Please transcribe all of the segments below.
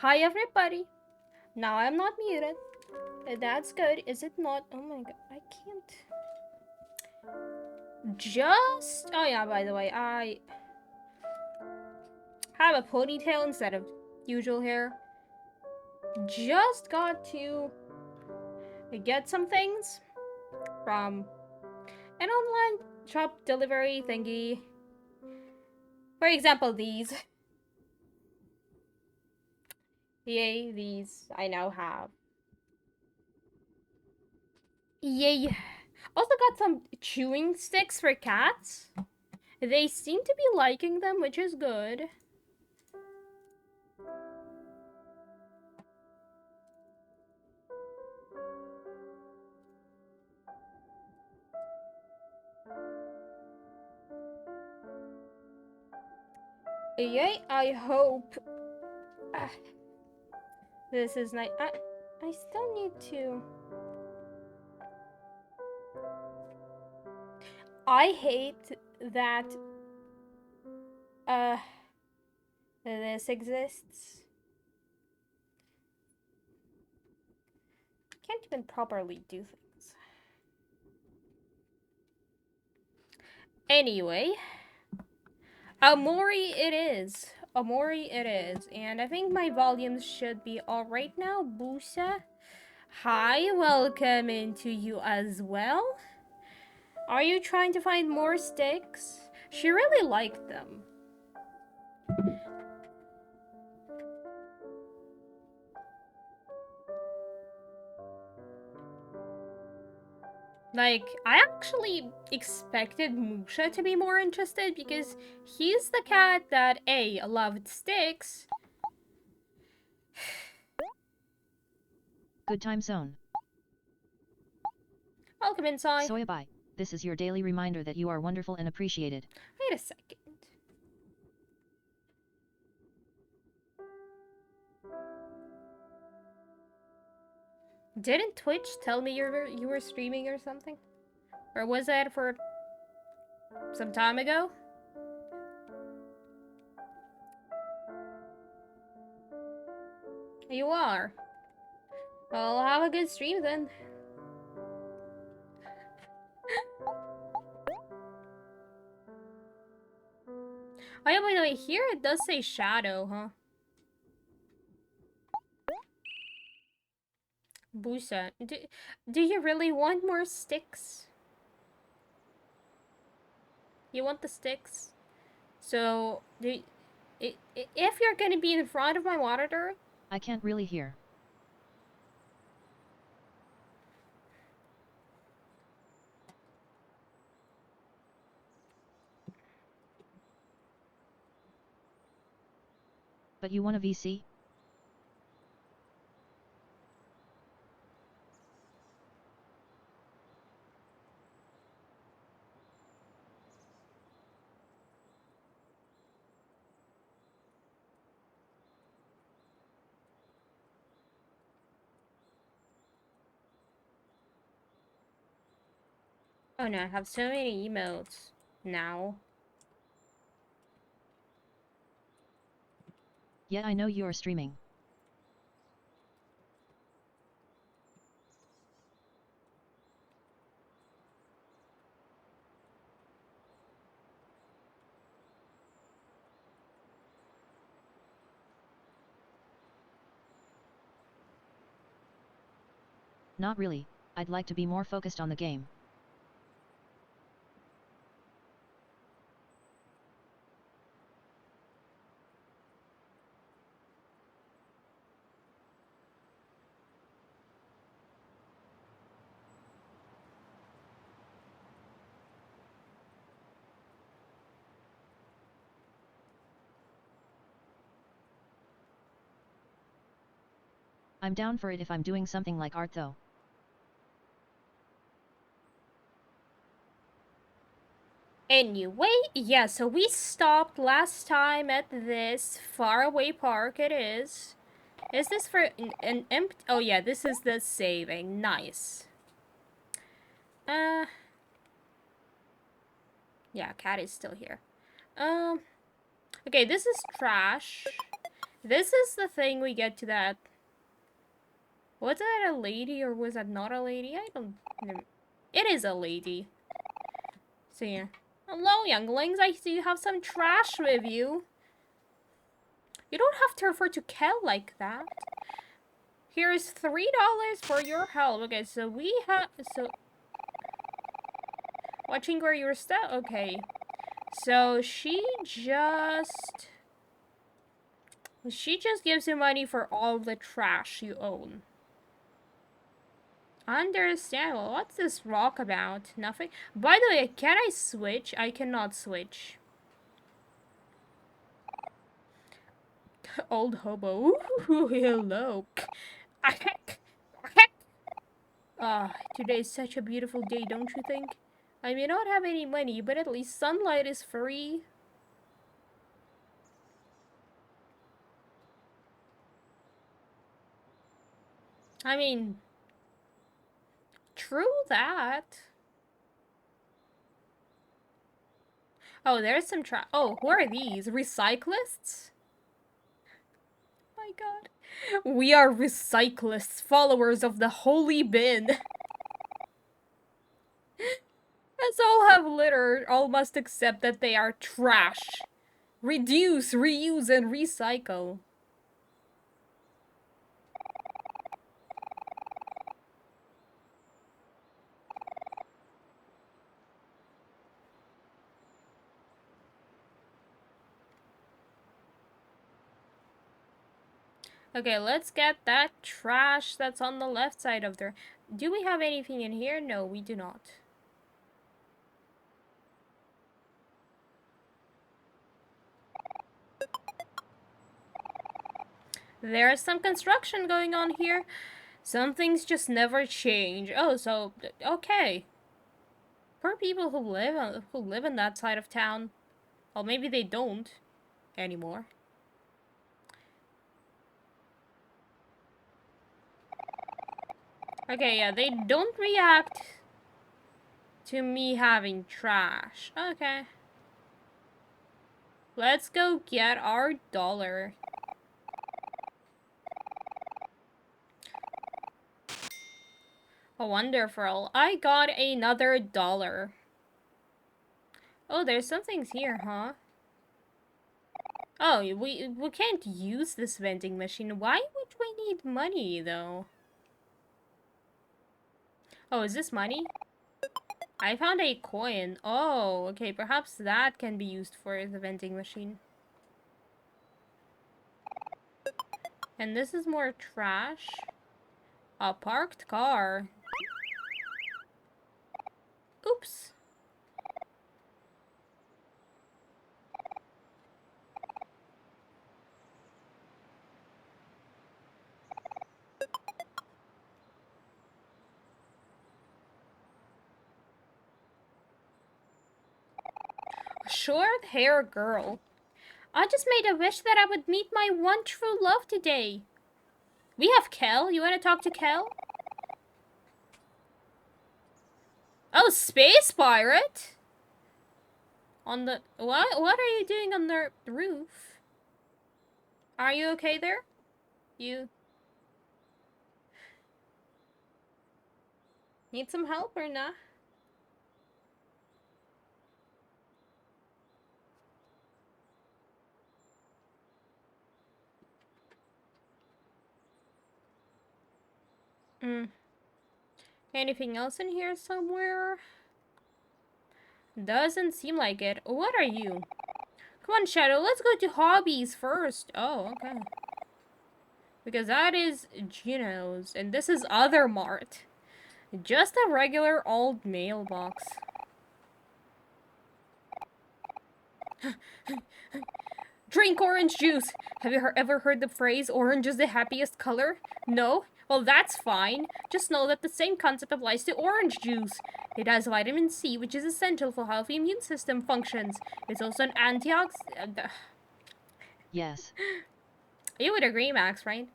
Hi everybody! Now I'm not muted. That's good, is it not? Oh my god, I can't. Oh yeah, by the way, have a ponytail instead of usual hair. Just got to get some things from an online shop delivery thingy. For example, these. Yay, these I now have. Yay. Also got some chewing sticks for cats. They seem to be liking them, which is good. Yay, I hope this is nice. I still need to... I hate that this exists. Can't even properly do things. Anyway, Omori it is. Omori it is. And I think my volumes should be alright now. Busa. Hi, welcome into you as well. Are you trying to find more sticks? She really liked them. Like, I actually expected Musha to be more interested because he's the cat that A, loved sticks. Good time zone. Welcome inside. Soyabai, this is your daily reminder that you are wonderful and appreciated. Wait a second. Didn't Twitch tell me you were streaming or something? Or was that for some time ago? You are. Well, have a good stream then. Oh yeah, by the way, here it does say shadow, huh? Busa, do you really want more sticks? You want the sticks? So, if you're gonna be in front of my monitor... I can't really hear. But you want a VC? Oh no, I have so many emotes now. Yeah, I know you are streaming. Not really, I'd like to be more focused on the game. I'm down for it if I'm doing something like art though. Anyway, yeah, so we stopped last time at this faraway park it is. Is this for an empty... Oh yeah, this is the saving. Nice. Yeah, cat is still here. Okay, this is trash. This is the thing we get to that... Was that a lady or was that not a lady? I don't know. It is a lady. So yeah. Hello, younglings. I see you have some trash with you. You don't have to refer to Kel like that. Here's $3 for your help. Okay, so we have... So... Watching where you're stuck? Okay. So she just gives you money for all the trash you own. Understandable. What's this rock about? Nothing? By the way, can I switch? I cannot switch. Old hobo. Ooh, hello. Today is such a beautiful day, don't you think? I may not have any money, but at least sunlight is free. I mean, true that. Oh, there's some oh, who are these? Recyclists? My god. We are recyclists, followers of the holy bin. As all have litter, all must accept that they are trash. Reduce, reuse, and recycle. Okay, let's get that trash that's on the left side of there. Do we have anything in here? No, we do not. There's some construction going on here. Some things just never change. Oh, so, okay. Poor people who live in that side of town. Well, maybe they don't anymore. Okay, yeah, they don't react to me having trash. Okay. Let's go get our dollar. Oh, wonderful. I got another dollar. Oh, there's some things here, huh? Oh, we can't use this vending machine. Why would we need money, though? Oh, is this money? I found a coin. Oh, okay. Perhaps that can be used for the vending machine. And this is more trash. A parked car. Oops. Short hair girl. I just made a wish that I would meet my one true love today. We have Kel. You want to talk to Kel? Oh, space pirate? On the... What are you doing on the roof? Are you okay there? You... Need some help or not? Anything else in here somewhere? Doesn't seem like it. What are you? Come on, Shadow, let's go to hobbies first. Oh, okay. Because that is Gino's, and this is Other Mart. Just a regular old mailbox. Drink orange juice! Have you ever heard the phrase, orange is the happiest color? No? Well, that's fine. Just know that the same concept applies to orange juice. It has vitamin C, which is essential for how the immune system functions. It's also an antioxidant. Yes. You would agree, Max, right?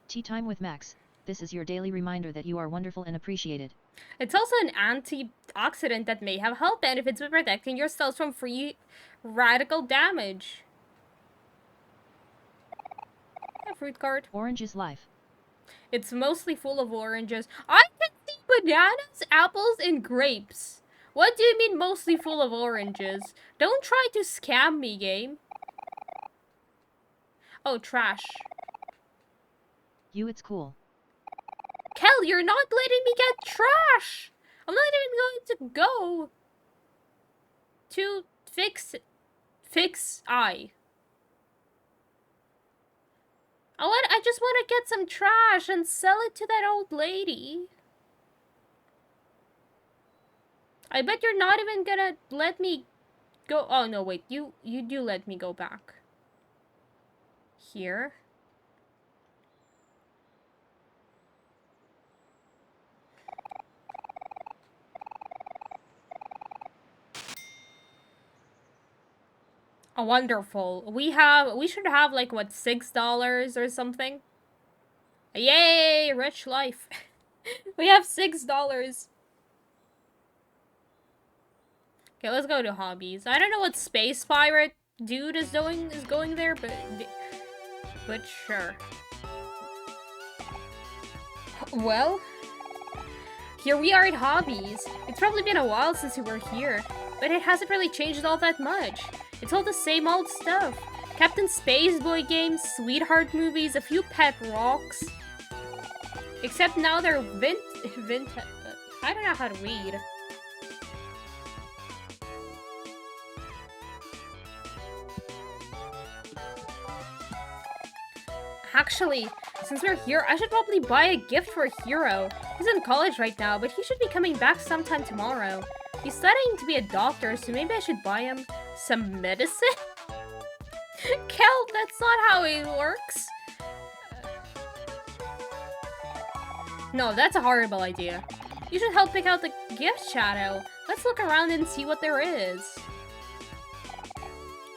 Tea time with Max. This is your daily reminder that you are wonderful and appreciated. It's also an antioxidant that may have health benefits by protecting your cells from free radical damage. A fruit cart. Orange is life. It's mostly full of oranges. I can see bananas, apples, and grapes. What do you mean mostly full of oranges? Don't try to scam me, game. Oh, trash. You, it's cool. Kel, you're not letting me get trash! I'm not even going to go to fix I. I just want to get some trash and sell it to that old lady. I bet you're not even gonna let me go. Oh, no, wait. You do let me go back. Here. Oh, wonderful. We should have, like, what, $6 or something? Yay! Rich life. We have $6. Okay, let's go to hobbies. I don't know what space pirate dude is going there, but sure. Well, here we are at hobbies. It's probably been a while since we were here, but it hasn't really changed all that much. It's all the same old stuff. Captain Spaceboy games, sweetheart movies, a few pet rocks. Except now they're I don't know how to read. Actually, since we're here, I should probably buy a gift for Hero. He's in college right now, but he should be coming back sometime tomorrow. He's studying to be a doctor, so maybe I should buy him some medicine? Kel, that's not how it works. No, that's a horrible idea. You should help pick out the gift, Shadow. Let's look around and see what there is.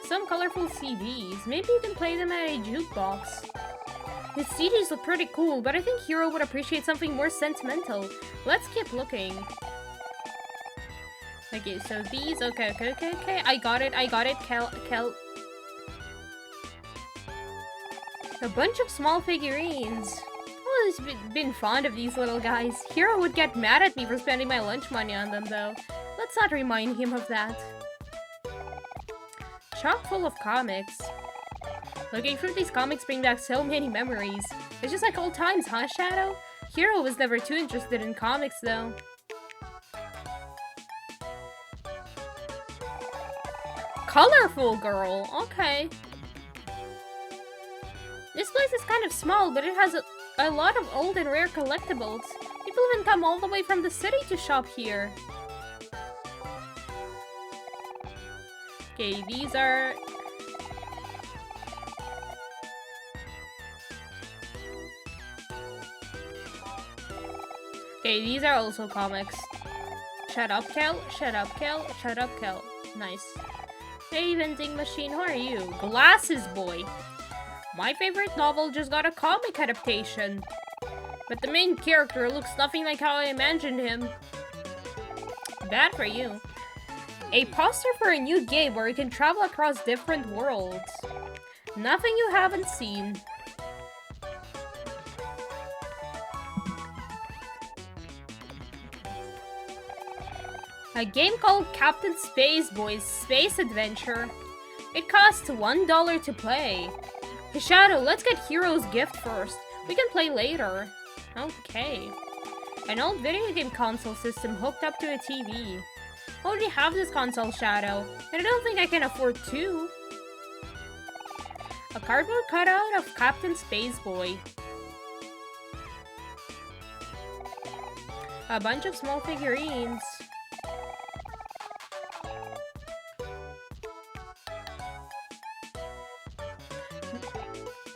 Some colorful CDs. Maybe you can play them at a jukebox. His CDs look pretty cool, but I think Hero would appreciate something more sentimental. Let's keep looking. Okay, so these, okay. I got it, Kel. A bunch of small figurines. I've always been fond of these little guys. Hero would get mad at me for spending my lunch money on them, though. Let's not remind him of that. Chock full of comics. Looking through these comics bring back so many memories. It's just like old times, huh, Shadow? Hero was never too interested in comics, though. Colorful girl, okay. This place is kind of small, but it has a lot of old and rare collectibles. People even come all the way from the city to shop here. Okay, these are... Okay, these are also comics. Shut up, Kel. Shut up, Kel. Shut up, Kel. Nice. Hey, vending machine, who are you? Glasses boy. My favorite novel just got a comic adaptation. But the main character looks nothing like how I imagined him. Bad for you. A poster for a new game where you can travel across different worlds. Nothing you haven't seen. A game called Captain Spaceboy's Space Adventure. It costs $1 to play. Hey Shadow, let's get Hero's gift first. We can play later. Okay. An old video game console system hooked up to a TV. I already have this console, Shadow, and I don't think I can afford two. A cardboard cutout of Captain Spaceboy. A bunch of small figurines.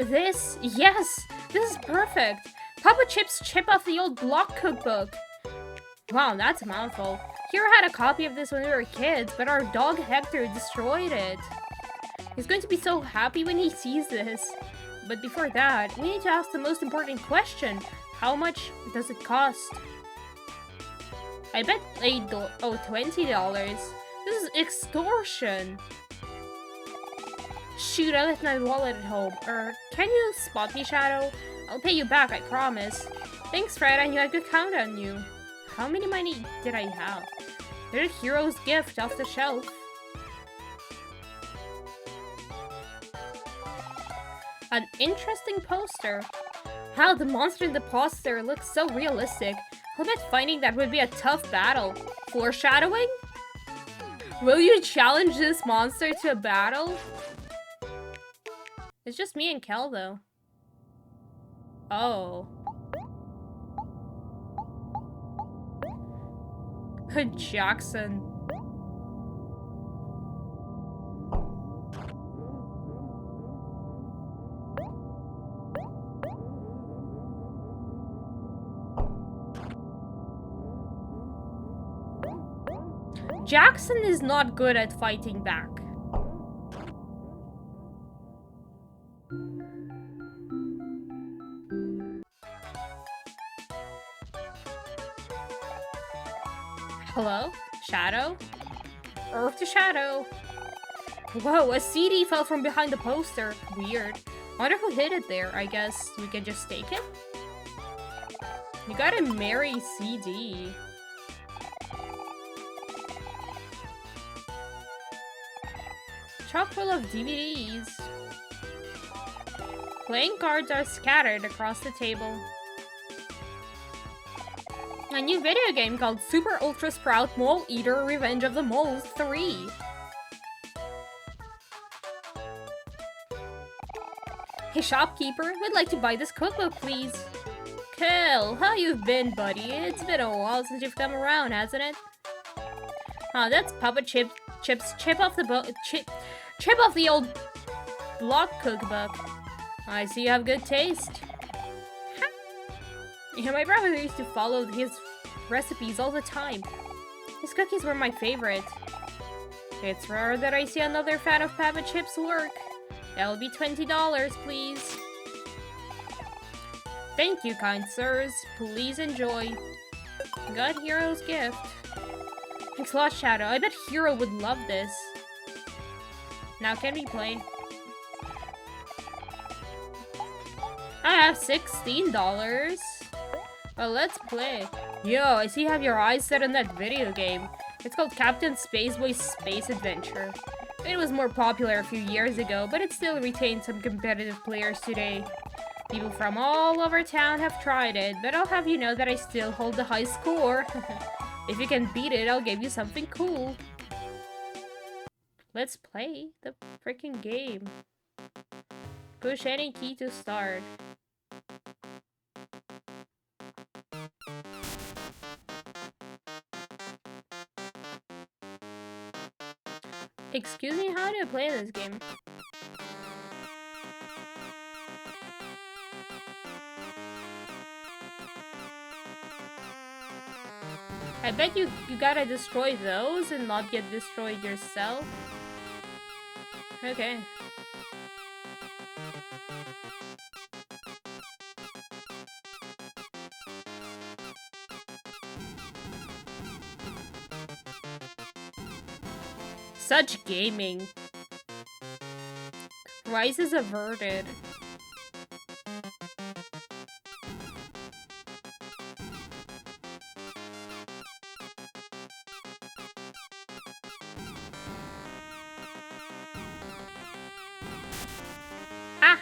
Yes! This is perfect! Papa Chip's chip off the old block cookbook. Wow, that's a mouthful. Hero had a copy of this when we were kids, but our dog Hector destroyed it. He's going to be so happy when he sees this. But before that, we need to ask the most important question. How much does it cost? I bet $20. This is extortion. Shoot, I left my wallet at home. Can you spot me, Shadow? I'll pay you back, I promise. Thanks, Fred, I knew I could count on you. How many money did I have? There's Hero's gift off the shelf. An interesting poster. How the monster in the poster looks so realistic. I'll bet finding that would be a tough battle. Foreshadowing? Will you challenge this monster to a battle? It's just me and Kel, though. Oh. Jackson. Jackson is not good at fighting back. Hello? Shadow? Earth to Shadow. Whoa, a CD fell from behind the poster. Weird. Wonder who hid it there. I guess we can just take it? You gotta marry CD. Chock full of DVDs. Playing cards are scattered across the table. A new video game called Super Ultra Sprout Mole Eater Revenge of the Moles 3. Hey shopkeeper, we'd like to buy this cookbook, please. Kel, how you been, buddy? It's been a while since you've come around, hasn't it? Oh, that's Papa Chip's chip off the old block cookbook. I see you have good taste. Yeah, my brother used to follow his recipes all the time. His cookies were my favorite. It's rare that I see another fan of Papa Chip's work. That'll be $20, please. Thank you, kind sirs. Please enjoy. Got Hero's gift. Thanks a lot, Shadow. I bet Hero would love this. Now can we play? I have $16. Well, let's play. Yo, I see you have your eyes set on that video game. It's called Captain Spaceway's Space Adventure. It was more popular a few years ago, but it still retains some competitive players today. People from all over town have tried it, but I'll have you know that I still hold the high score. If you can beat it, I'll give you something cool. Let's play the freaking game. Push any key to start. Excuse me, how do I play this game? I bet you gotta destroy those and not get destroyed yourself. Okay. Such gaming. Crisis averted. Ah!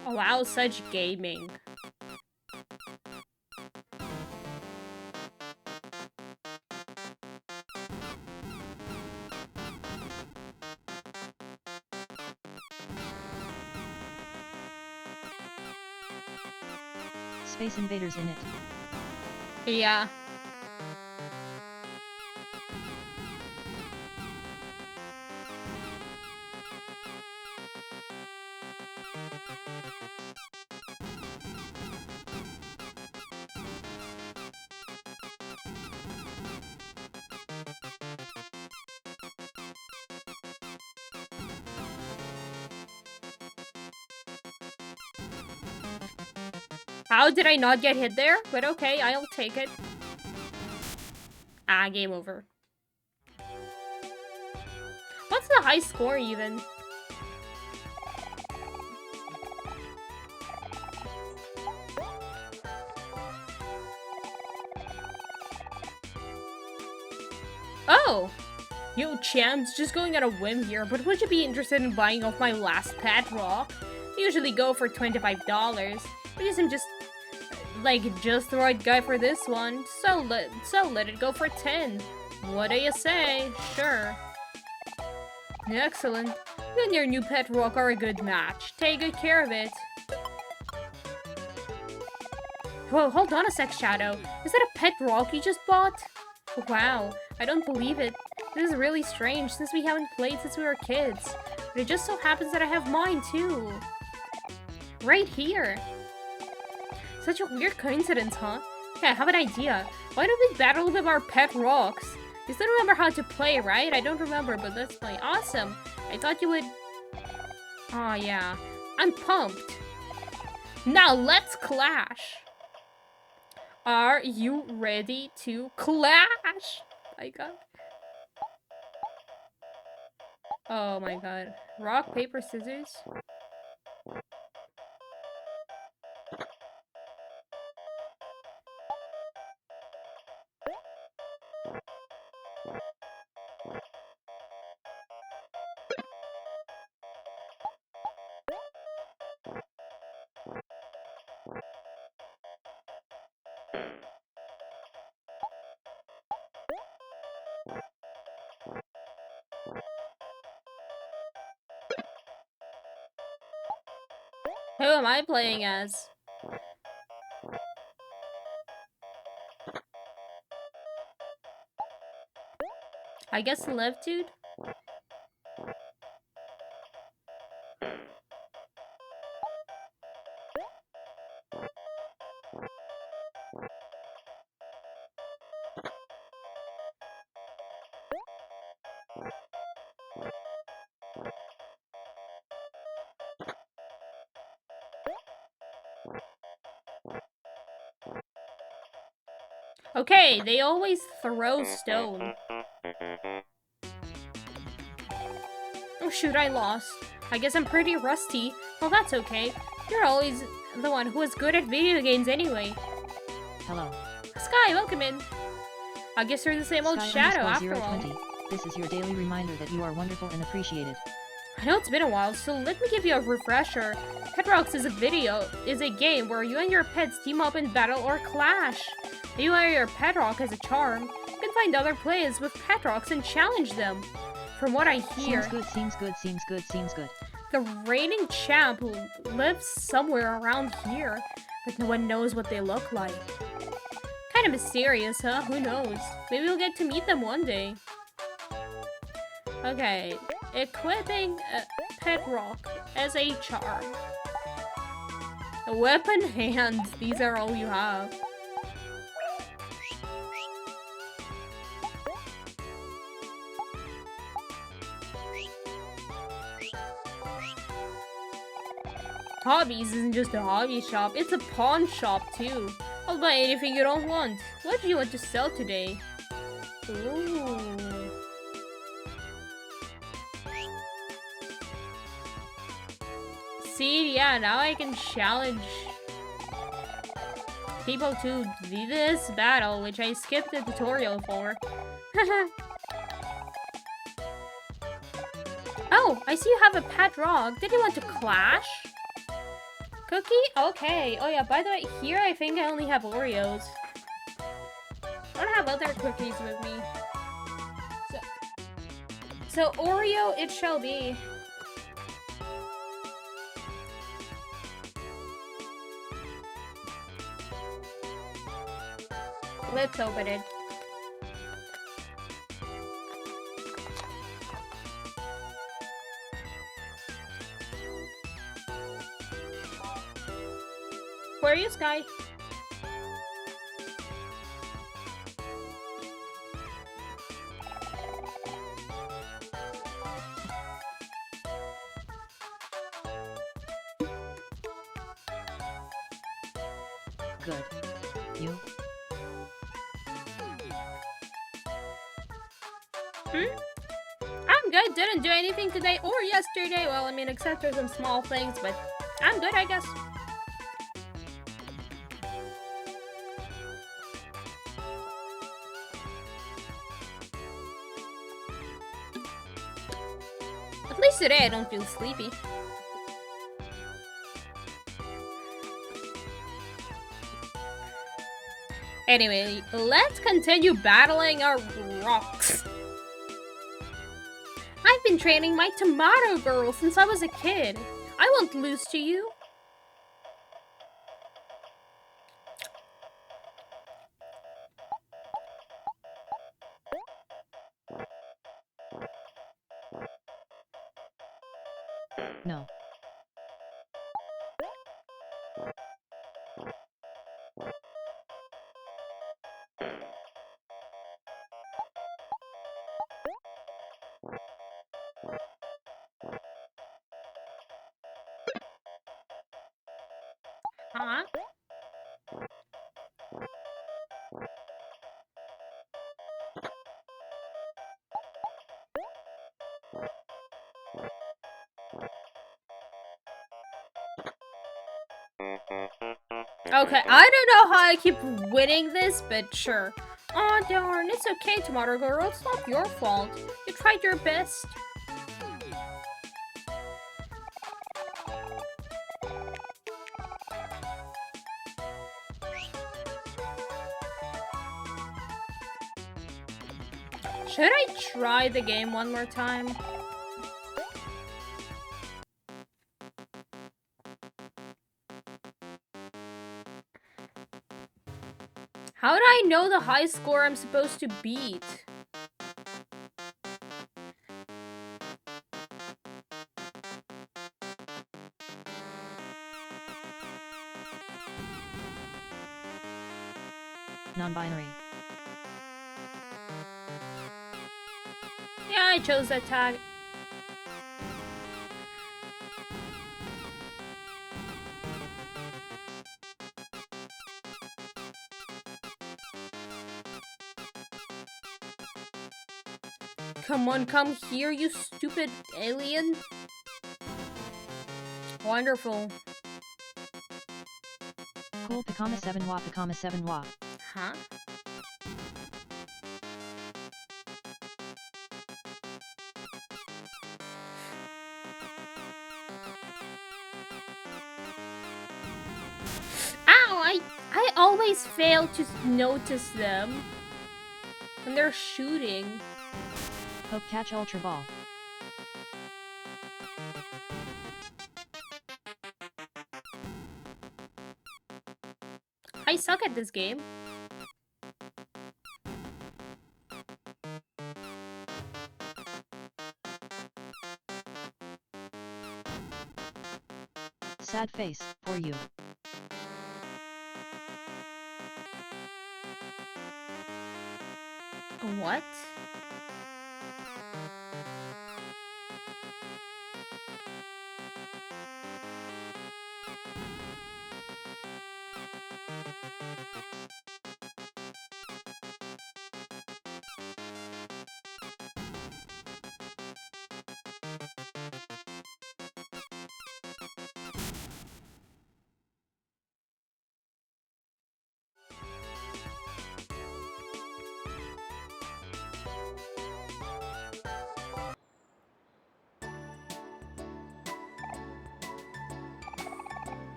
Oh, wow, such gaming. Space invaders in it. Yeah. How did I not get hit there? But okay, I'll take it. Ah, game over. What's the high score even? Oh! Yo, champs, just going on a whim here, but would you be interested in buying off my last pet rock? I usually go for $25. I guess I'm just the right guy for this one, so let it go for 10. What do you say? Sure. Excellent. You and your new pet rock are a good match. Take good care of it. Whoa, hold on a sec, Shadow. Is that a pet rock you just bought? Wow, I don't believe it. This is really strange since we haven't played since we were kids. But it just so happens that I have mine too. Right here. Such a weird coincidence, huh? Yeah, I have an idea. Why don't we battle with our pet rocks? You still remember how to play, right? I don't remember, but let's play. Awesome. I thought you would... Oh, yeah. I'm pumped. Now let's clash. Are you ready to clash? My god. Oh my god. Rock, paper, scissors. Who am I playing as? I guess the left dude? Okay, they always throw stone. Oh shoot, I lost. I guess I'm pretty rusty. Well, that's okay. You're always the one who is good at video games anyway. Hello. Sky, welcome in. I guess you're the same old Shadow after all. This is your daily reminder that you are wonderful and appreciated. I know it's been a while, so let me give you a refresher. Pet Rocks is a game where you and your pets team up in battle or clash. If you wear your pet rock as a charm, you can find other players with pet rocks and challenge them. From what I hear... Seems good. The reigning champ lives somewhere around here, but no one knows what they look like. Kind of mysterious, huh? Who knows? Maybe we'll get to meet them one day. Okay, equipping a pet rock as a charm. A weapon hands, these are all you have. Hobbies isn't just a hobby shop, it's a pawn shop too. I'll buy anything you don't want. What do you want to sell today? Ooh. See, yeah, now I can challenge people to this battle, which I skipped the tutorial for. Oh, I see you have a pet rock. Did you want to clash? Cookie? Okay. Oh yeah, by the way, here I think I only have Oreos. I don't have other cookies with me. So Oreo it shall be. Let's open it. Where are you, Sky? Good. You? I'm good. Didn't do anything today or yesterday. Well, I mean, except for some small things, but I'm good, I guess. least today I don't feel sleepy. Anyway, let's continue battling our rocks. I've been training my tomato girl since I was a kid. I won't lose to you. No. Huh? Okay, I don't know how I keep winning this, but sure. Aw, darn, it's okay, Tomato Girl. It's not your fault. You tried your best. Should I try the game one more time? How do I know the high score I'm supposed to beat? Non-binary. Yeah, I chose that tag. Come on, come here, you stupid alien. Wonderful. Cool, Picama 7 wa, Picama 7 wa. Huh? Ow, I always fail to notice them when they're shooting. Hope catch Ultra Ball. I suck at this game. Sad face, for you. What?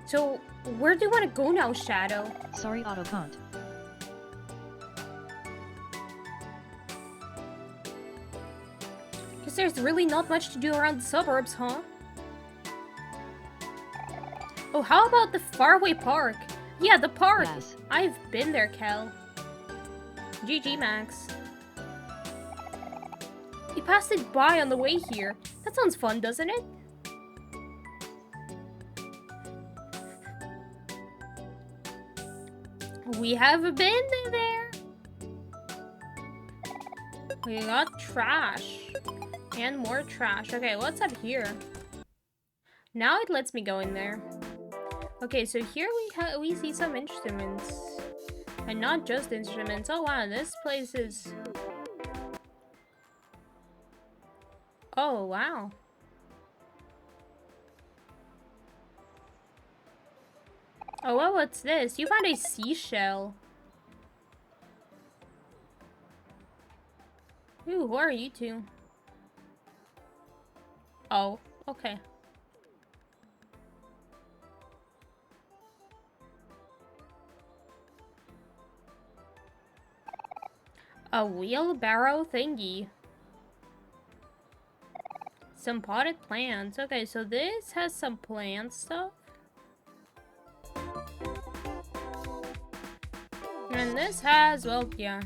So, where do you want to go now, Shadow? Sorry, auto can't. Because there's really not much to do around the suburbs, huh? Oh, how about the faraway park? Yeah, the park! Yes. I've been there, Kel. GG, Max. We passed it by on the way here. That sounds fun, doesn't it? We have been there. We got trash. And more trash. Okay, what's up here? Now it lets me go in there. Okay, so here we see some instruments. And not just instruments. Oh wow, this place is... Oh wow. Oh well, what's this? You found a seashell. Ooh, who are you two? Oh, okay. A wheelbarrow thingy. Some potted plants. Okay, so this has some plant stuff. And this has, well, yeah.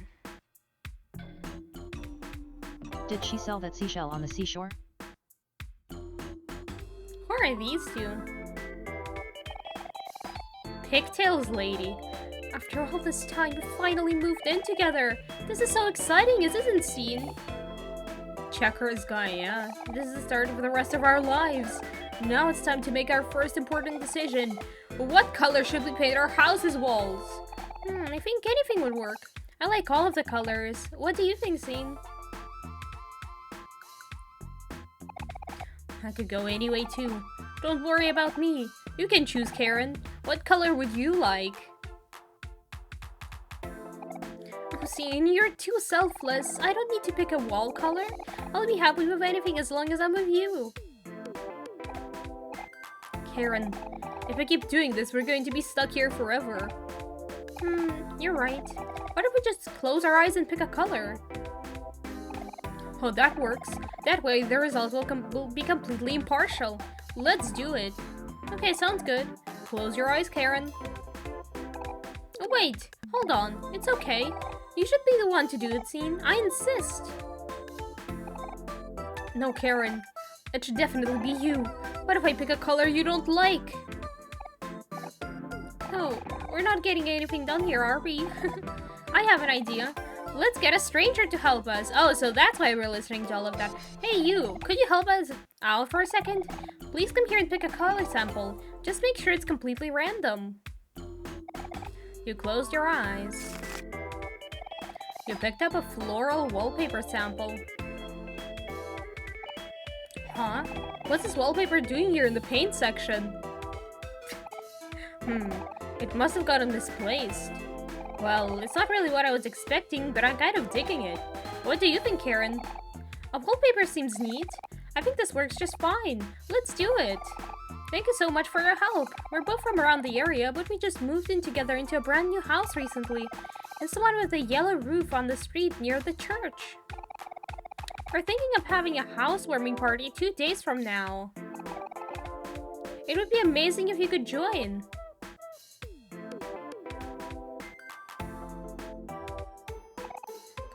Did she sell that seashell on the seashore? Who are these two? Pigtails lady. After all this time, we finally moved in together. This is so exciting, isn't it, Scene? Checkers guy, yeah. This is the start of the rest of our lives. Now it's time to make our first important decision. What color should we paint our house's walls? I think anything would work. I like all of the colors. What do you think, Scene? I could go any way too. Don't worry about me. You can choose, Karen. What color would you like? Oh, Scene, you're too selfless. I don't need to pick a wall color. I'll be happy with anything as long as I'm with you. Karen, if I keep doing this, we're going to be stuck here forever. You're right. Why don't we just close our eyes and pick a color? Oh, that works. That way, the result will be completely impartial. Let's do it. Okay, sounds good. Close your eyes, Karen. Oh, wait. Hold on. It's okay. You should be the one to do it, Scene. I insist. No, Karen. It should definitely be you. What if I pick a color you don't like? Oh, we're not getting anything done here, are we? I have an idea. Let's get a stranger to help us. Oh, so that's why we're listening to all of that. Hey, you. Could you help us out for a second? Please come here and pick a color sample. Just make sure it's completely random. You closed your eyes. You picked up a floral wallpaper sample. Huh? What's this wallpaper doing here in the paint section? It must have gotten misplaced. Well, it's not really what I was expecting, but I'm kind of digging it. What do you think, Karen? A wallpaper seems neat. I think this works just fine. Let's do it. Thank you so much for your help. We're both from around the area, but we just moved in together into a brand new house recently. It's the one with a yellow roof on the street near the church. We're thinking of having a housewarming party 2 days from now. It would be amazing if you could join.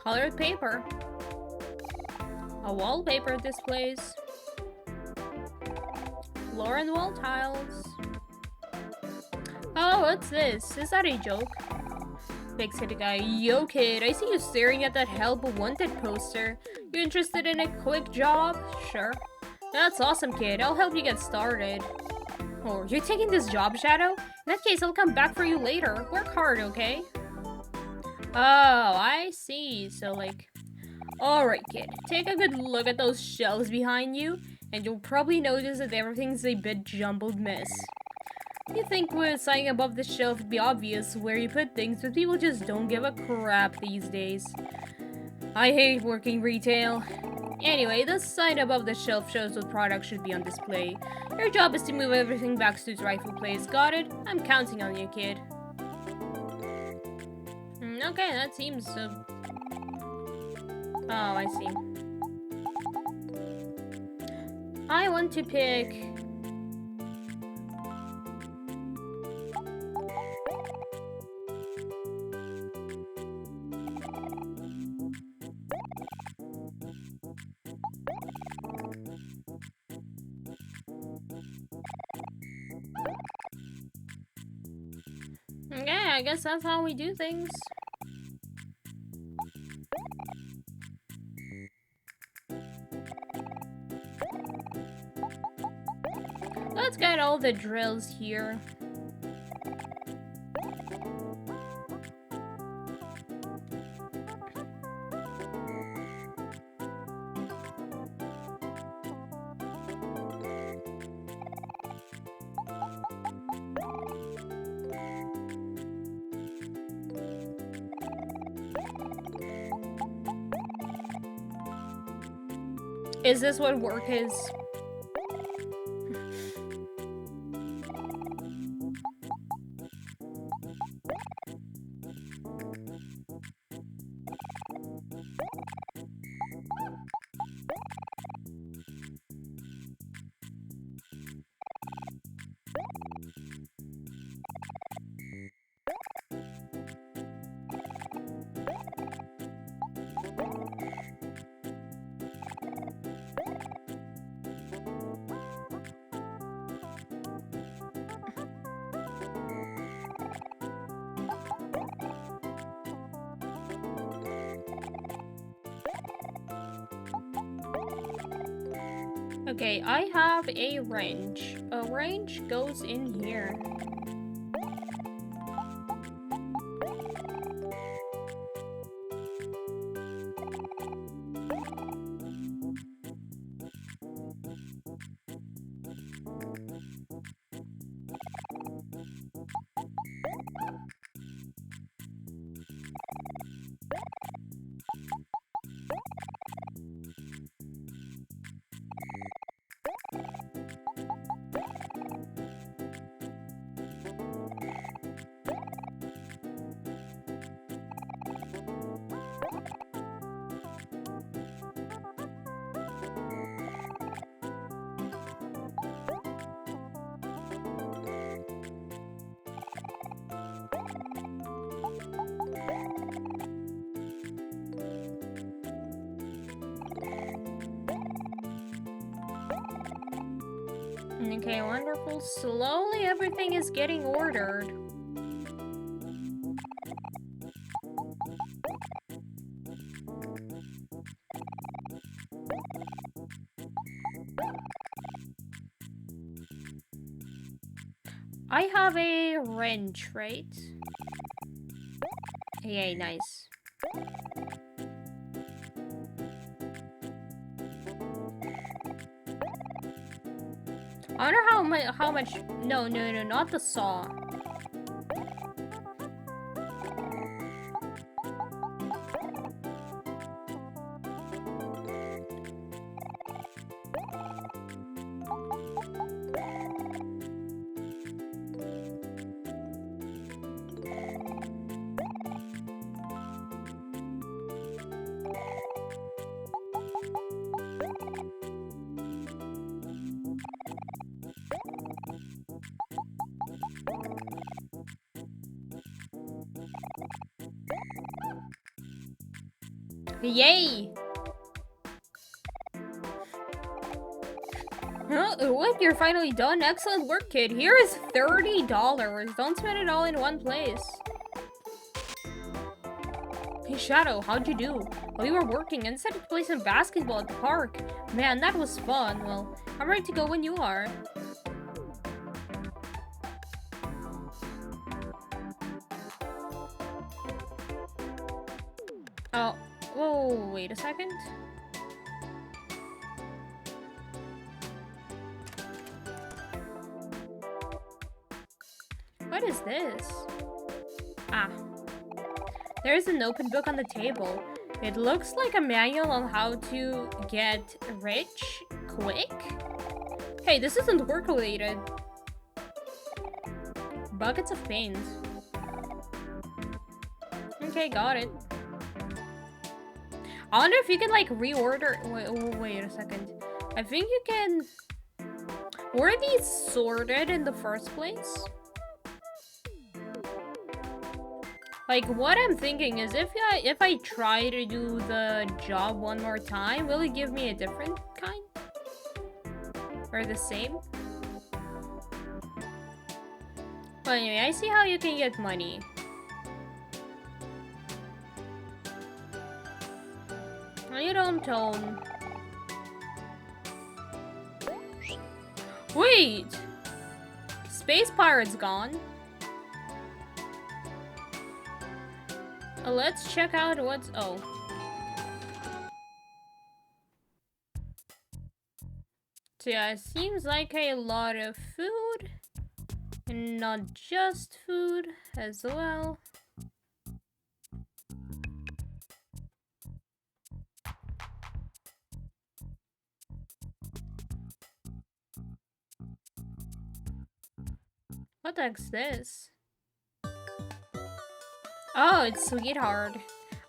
Colored paper. A wallpaper displays. Floor and wall tiles. Oh, what's this? Is that a joke? Big city guy. Yo, kid, I see you staring at that Help Wanted poster. You interested in a quick job? Sure. That's awesome, kid. I'll help you get started. Oh, you're taking this job, Shadow? In that case, I'll come back for you later. Work hard, okay? Oh, I see. So, like... Alright, kid. Take a good look at those shelves behind you, and you'll probably notice that everything's a bit jumbled mess. You think with sign above the shelf it'd be obvious where you put things, but people just don't give a crap these days. I hate working retail. Anyway, the sign above the shelf shows what products should be on display. Your job is to move everything back to its rightful place. Got it? I'm counting on you, kid. Okay, that seems... Oh, I see. I want to pick... Okay, I guess that's how we do things. Let's get all the drills here. Is this what work is? Okay, I have a wrench. A wrench goes in here. Okay, wonderful. Slowly everything is getting ordered. I have a wrench, right? Yay, nice. I wonder how much. No, not the saw. Yay! Huh? What? You're finally done? Excellent work, kid. Here is $30. Don't spend it all in one place. Hey, Shadow, how'd you do? Well, we were working and decided to play some basketball at the park. Man, that was fun. Well, I'm ready to go when you are. Oh, whoa, wait a second. What is this? Ah. There's an open book on the table. It looks like a manual on how to get rich quick. Hey, this isn't work related. Buckets of paint. Okay, got it. I wonder if you can like reorder. Wait a second. I think you can. Were these sorted in the first place? Like, what I'm thinking is if I try to do the job one more time, will it give me a different kind? Or the same? But anyway, I see how you can get money. You don't tone. Wait! Space Pirate's gone. Let's check out what's... Oh. So yeah, it seems like a lot of food. And not just food as well. What the heck's this? Oh, it's Sweetheart.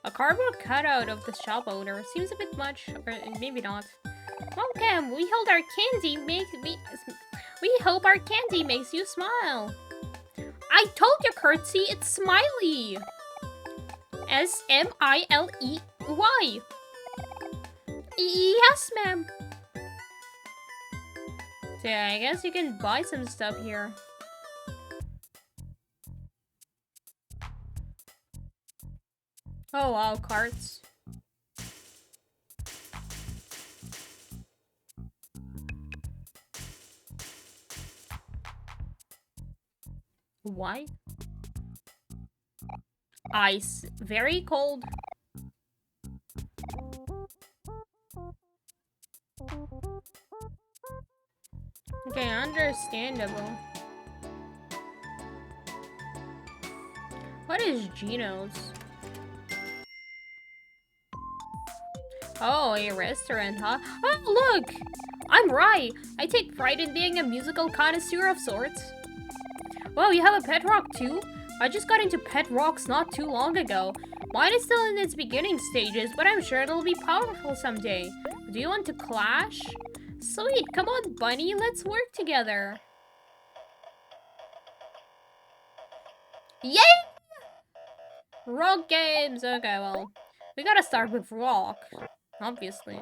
A cardboard cutout of the shop owner. Seems a bit much, or maybe not. Welcome. We hope our candy makes you smile. I told you, Curtsy, it's Smiley. S-M-I-L-E-Y. Yes, ma'am. So yeah, I guess you can buy some stuff here. Oh wow, carts. Why? Ice. Very cold. Okay, understandable. What is Geno's? Oh, a restaurant, huh? Oh, look! I'm right! I take pride in being a musical connoisseur of sorts. Wow, you have a pet rock too? I just got into pet rocks not too long ago. Mine is still in its beginning stages, but I'm sure it'll be powerful someday. Do you want to clash? Sweet, come on, Bunny, let's work together. Yay! Rock games! Okay, well, we gotta start with rock, obviously.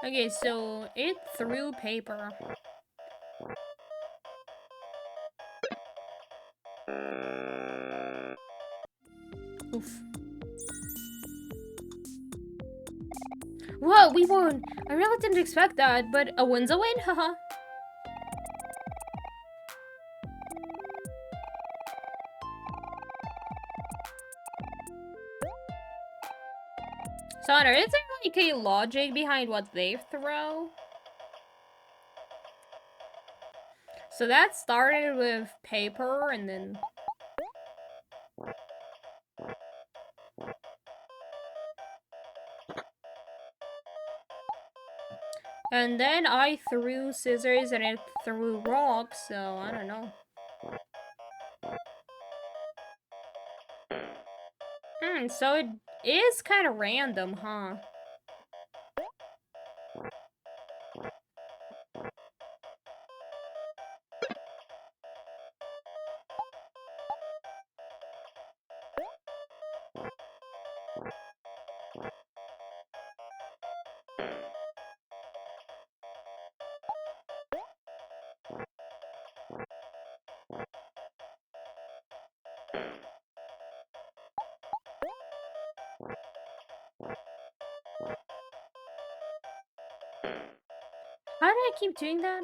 Okay, so it threw paper. Oof. Whoa, we won! I really didn't expect that, but a win's a win, haha. Sonder, is there like a logic behind what they throw? So that started with paper and then... And then I threw scissors and it threw rocks, so I don't know. So it is kind of random, huh? How do I keep doing that?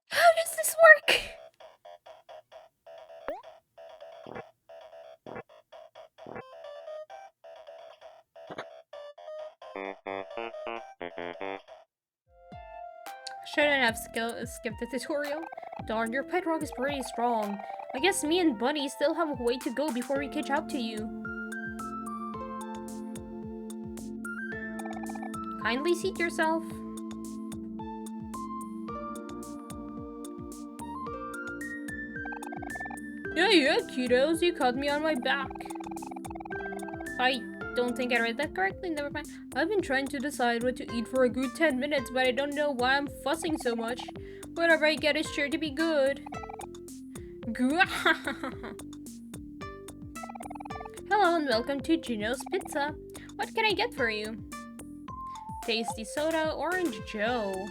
How does this work? Shouldn't have skipped the tutorial. Darn, your pet rock is pretty strong. I guess me and Bunny still have a way to go before we catch up to you. Kindly seat yourself. Yeah, kiddos, you caught me on my back. I don't think I read that correctly, never mind. I've been trying to decide what to eat for a good 10 minutes, but I don't know why I'm fussing so much. Whatever I get is sure to be good. Hello and welcome to Geno's Pizza. What can I get for you? Tasty soda, orange Joe.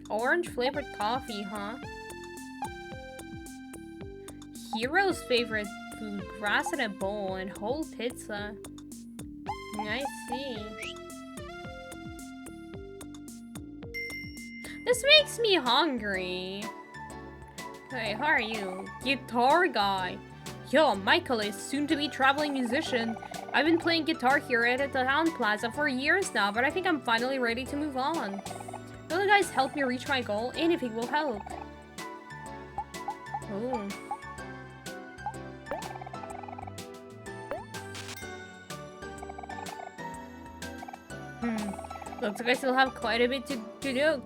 Orange flavored coffee, huh? Hero's favorite food, grass in a bowl, and whole pizza. I see. This makes me hungry. Hey, how are you? Guitar guy. Yo, Michael is soon-to-be traveling musician. I've been playing guitar here at the town plaza for years now, but I think I'm finally ready to move on. Will you guys help me reach my goal? Anything will help. Oh. Looks like I still have quite a bit to do.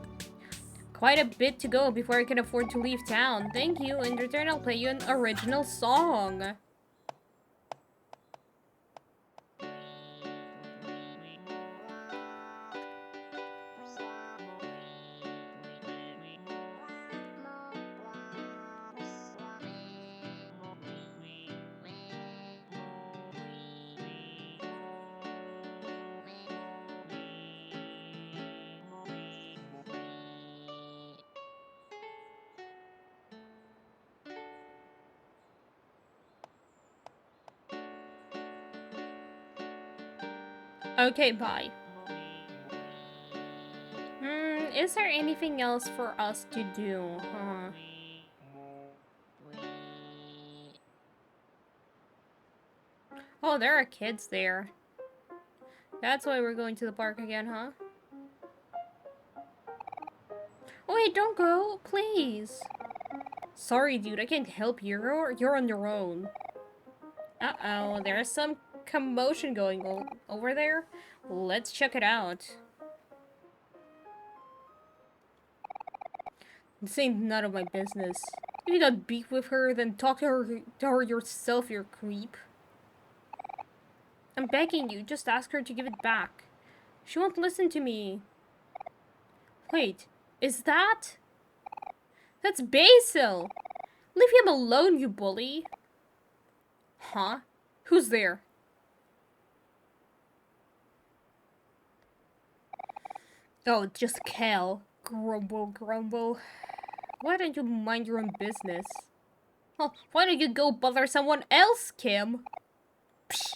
Quite a bit to go before I can afford to leave town. Thank you. In return, I'll play you an original song. Okay, bye. Is there anything else for us to do? Huh? Oh, there are kids there. That's why we're going to the park again, huh? Oh, wait, don't go, please. Sorry, dude, I can't help you. You're on your own. Uh-oh, there's some commotion going on over there. Let's check it out. This ain't none of my business. If you got beef with her, then talk to her yourself, you creep. I'm begging you, just ask her to give it back. She won't listen to me. Wait, is that? That's Basil! Leave him alone, you bully. Huh? Who's there? Oh, just Cal. Grumble, grumble. Why don't you mind your own business? Oh, why don't you go bother someone else, Kim? Psh.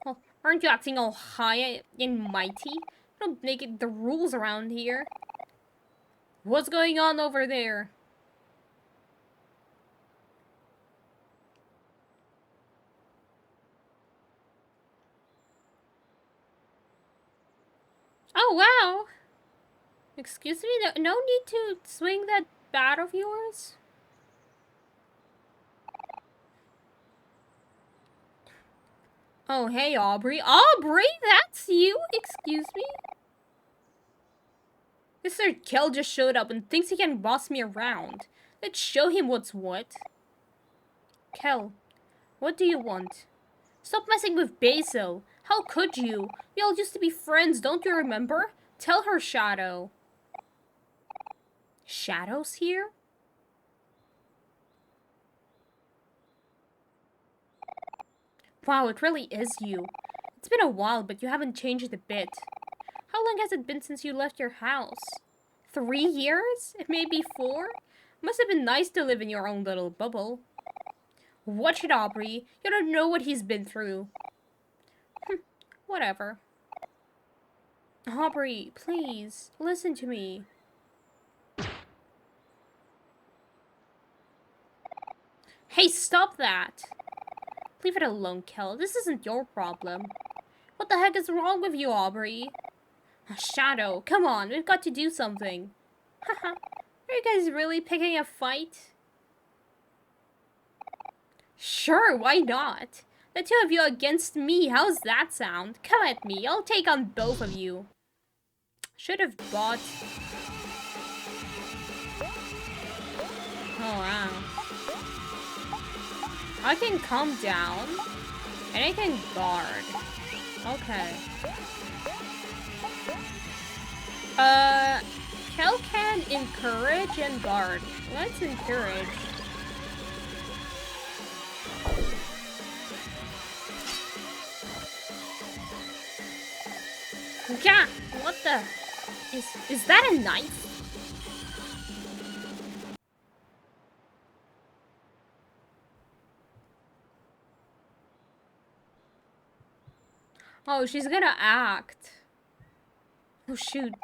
Oh, aren't you acting all high and mighty? Don't make it the rules around here. What's going on over there? Oh, wow! Excuse me? No need to swing that bat of yours? Oh, hey, Aubrey. Aubrey, that's you? Excuse me? Mr. Kel just showed up and thinks he can boss me around. Let's show him what's what. Kel, what do you want? Stop messing with Basil. How could you? We all used to be friends, don't you remember? Tell her, Shadow. Shadow's here? Wow, it really is you. It's been a while, but you haven't changed a bit. How long has it been since you left your house? 3 years? Maybe 4? Must have been nice to live in your own little bubble. Watch it, Aubrey. You don't know what he's been through. Whatever. Aubrey, please, listen to me. Hey, stop that! Leave it alone, Kel. This isn't your problem. What the heck is wrong with you, Aubrey? Shadow, come on, we've got to do something. Haha, are you guys really picking a fight? Sure, why not? The two of you against me, how's that sound? Come at me, I'll take on both of you. Should have bought... Oh, wow. I can calm down, and I can guard. Okay. Kel can encourage and guard. Let's encourage. Yeah, what the? Is that a knife? Oh, she's gonna act. Oh shoot.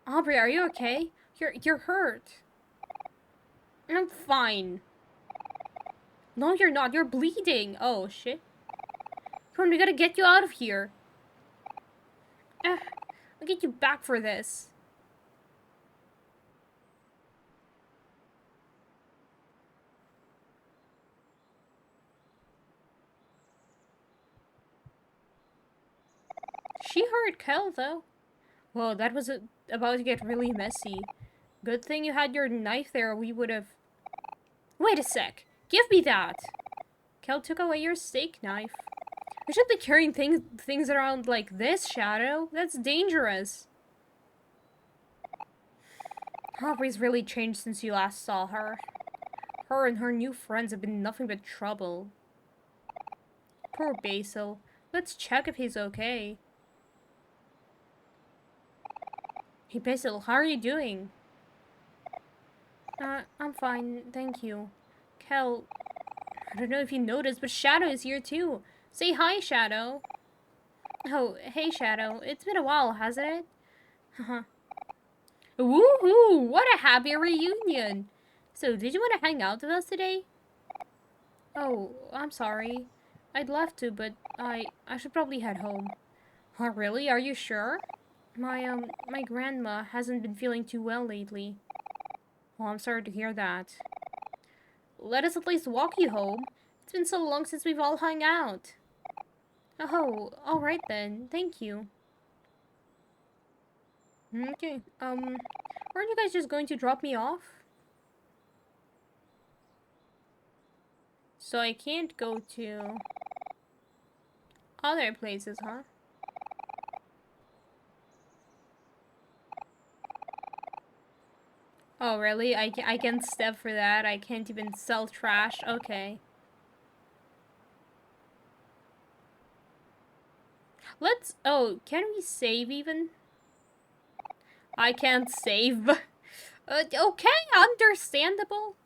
Aubrey, are you okay? You're hurt. I'm fine. No, you're not. You're bleeding. Oh shit. Come on, we gotta get you out of here. I'll get you back for this. She hurt Kel, though. Whoa, that was about to get really messy. Good thing you had your knife there, we would've... Wait a sec. Give me that. Kel took away your steak knife. We shouldn't be carrying things around like this, Shadow. That's dangerous. Aubrey's really changed since you last saw her. Her and her new friends have been nothing but trouble. Poor Basil. Let's check if he's okay. Hey Basil, how are you doing? I'm fine, thank you. Kel, I don't know if you noticed, but Shadow is here too. Say hi, Shadow. Oh, hey Shadow. It's been a while, hasn't it? Haha. Woohoo! What a happy reunion! So, did you want to hang out with us today? Oh, I'm sorry. I'd love to, but I should probably head home. Oh, really? Are you sure? My grandma hasn't been feeling too well lately. Oh, I'm sorry to hear that. Let us at least walk you home. It's been so long since we've all hung out. Oh, alright then. Thank you. Okay, aren't you guys just going to drop me off? So I can't go to other places, huh? Oh, really? I can't step for that. I can't even sell trash. Okay. Let's... Oh, can we save even? I can't save. Okay, understandable.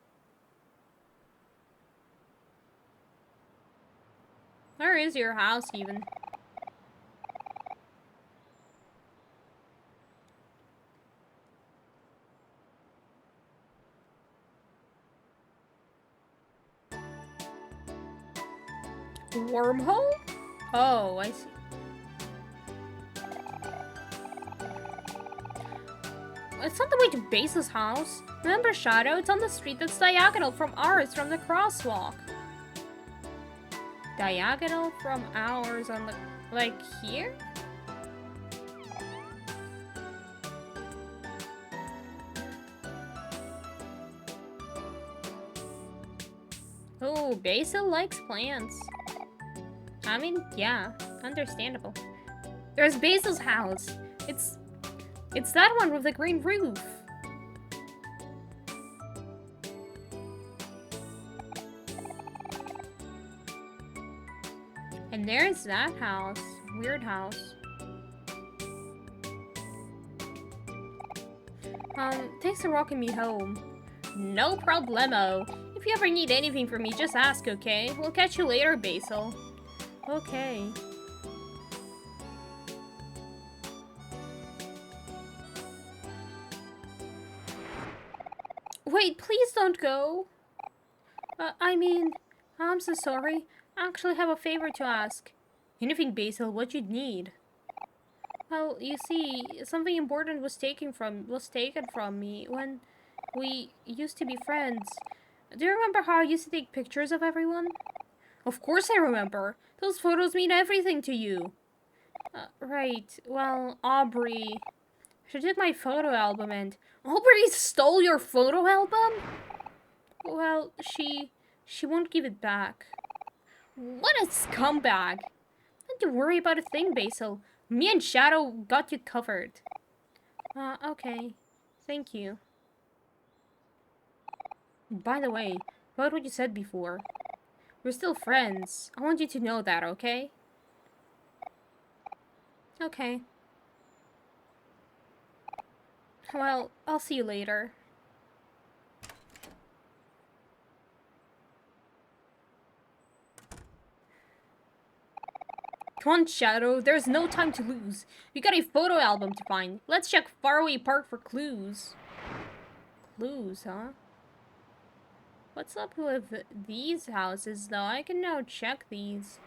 Where is your house even? Wormhole? Oh, I see. It's on the way to Base's house. Remember, Shadow? It's on the street that's diagonal from ours from the crosswalk. Diagonal from ours on the... Like, here? Oh, Basil likes plants. I mean, yeah, understandable. There's Basil's house. It's that one with the green roof. And there's that house. Weird house. Thanks for walking me home. No problemo. If you ever need anything from me, just ask, okay? We'll catch you later, Basil. Okay. Wait, please don't go. I mean, I'm so sorry. I actually have a favor to ask. Anything, Basil, what you'd need. Well, you see, something important was taken from me when we used to be friends. Do you remember how I used to take pictures of everyone? Of course I remember. Those photos mean everything to you. Right. Well, Aubrey. She took my photo album and... Aubrey stole your photo album? Well, she won't give it back. What a scumbag! Don't you worry about a thing, Basil. Me and Shadow got you covered. Okay. Thank you. By the way, about what you said before. We're still friends. I want you to know that, okay? Okay. Well, I'll see you later. Come on, Shadow. There's no time to lose. We got a photo album to find. Let's check Faraway Park for clues. Clues, huh? What's up with these houses, though? I can now check these.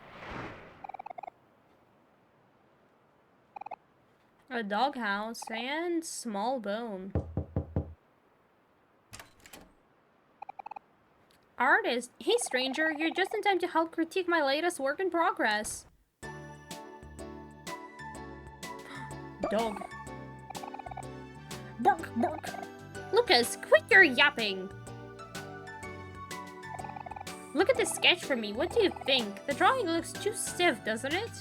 A doghouse and small bone. Artist. Hey, stranger. You're just in time to help critique my latest work in progress. Dog. Bark, bark. Lucas, quit your yapping. Look at this sketch for me. What do you think? The drawing looks too stiff, doesn't it?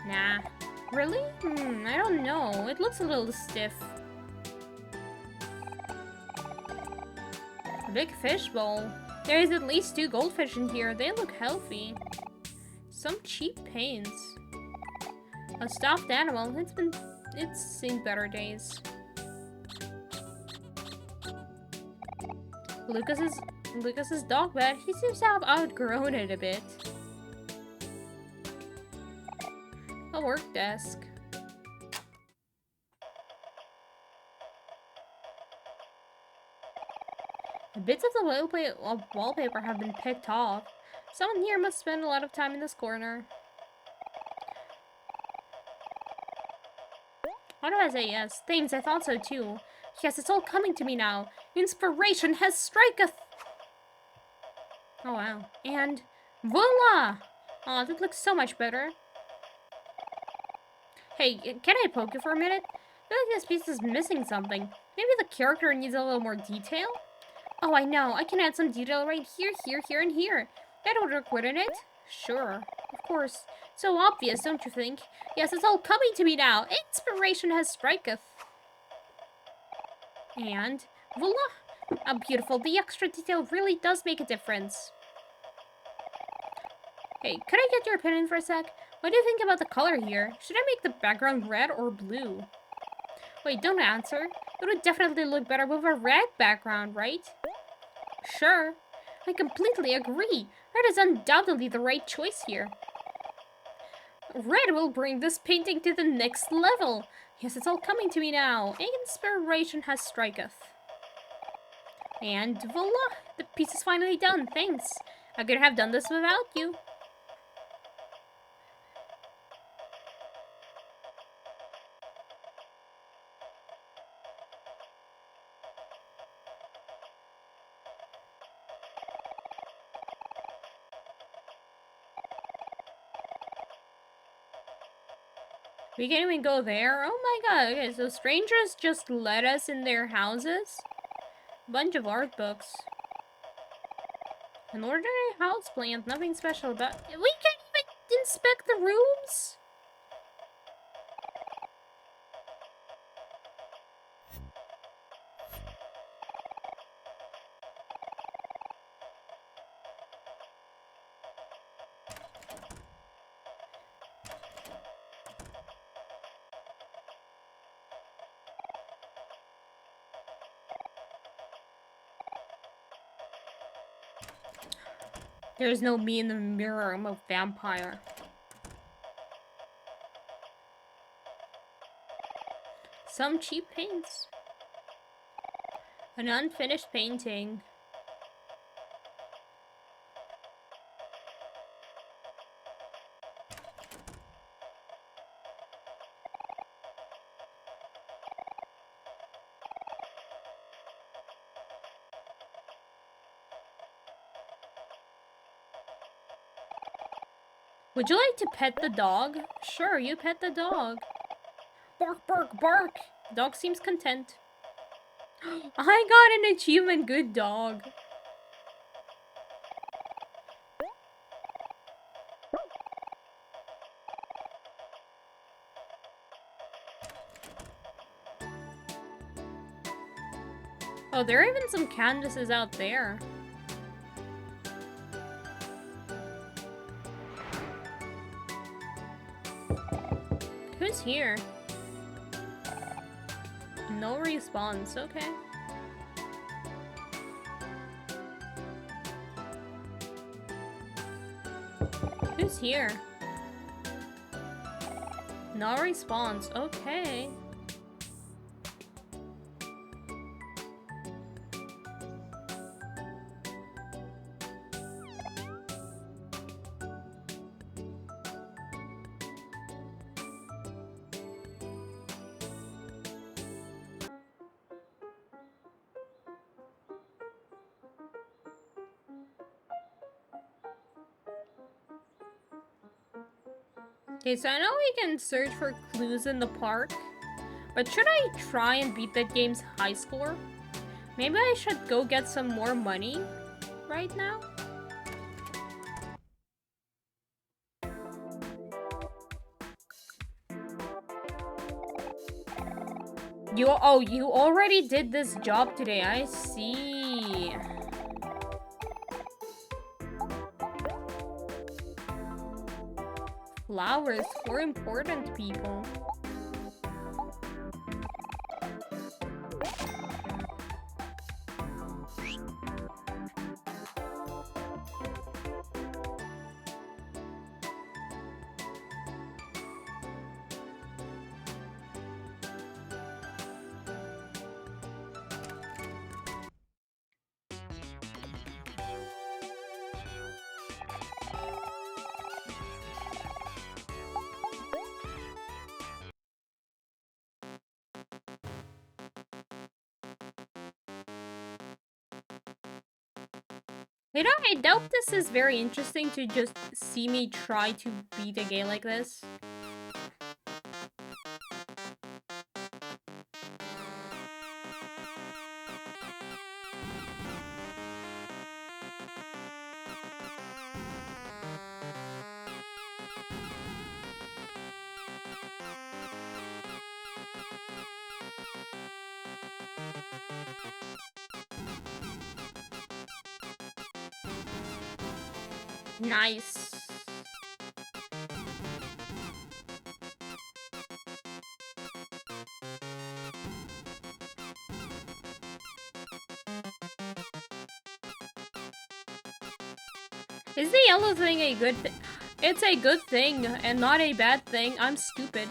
Nah. Really? I don't know. It looks a little stiff. A big fishbowl. There's at least 2 goldfish in here. They look healthy. Some cheap paints. A stuffed animal. It's seen better days. Lucas's dog bed. He seems to have outgrown it a bit. work desk. Bits of the wallpaper have been picked off. Someone here must spend a lot of time in this corner. Why do I say yes? Thanks, I thought so too. Yes, it's all coming to me now. Inspiration has striketh. Oh wow. And voila! Aw, that looks so much better. Hey, can I poke you for a minute? I feel like this piece is missing something. Maybe the character needs a little more detail? Oh, I know. I can add some detail right here, here, and here. That would work, wouldn't it? Sure. Of course. So obvious, don't you think? Yes, it's all coming to me now. Inspiration has striketh. And voila! How beautiful. The extra detail really does make a difference. Hey, could I get your opinion for a sec? What do you think about the color here? Should I make the background red or blue? Wait, don't answer. It would definitely look better with a red background, right? Sure. I completely agree. Red is undoubtedly the right choice here. Red will bring this painting to the next level. Yes, it's all coming to me now. Inspiration has striketh. And voila! The piece is finally done. Thanks. I couldn't have done this without you. We can't even go there? Oh my god, okay, so strangers just let us in their houses? Bunch of art books. An ordinary houseplant, nothing special about- We can't even inspect the rooms? There's no me in the mirror, I'm a vampire. Some cheap paints. An unfinished painting. Would you like to pet the dog? Sure, you pet the dog. Bark, bark, bark! Dog seems content. I got an achievement, good dog. Oh, there are even some canvases out there. Who's here? No response, okay. Who's here? No response, okay. Okay, so I know we can search for clues in the park, but should I try and beat that game's high score? Maybe I should go get some more money right now? You already did this job today, I see. Flowers for important people. You know, I doubt this is very interesting to just see me try to beat a game like this. Nice. Is the yellow thing a good thing? It's a good thing and not a bad thing. I'm stupid.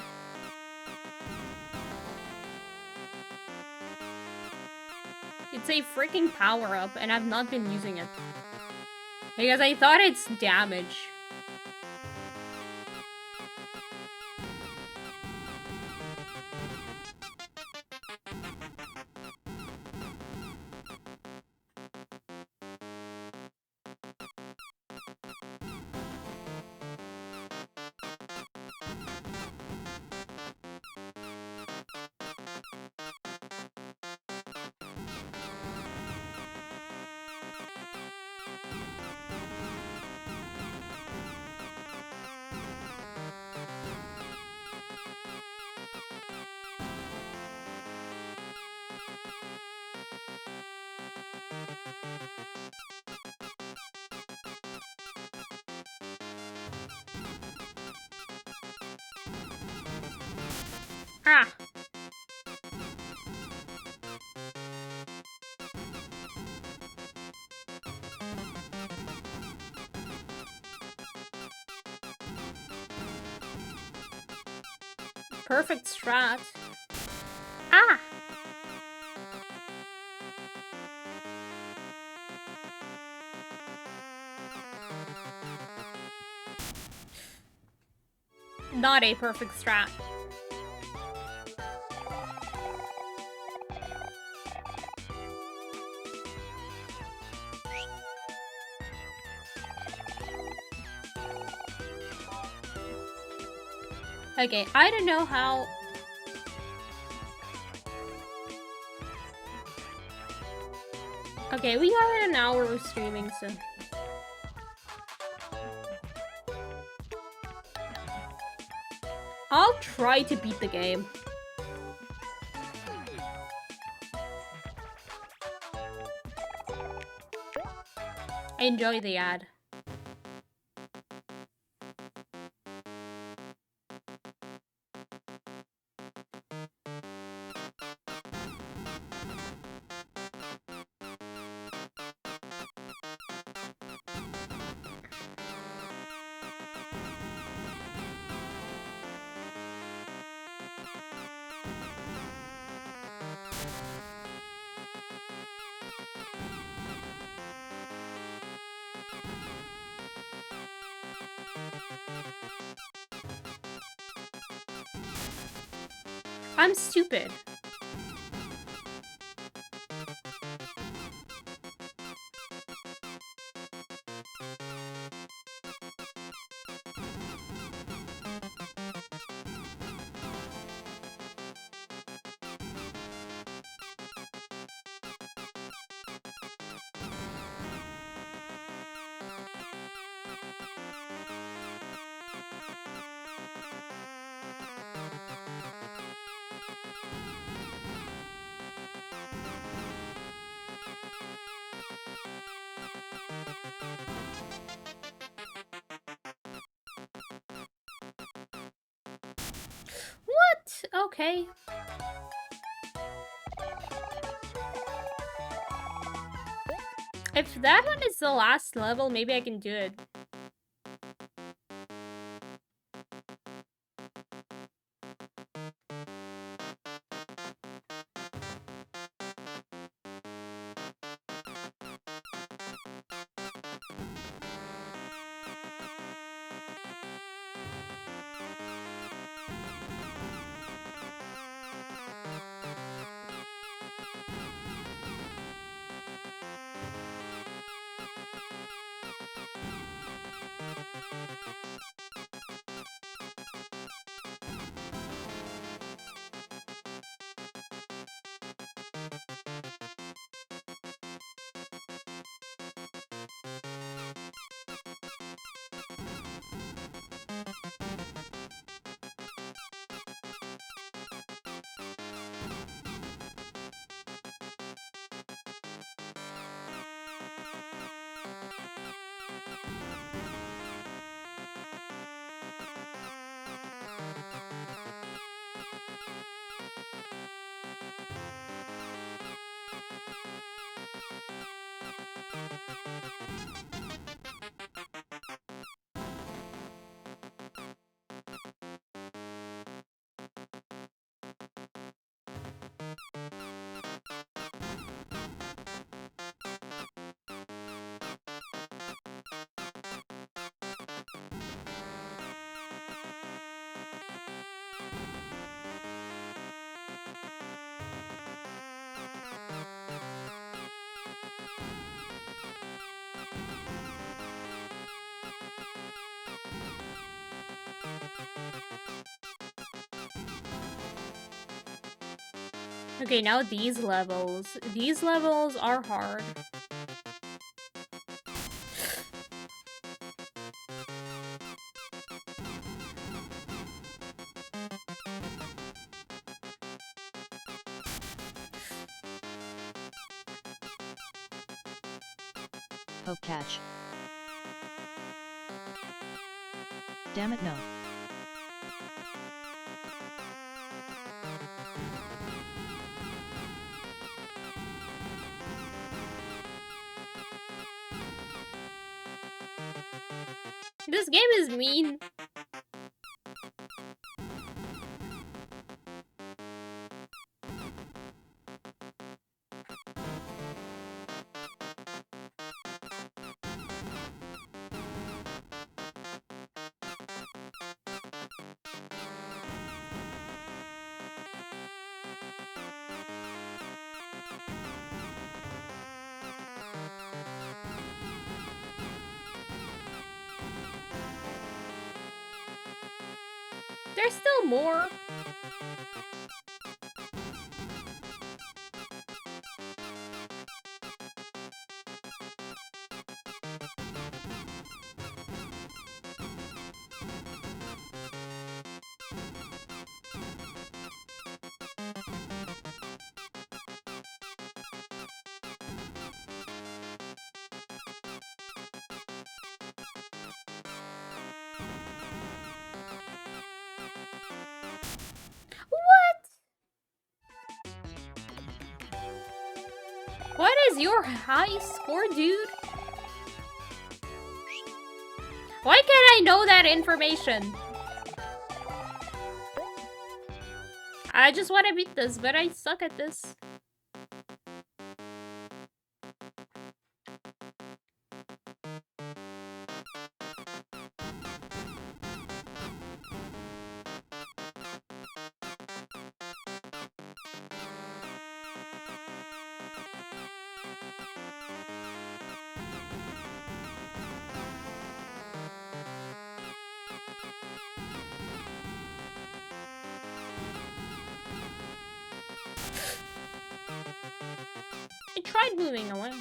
It's a freaking power-up and I've not been using it. Because I thought it's damage. Ah! Perfect strat. Ah! Not a perfect strat. Okay, I don't know how... Okay, we got an hour of streaming, so... I'll try to beat the game. I enjoy the ad. I'm stupid. What? Okay. If that one is the last level, maybe I can do it. Okay, now these levels. These levels are hard. Hope catch. Damn it, no. This game is mean. There's still more. What is your high score, dude? Why can't I know that information? I just want to beat this, but I suck at this. I tried moving away.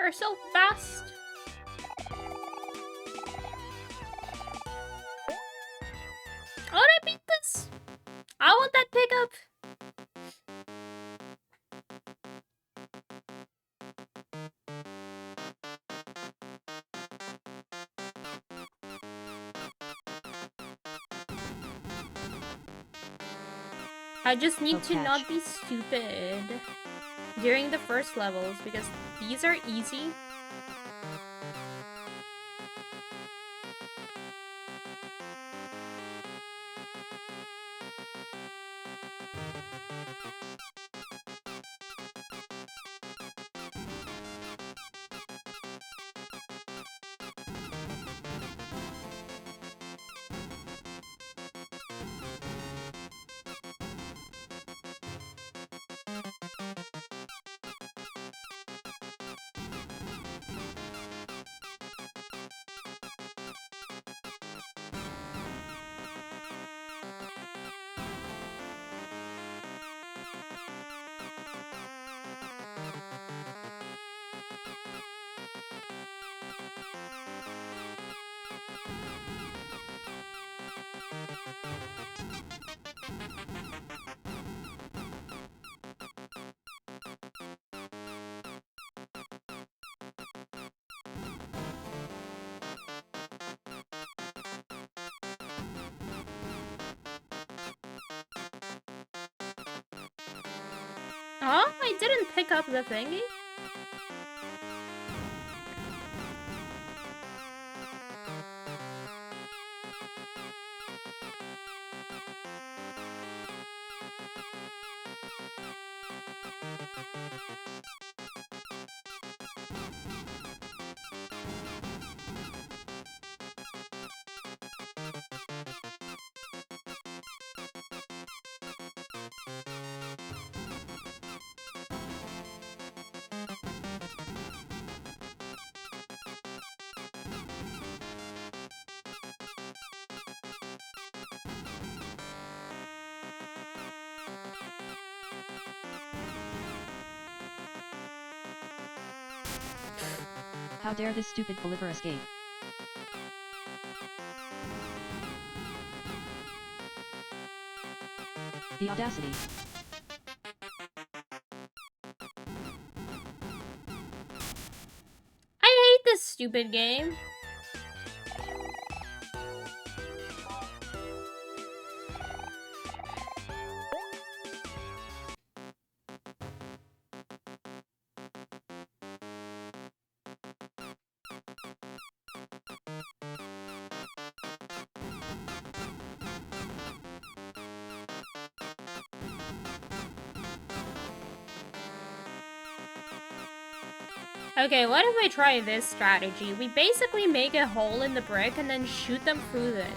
They're so fast. I want to beat this. I want that pickup. I just need to not be stupid during the first levels because these are easy. Oh, I didn't pick up the thingy. How dare this stupid Polyper escape? The audacity. I hate this stupid game. Okay, what if we try this strategy? We basically make a hole in the brick and then shoot them through it.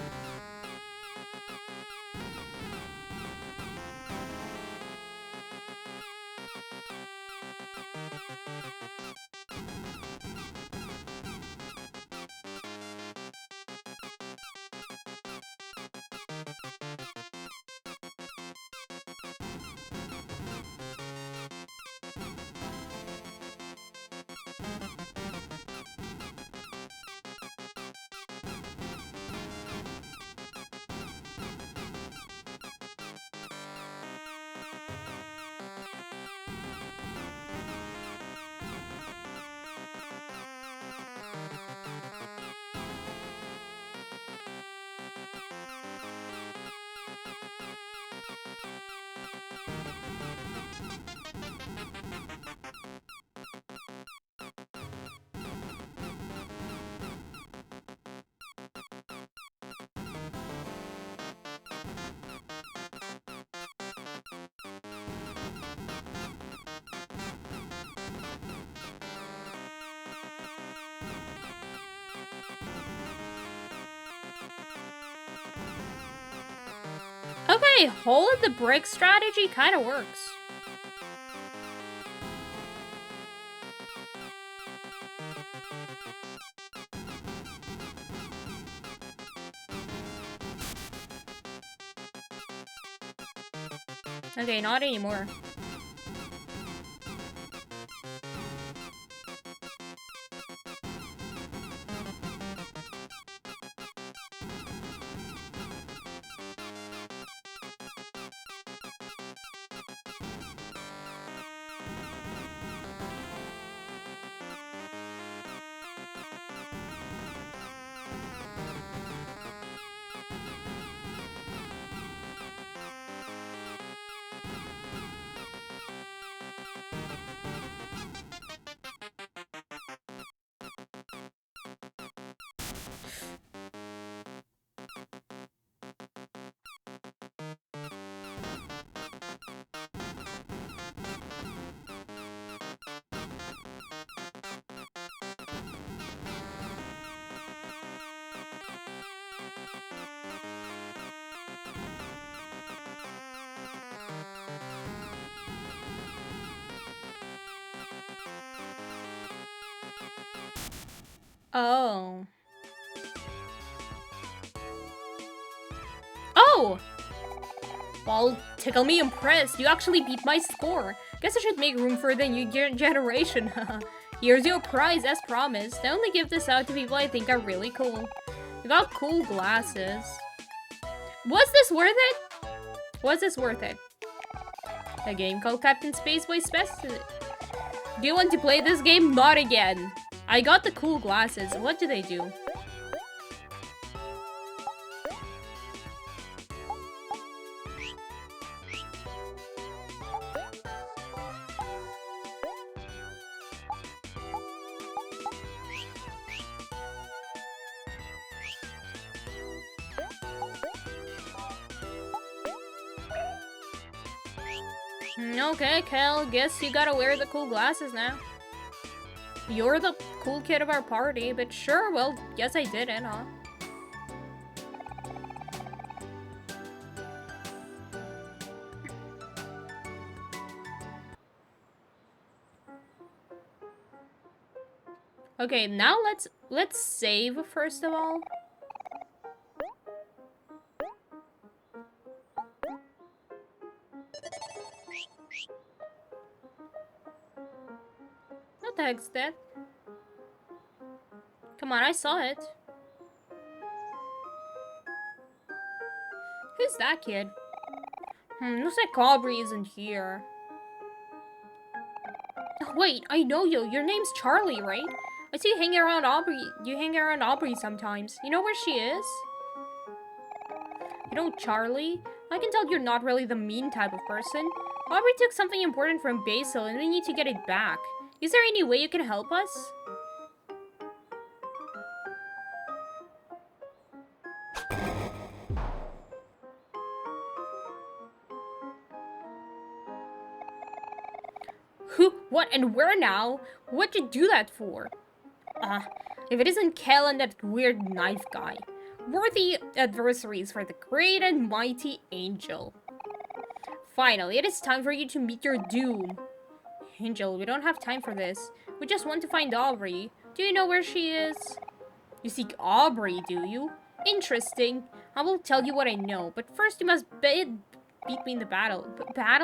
Okay, hole in the brick strategy kind of works. Okay, not anymore. Oh. Oh! Well, tickle me impressed. You actually beat my score. Guess I should make room for the new generation. Here's your prize, as promised. I only give this out to people I think are really cool. You got cool glasses. Was this worth it? Was this worth it? A game called Captain Spaceboy Specimen. Do you want to play this game? Not again. I got the cool glasses. What do they do? Okay, Kel, guess you gotta wear the cool glasses now. You're the cool kid of our party, but sure, well, guess I didn't, huh? Okay, now let's save first of all. What the heck's that? Come on, I saw it. Who's that kid? Looks like Aubrey isn't here. Oh, wait, I know you. Your name's Charlie, right? I see you hanging around Aubrey. You hang around Aubrey sometimes. You know where she is? You know, Charlie? I can tell you're not really the mean type of person. Aubrey took something important from Basil and we need to get it back. Is there any way you can help us? Who, what, and where now? What'd you do that for? If it isn't Kel and that weird knife guy. Worthy adversaries for the great and mighty Angel. Finally, it is time for you to meet your doom. Angel, we don't have time for this. We just want to find Aubrey. Do you know where she is? You seek Aubrey, do you? Interesting. I will tell you what I know, but first you must beat me in the battle. But I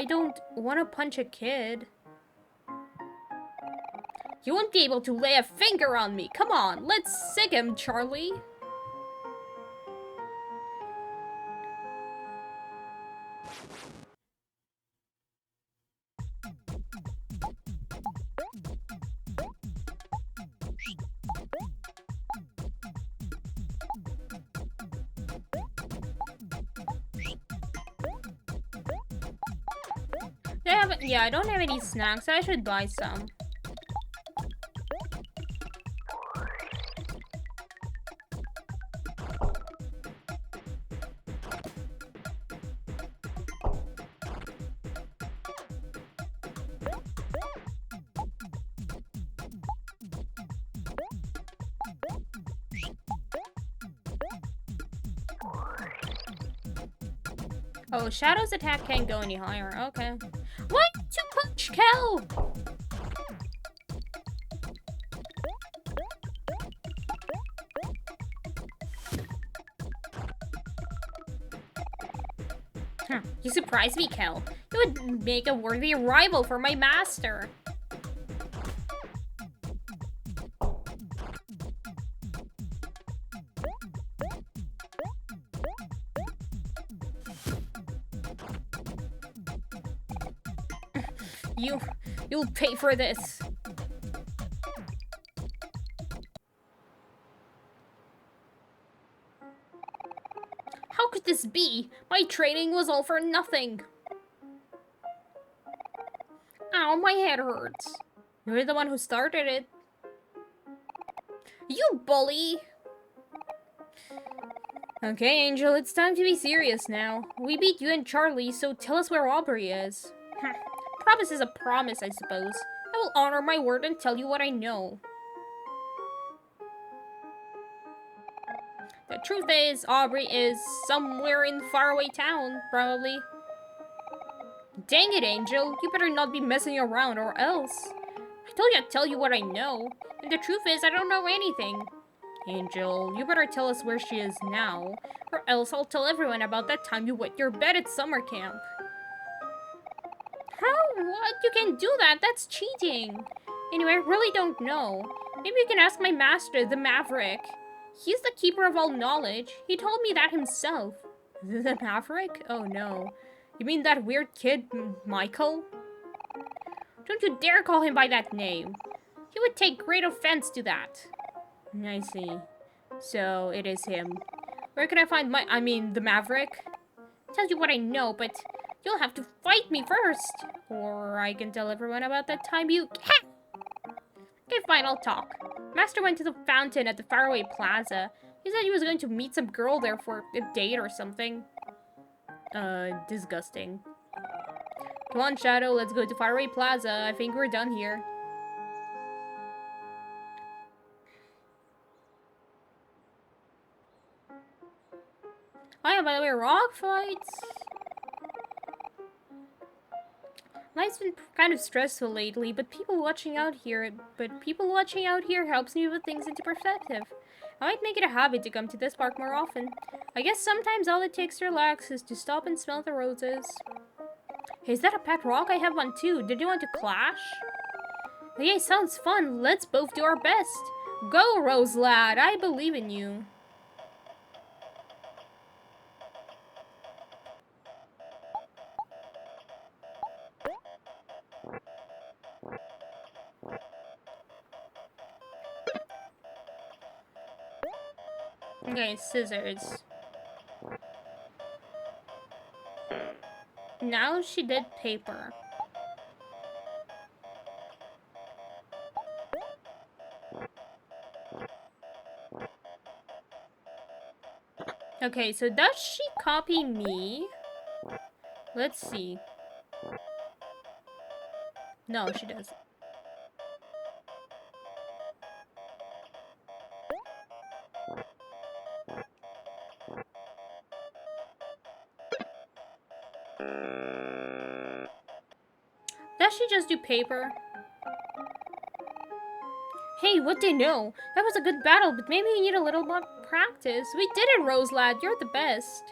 don't want to punch a kid. You won't be able to lay a finger on me. Come on, let's sick him, Charlie. Yeah, I don't have any snacks. I should buy some. Oh, Shadow's attack can't go any higher. Okay. What? To punch Kel! You surprised me, Kel. You would make a worthy rival for my master. You'll pay for this. How could this be? My training was all for nothing. Ow, my head hurts. You're the one who started it. You bully! Okay, Angel, it's time to be serious now. We beat you and Charlie, so tell us where Aubrey is. Promise is a promise, I suppose. I will honor my word and tell you what I know. The truth is, Aubrey is somewhere in faraway town, probably. Dang it, Angel. You better not be messing around or else. I told you I'd tell you what I know. And the truth is, I don't know anything. Angel, you better tell us where she is now, or else I'll tell everyone about that time you wet your bed at summer camp. How? What? You can do that? That's cheating. Anyway, I really don't know. Maybe you can ask my master, the Maverick. He's the keeper of all knowledge. He told me that himself. The Maverick? Oh no. You mean that weird kid, Michael? Don't you dare call him by that name. He would take great offense to that. I see. So, it is him. Where can I find the Maverick? Tells you what I know, but you'll have to fight me first. Or I can tell everyone about that time you... Okay, fine, I'll talk. Master went to the fountain at the faraway plaza. He said he was going to meet some girl there for a date or something. Disgusting. Come on, Shadow, let's go to faraway plaza. I think we're done here. Oh yeah, by the way, rock fights. Life's been kind of stressful lately, but people watching out here helps me put things into perspective. I might make it a habit to come to this park more often. I guess sometimes all it takes to relax is to stop and smell the roses. Hey, is that a pet rock? I have one too. Did you want to clash? Okay, sounds fun. Let's both do our best. Go, Rose lad. I believe in you. Okay, scissors. Now she did paper. Okay, so does she copy me? Let's see. No, she doesn't. Does she just do paper? Hey, what do you know? That was a good battle, but maybe you need a little more practice. We did it, Rose lad. You're the best.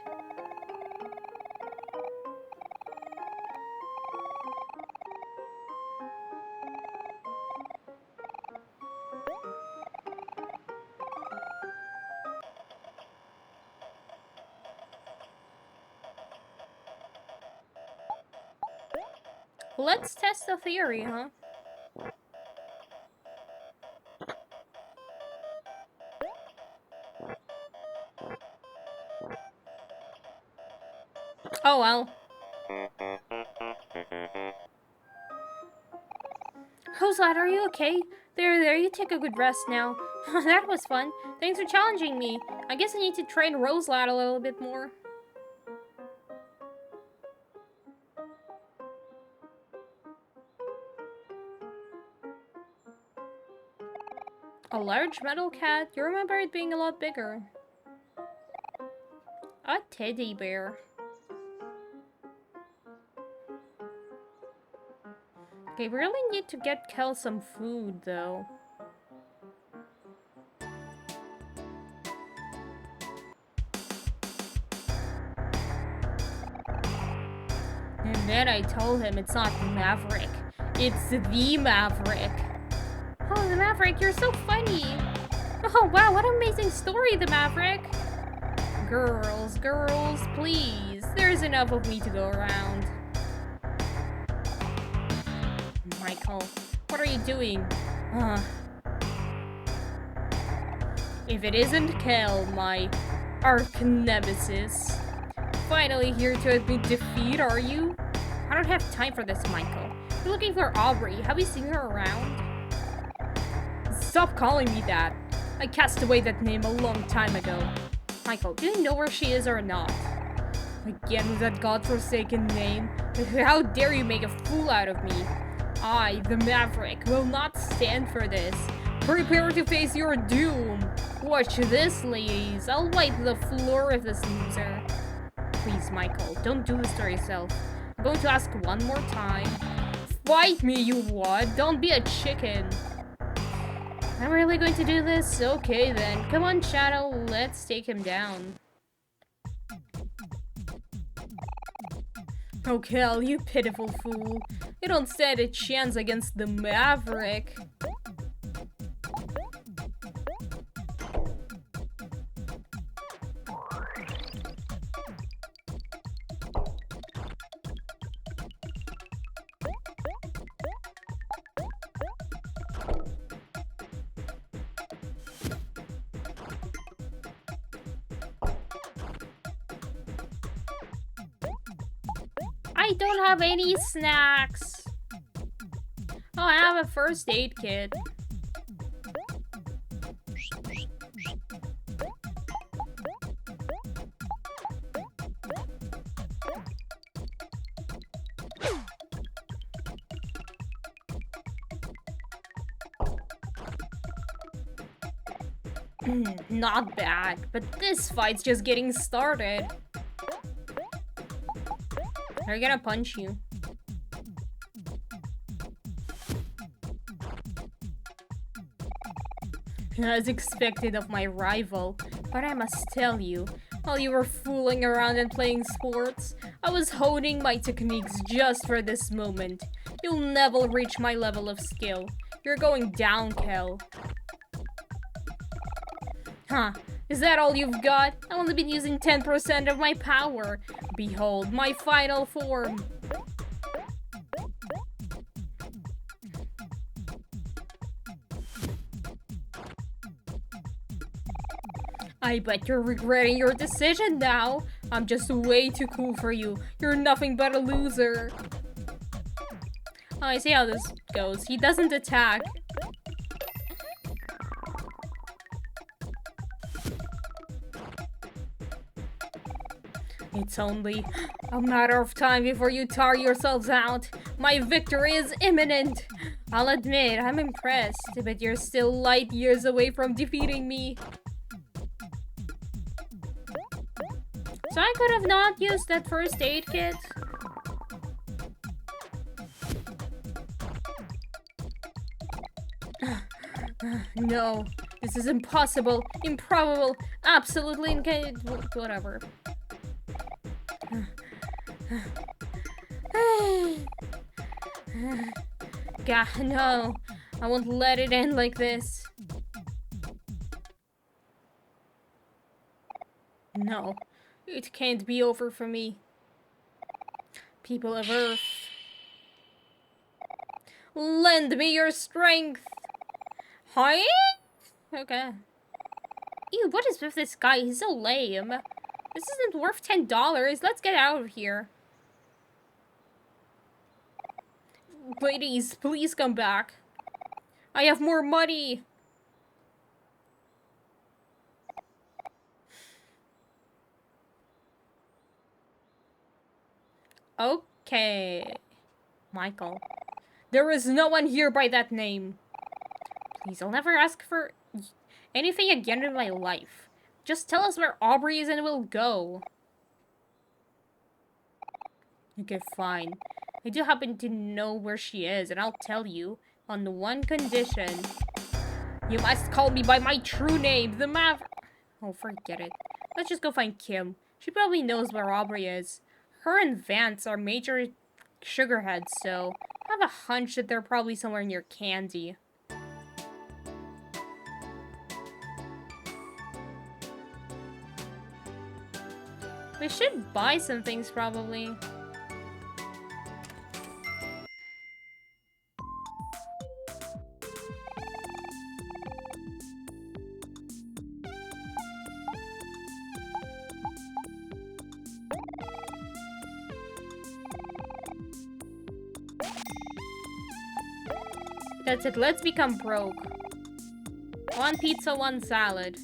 Let's test the theory, huh? Oh well. Roselad, are you okay? There, you take a good rest now. That was fun. Thanks for challenging me. I guess I need to train Roselad a little bit more. A large metal cat? You remember it being a lot bigger. A teddy bear. Okay, we really need to get Kel some food, though. And then I told him it's not Maverick. It's the Maverick. Oh, the Maverick, you're so funny. Oh, wow, what an amazing story, the Maverick. Girls, please. There's enough of me to go around. Michael, what are you doing? If it isn't Kel, my arch nemesis. Finally here to admit defeat, are you? I don't have time for this, Michael. You're looking for Aubrey. Have you seen her around? Stop calling me that. I cast away that name a long time ago. Michael, do you know where she is or not? Again with that godforsaken name? How dare you make a fool out of me? I, the Maverick, will not stand for this. Prepare to face your doom. Watch this, ladies. I'll wipe the floor of this loser. Please, Michael, don't do this to yourself. I'm going to ask one more time. fight me, you what? Don't be a chicken. I'm really going to do this? Okay then. Come on, Shadow, let's take him down. Oh, Kel, you pitiful fool. You don't stand a chance against the Maverick. I don't have any snacks. Oh, I have a first aid kit. Not bad, but this fight's just getting started. They're gonna punch you. As expected of my rival, but I must tell you, while you were fooling around and playing sports, I was honing my techniques just for this moment. You'll never reach my level of skill. You're going down, Kel. Huh, is that all you've got? I've only been using 10% of my power. Behold, my final form. I bet you're regretting your decision now. I'm just way too cool for you. You're nothing but a loser. Oh, I see how this goes. He doesn't attack. It's only a matter of time before you tire yourselves out. My victory is imminent. I'll admit, I'm impressed, but you're still light years away from defeating me. So I could have not used that first aid kit. No, this is impossible, improbable, absolutely whatever. God, no. I won't let it end like this. No, it can't be over for me. People of Earth, lend me your strength. Hi? Okay. Ew, what is with this guy? He's so lame. This isn't worth $10. Let's get out of here. Ladies, please come back. I have more money. Okay. Michael. There is no one here by that name. Please, I'll never ask for anything again in my life. Just tell us where Aubrey is and we'll go. Okay, fine. I do happen to know where she is, and I'll tell you on the one condition. You must call me by my true name, the Maverick. Oh, forget it. Let's just go find Kim. She probably knows where Aubrey is. Her and Vance are major sugarheads, so I have a hunch that they're probably somewhere near Candy. We should buy some things, probably. That's it, let's become broke. 1 pizza, 1 salad.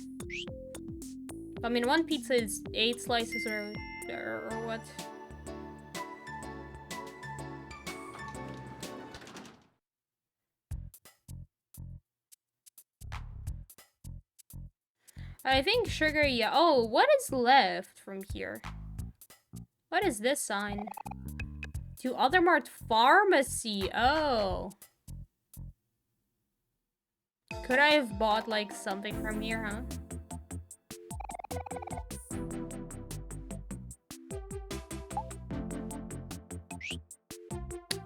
I mean, 1 pizza is 8 slices or what? I think sugar, yeah. Oh, what is left from here? What is this sign? To Other Mart Pharmacy. Oh. Could I have bought, like, something from here, huh?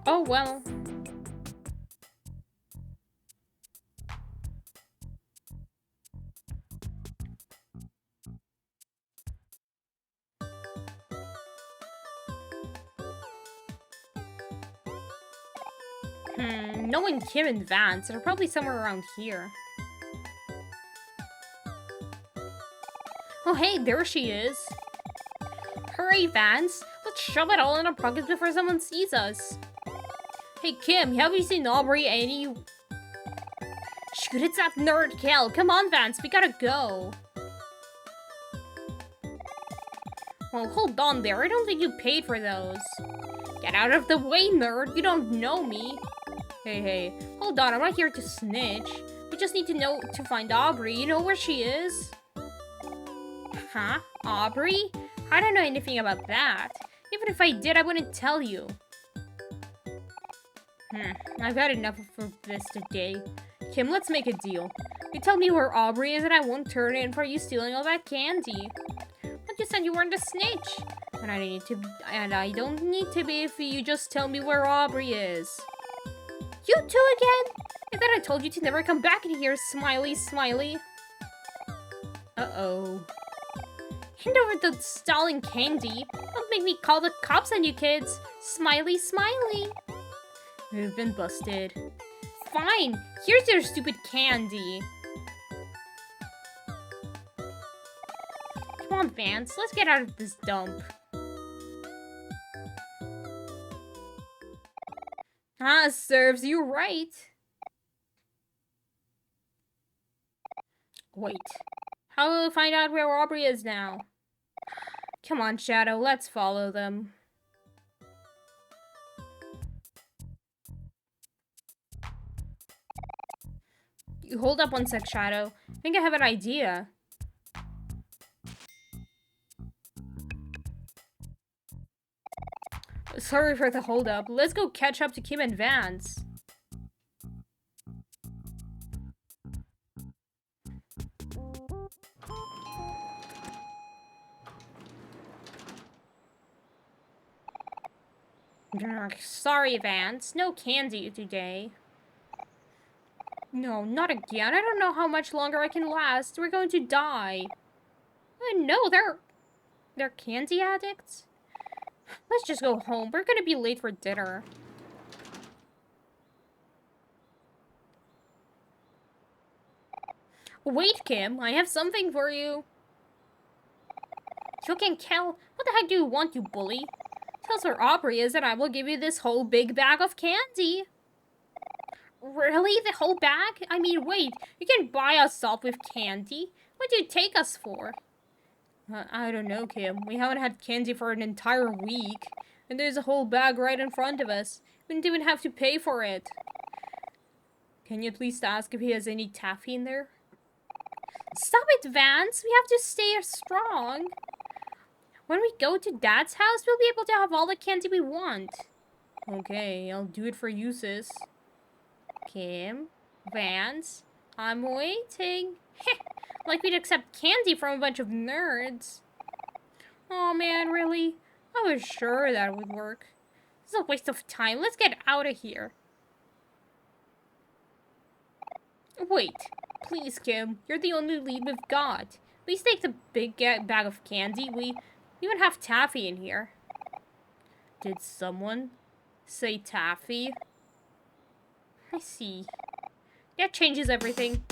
Oh, well. Knowing Kim and Vance, they're probably somewhere around here. Oh, hey, there she is. Hurry, Vance. Let's shove it all in our pockets before someone sees us. Hey, Kim, have you seen Omori any... Shoot, it's that nerd Kel. Come on, Vance, we gotta go. Well, hold on there. I don't think you paid for those. Get out of the way, nerd. You don't know me. Hey, hold on. I'm not here to snitch. We just need to find Aubrey. You know where she is? Huh? Aubrey? I don't know anything about that. Even if I did, I wouldn't tell you. I've had enough of this today. Kim, let's make a deal. You tell me where Aubrey is and I won't turn in for you stealing all that candy. But you said you weren't a snitch. And I don't need to be if you just tell me where Aubrey is. You two again? I thought I told you to never come back in here, smiley. Uh-oh. Hand over the stalling candy. Don't make me call the cops on you kids. Smiley. We've been busted. Fine. Here's your stupid candy. Come on, Vance. Let's get out of this dump. Ah, serves you right. Wait. How will we find out where Aubrey is now? Come on, Shadow. Let's follow them. You hold up one sec, Shadow. I think I have an idea. Sorry for the hold up. Let's go catch up to Kim and Vance. Sorry, Vance. No candy today. No, not again. I don't know how much longer I can last. We're going to die. No, they're candy addicts. Let's just go home. We're gonna be late for dinner. Wait, Kim. I have something for you. You can kill. What the heck do you want, you bully? Tell us where Aubrey is and I will give you this whole big bag of candy. Really? The whole bag? I mean, wait. You can buy us off with candy? What do you take us for? I don't know, Kim. We haven't had candy for an entire week. And there's a whole bag right in front of us. We didn't even have to pay for it. Can you please ask if he has any taffy in there? Stop it, Vance. We have to stay strong. When we go to Dad's house, we'll be able to have all the candy we want. Okay, I'll do it for you, sis. Kim, Vance, I'm waiting. Like we'd accept candy from a bunch of nerds. Oh man, really? I was sure that would work. This is a waste of time. Let's get out of here. Wait, please, Kim. You're the only lead we've got. Please take the big bag of candy. We even have taffy in here. Did someone say taffy? I see. That changes everything.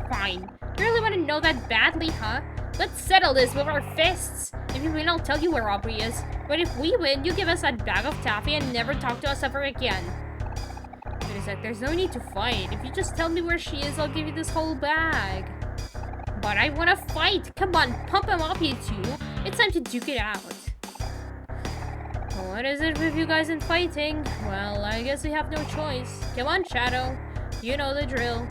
Fine. You really want to know that badly, huh? Let's settle this with our fists. If you win, I'll tell you where Aubrey is. But if we win, you give us that bag of taffy and never talk to us ever again. Wait a sec, there's no need to fight. If you just tell me where she is, I'll give you this whole bag. But I want to fight. Come on, pump him up, you two. It's time to duke it out. What is it with you guys in fighting? Well, I guess we have no choice. Come on, Shadow. You know the drill.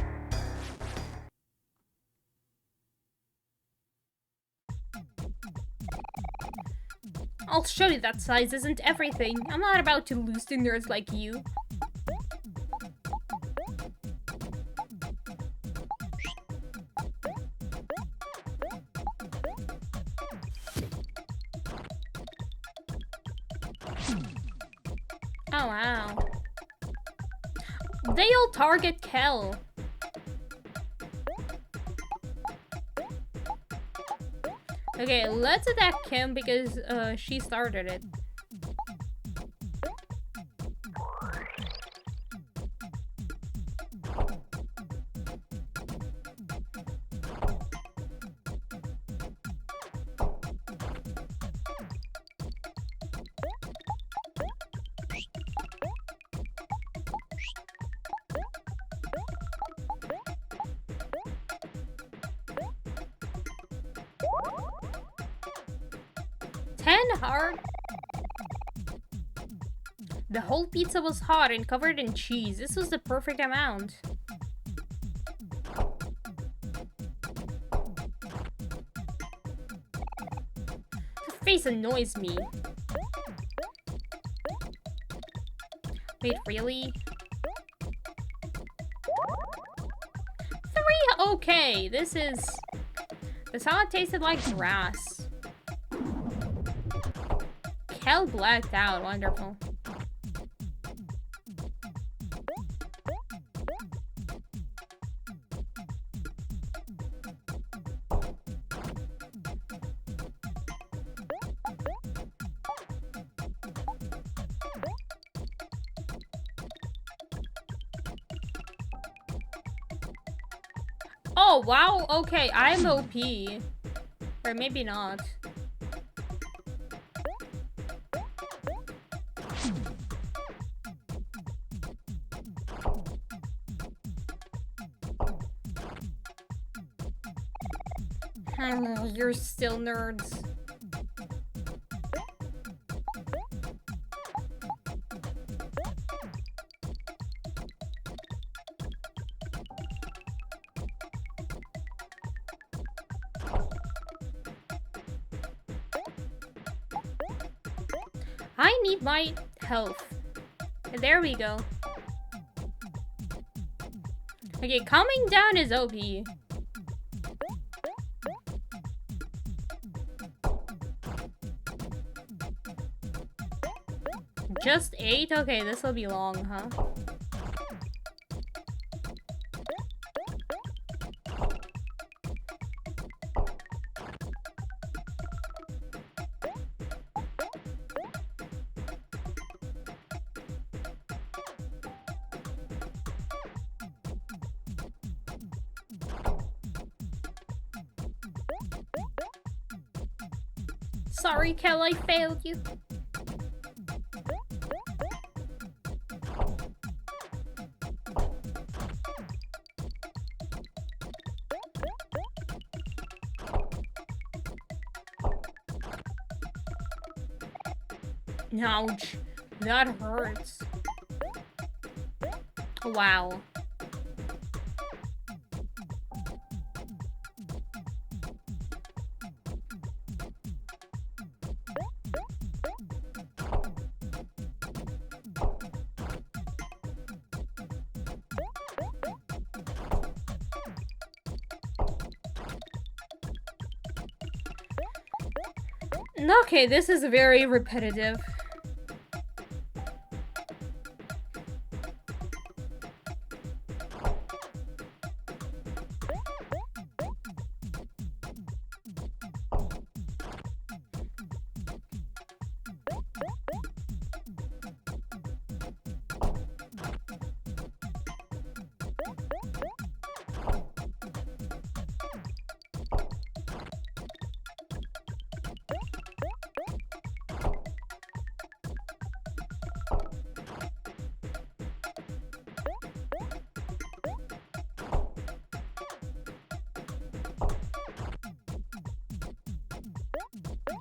I'll show you that size isn't everything. I'm not about to lose to nerds like you. Oh wow. They'll target Kel. Okay, let's attack Kim because she started it. Hard. The whole pizza was hot and covered in cheese. This was the perfect amount. The face annoys me. Wait, really? 3? Okay, this salad tasted like grass. Kel blacked out. Wonderful. Oh, wow. Okay, I'm OP. Or maybe not. You're still nerds. I need my health. There we go. Okay, calming down is OP. Just 8? Okay, this will be long, huh? Sorry, Kel, I failed you. Ouch. That hurts. Wow. Okay, this is very repetitive.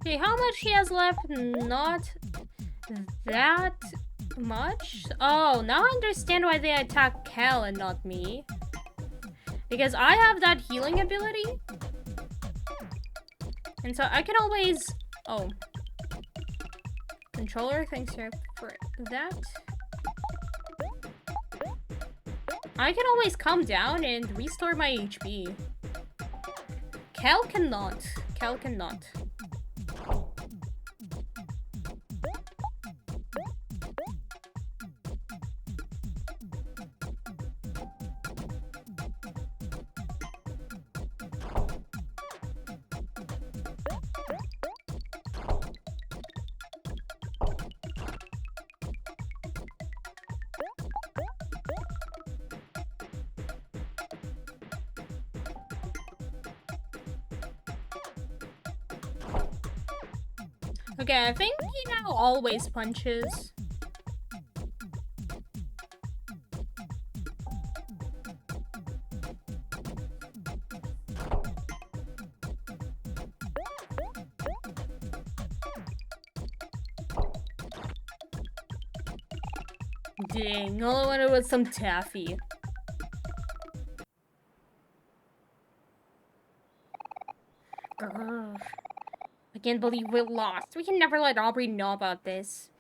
Okay, how much he has left? Not that much? Oh, now I understand why they attack Kel and not me. Because I have that healing ability. And so I can always... Oh. controller. Thanks for that. I can always calm down and restore my HP. Cal cannot. Cal cannot. Okay, I think he now always punches. Dang, all I wanted was some taffy. Grr. I can't believe we lost. We can never let Aubrey know about this.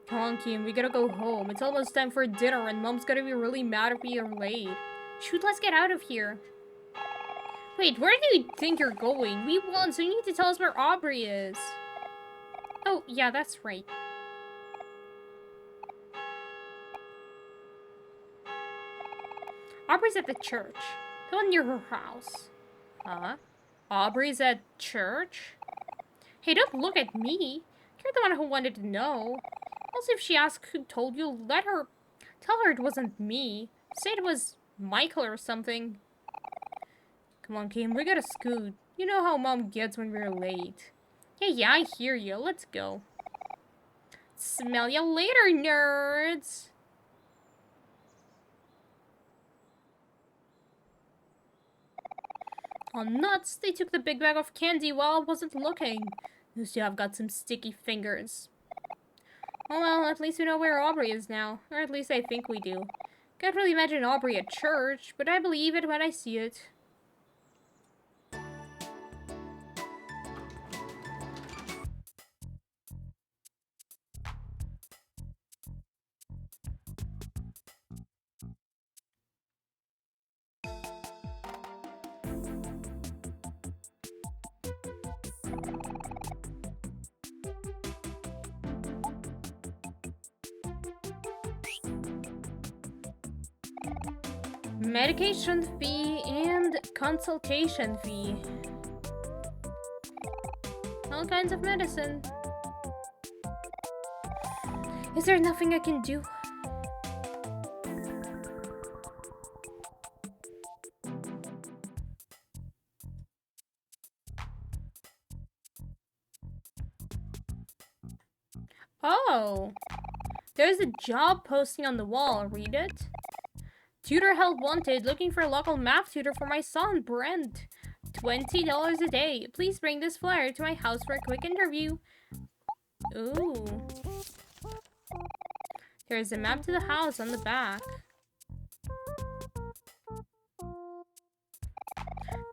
Come on, Kim, we gotta go home. It's almost time for dinner and Mom's gonna be really mad if we are late. Shoot, let's get out of here. Wait, where do you think you're going? We won, so you need to tell us where Aubrey is. Oh, yeah, that's right. Aubrey's at the church. The one near her house. Huh? Aubrey's at church? Hey, don't look at me. You're the one who wanted to know. Also, if she asks who told you, tell her it wasn't me. Say it was Michael or something. Come on, Kim, we gotta scoot. You know how Mom gets when we're late. Yeah, I hear you. Let's go. Smell you later, nerds! Oh, nuts! They took the big bag of candy while I wasn't looking. Those two have got some sticky fingers. Oh well, at least we know where Aubrey is now. Or at least I think we do. Can't really imagine Aubrey at church, but I believe it when I see it. Medication fee and consultation fee. All kinds of medicine. Is there nothing I can do? Oh, there's a job posting on the wall. Read it. Tutor help wanted, looking for a local math tutor for my son, Brent. $20 a day. Please bring this flyer to my house for a quick interview. Ooh. There's a map to the house on the back.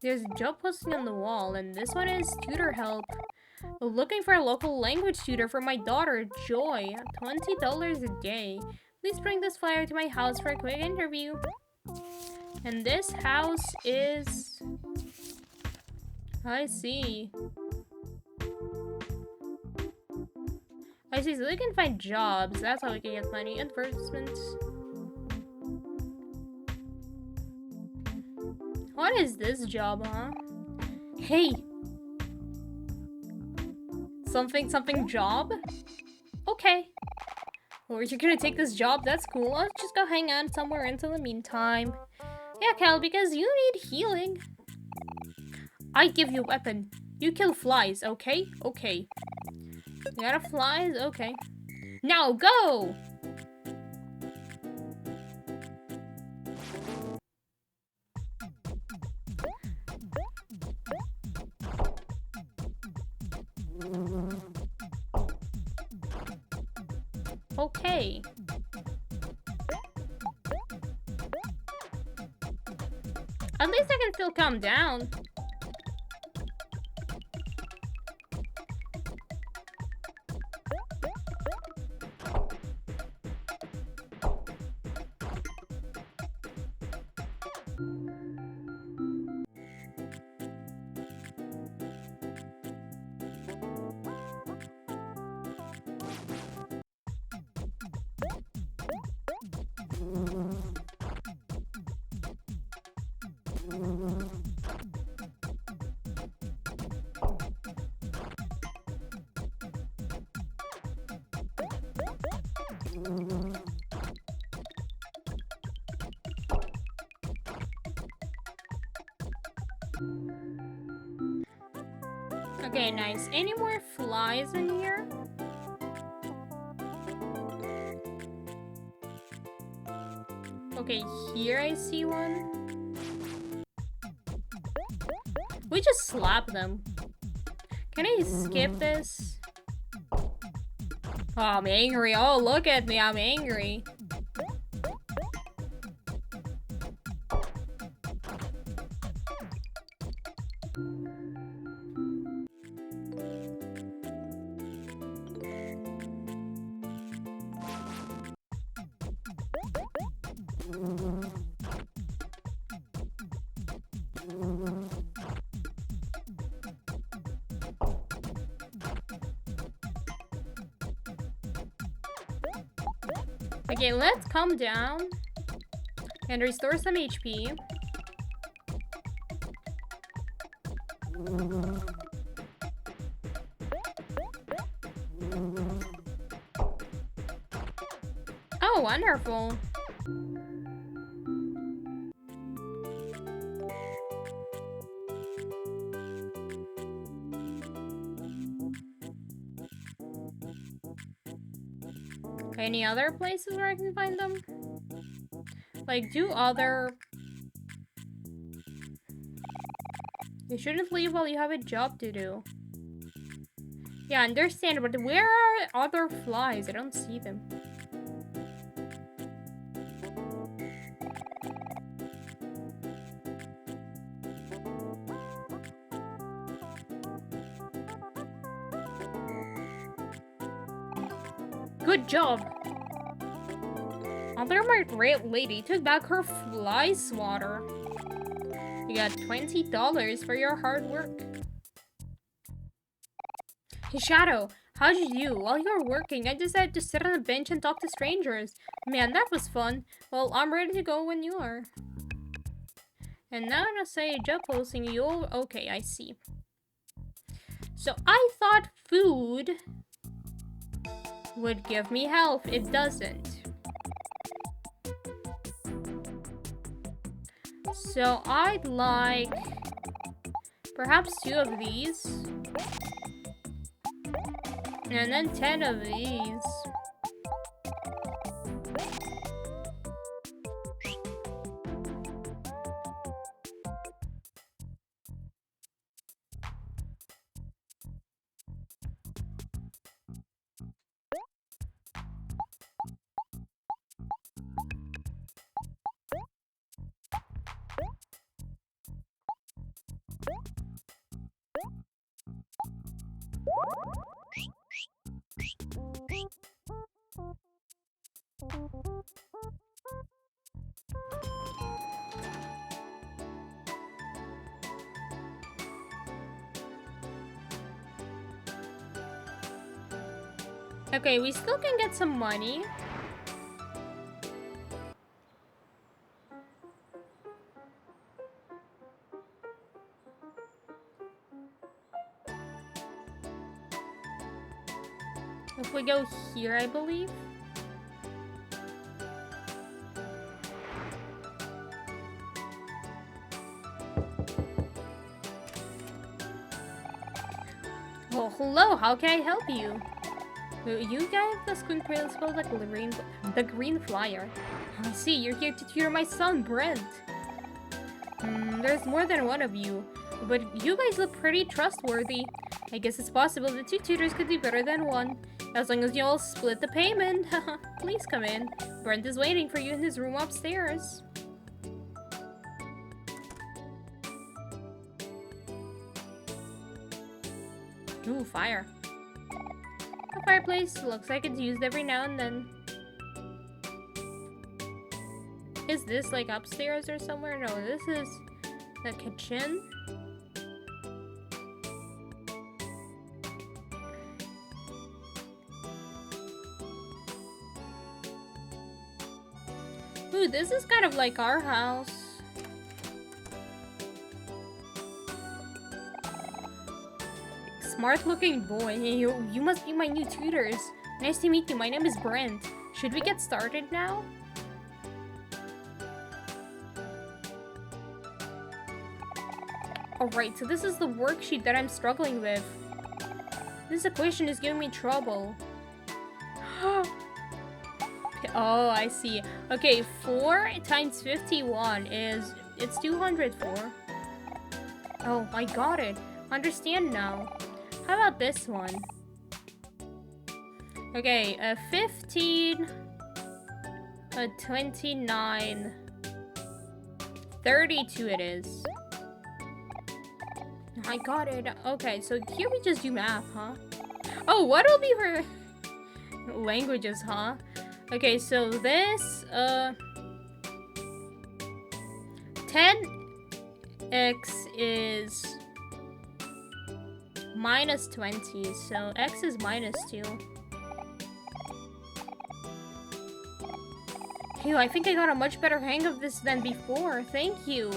There's a job posting on the wall, and this one is tutor help. Looking for a local language tutor for my daughter, Joy. $20 a day. Please bring this flyer to my house for a quick interview. And this house is... I see. So they can find jobs. That's how we can get money. Advertisements. What is this job, huh? Hey! Something job? Okay. Or you're gonna take this job, that's cool. I'll just go hang out somewhere until the meantime. Yeah, Cal, because you need healing. I give you a weapon. You kill flies, okay? Okay. You got a flies? Okay. Now go! Okay. At least I can still calm down. Okay, nice. Any more flies in here? Okay, here I see one. We just slap them. Can I skip this? Oh, I'm angry. Oh, look at me. I'm angry. Okay, let's calm down and restore some HP. Oh, wonderful. Any other places where I can find them? Like, do other... You shouldn't leave while you have a job to do. Yeah, I understand, but where are other flies? I don't see them. Good job! Other my great lady took back her fly swatter. You got $20 for your hard work. Hey Shadow, how'd you do? While you were working, I decided to sit on a bench and talk to strangers. Man, that was fun. Well, I'm ready to go when you are. And now I'm gonna say job posting you. Okay, I see. So I thought food would give me health. It doesn't. So I'd like perhaps 2 of these. And then 10 of these. Okay, we still can get some money. If we go here, I believe. Oh, hello, how can I help you? You guys, the screen principal, the green flyer. I see, you're here to tutor my son, Brent. There's more than one of you, but you guys look pretty trustworthy. I guess it's possible that 2 tutors could be better than 1, as long as you all split the payment. Please come in. Brent is waiting for you in his room upstairs. Ooh, fire. The fireplace looks like it's used every now and then. Is this like upstairs or somewhere? No, this is the kitchen. Ooh, this is kind of like our house. smart-looking boy. Hey, you must be my new tutors. Nice to meet you. My name is Brent. Should we get started now? Alright, so this is the worksheet that I'm struggling with. This equation is giving me trouble. Oh, I see. Okay, 4 times 51 is... It's 204. Oh, I got it. Understand now. How about this one? Okay, 15... 29... 32 it is. I got it. Okay, so here we just do math, huh? Oh, what will be for languages, huh? Okay, so this, 10x is minus 20, so x is minus 2. Phew, I think I got a much better hang of this than before. Thank you.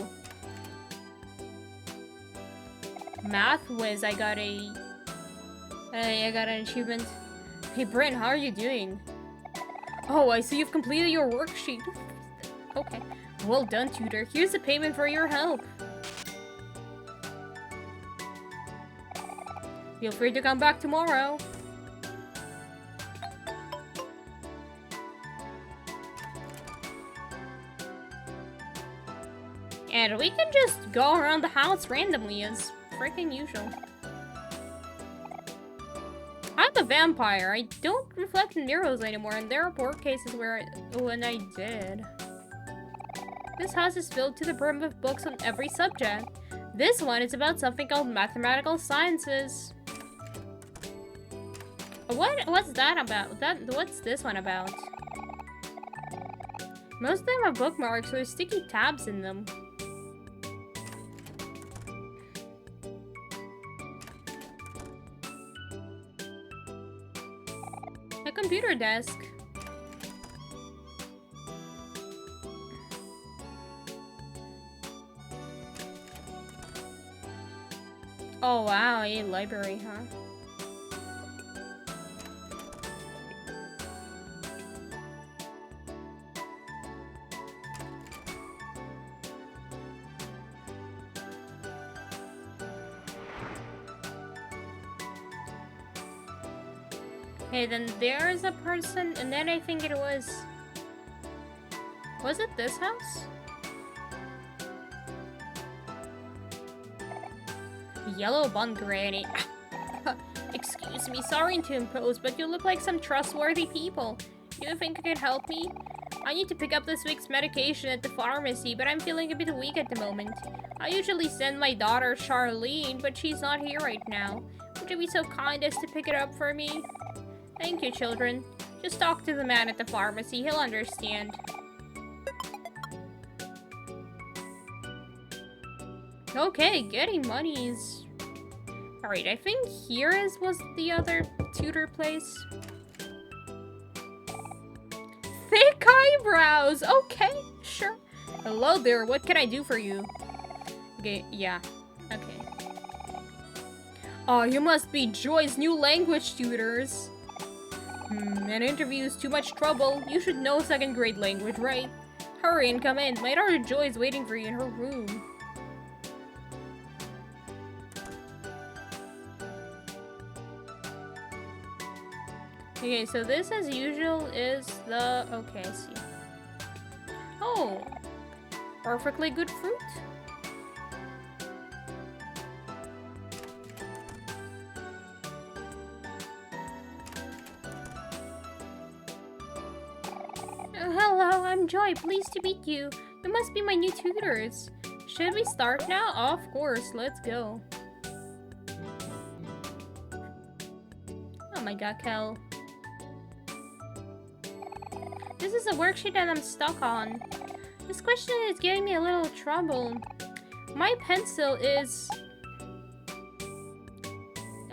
Math whiz, I got an achievement. Hey Brent, how are you doing? Oh, I see you've completed your worksheet. Okay, well done, tutor. Here's the payment for your help. Feel free to come back tomorrow. And we can just go around the house randomly as freaking usual. I'm a vampire. I don't reflect in mirrors anymore, and there are poor cases where when I did. This house is filled to the brim with books on every subject. This one is about something called mathematical sciences. What's that about? What's this one about? Most of them have bookmarks with sticky tabs in them. A computer desk. Oh wow, a library, huh? Okay, then there's a person, and then I think it was... Was it this house? Yellow bun granny. Excuse me, sorry to impose, but you look like some trustworthy people. Do you think you could help me? I need to pick up this week's medication at the pharmacy, but I'm feeling a bit weak at the moment. I usually send my daughter Charlene, but she's not here right now. Would you be so kind as to pick it up for me? Thank you, children. Just talk to the man at the pharmacy. He'll understand. Okay, getting monies. Alright, I think here was the other tutor place. Thick eyebrows! Okay, sure. Hello there, what can I do for you? Okay, yeah. Okay. Oh, you must be Joy's new language tutors. An interview is too much trouble. You should know second grade language, right? Hurry and come in. My daughter Joy is waiting for you in her room. Okay, so this as usual is the... Okay, I see. Oh! Perfectly good fruit. Hello, I'm Joy. Pleased to meet you. You must be my new tutors. Should we start now? Of course, let's go. Oh my god, Kel. This is a worksheet that I'm stuck on. This question is giving me a little trouble. My pencil is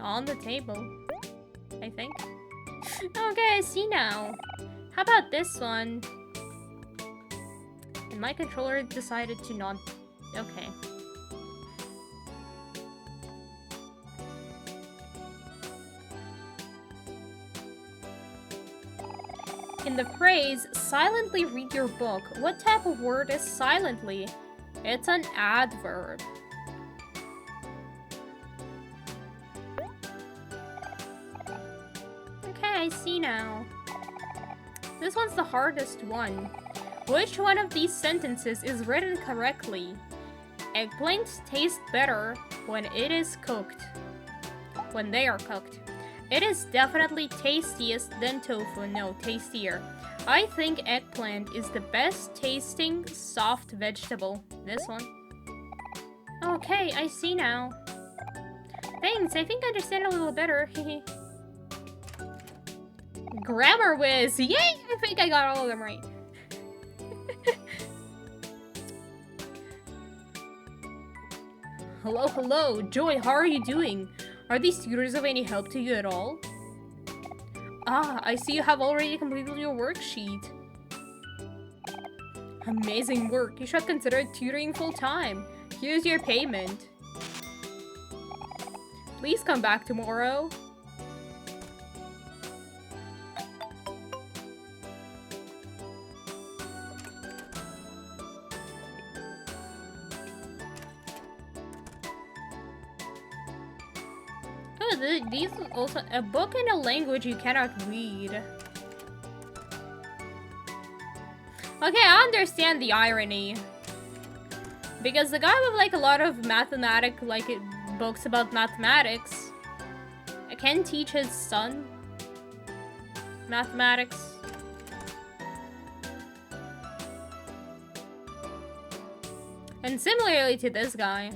on the table, I think. Okay, I see now. How about this one? And my controller decided to not... Okay. In the phrase, silently read your book, what type of word is silently? It's an adverb. Okay, I see now. This one's the hardest one. Which one of these sentences is written correctly? Eggplants taste better when it is cooked. When they are cooked. It is definitely tastiest than tofu. No, tastier. I think eggplant is the best tasting soft vegetable. This one. Okay, I see now. Thanks, I think I understand a little better. Grammar whiz! Yay! I think I got all of them right. Hello, hello. Joy, how are you doing? Are these tutors of any help to you at all? Ah, I see you have already completed your worksheet. Amazing work. You should consider tutoring full-time. Here's your payment. Please come back tomorrow. Oh, these also a book in a language you cannot read. Okay, I understand the irony. Because the guy with like a lot of books about mathematics can teach his son mathematics. And similarly to this guy.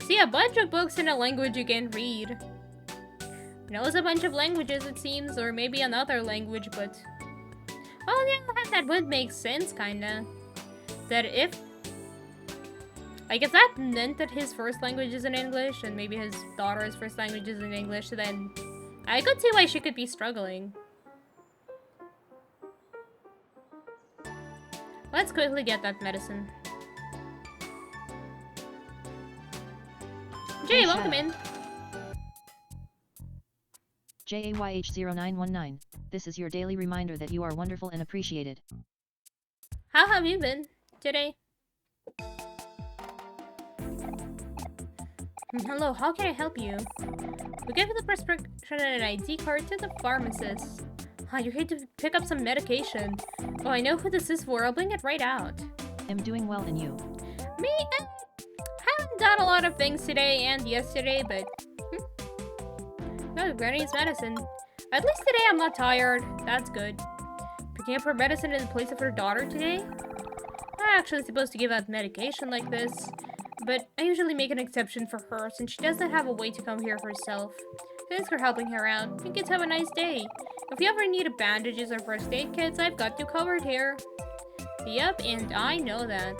See, a bunch of books in a language you can read. Knows a bunch of languages, it seems, or maybe another language, but... well, on the other hand, that would make sense, kinda. That if... like, if that meant that his first language is in English, and maybe his daughter's first language is in English, then I could see why she could be struggling. Let's quickly get that medicine. Jay, welcome in. JAYH0919, this is your daily reminder that you are wonderful and appreciated. How have you been today? Hello, how can I help you? We gave the prescription and an ID card to the pharmacist. You're here to pick up some medication. Oh, I know who this is for. I'll bring it right out. I'm doing well, and you? Me? Haven't done a lot of things today and yesterday, but... No, Granny's medicine. At least today I'm not tired. That's good. Picking up her medicine in the place of her daughter today? I'm actually supposed to give out medication like this, but I usually make an exception for her since she doesn't have a way to come here herself. Thanks for helping her out. You kids have a nice day. If you ever need bandages or first aid kits, I've got you covered here. Yep, and I know that.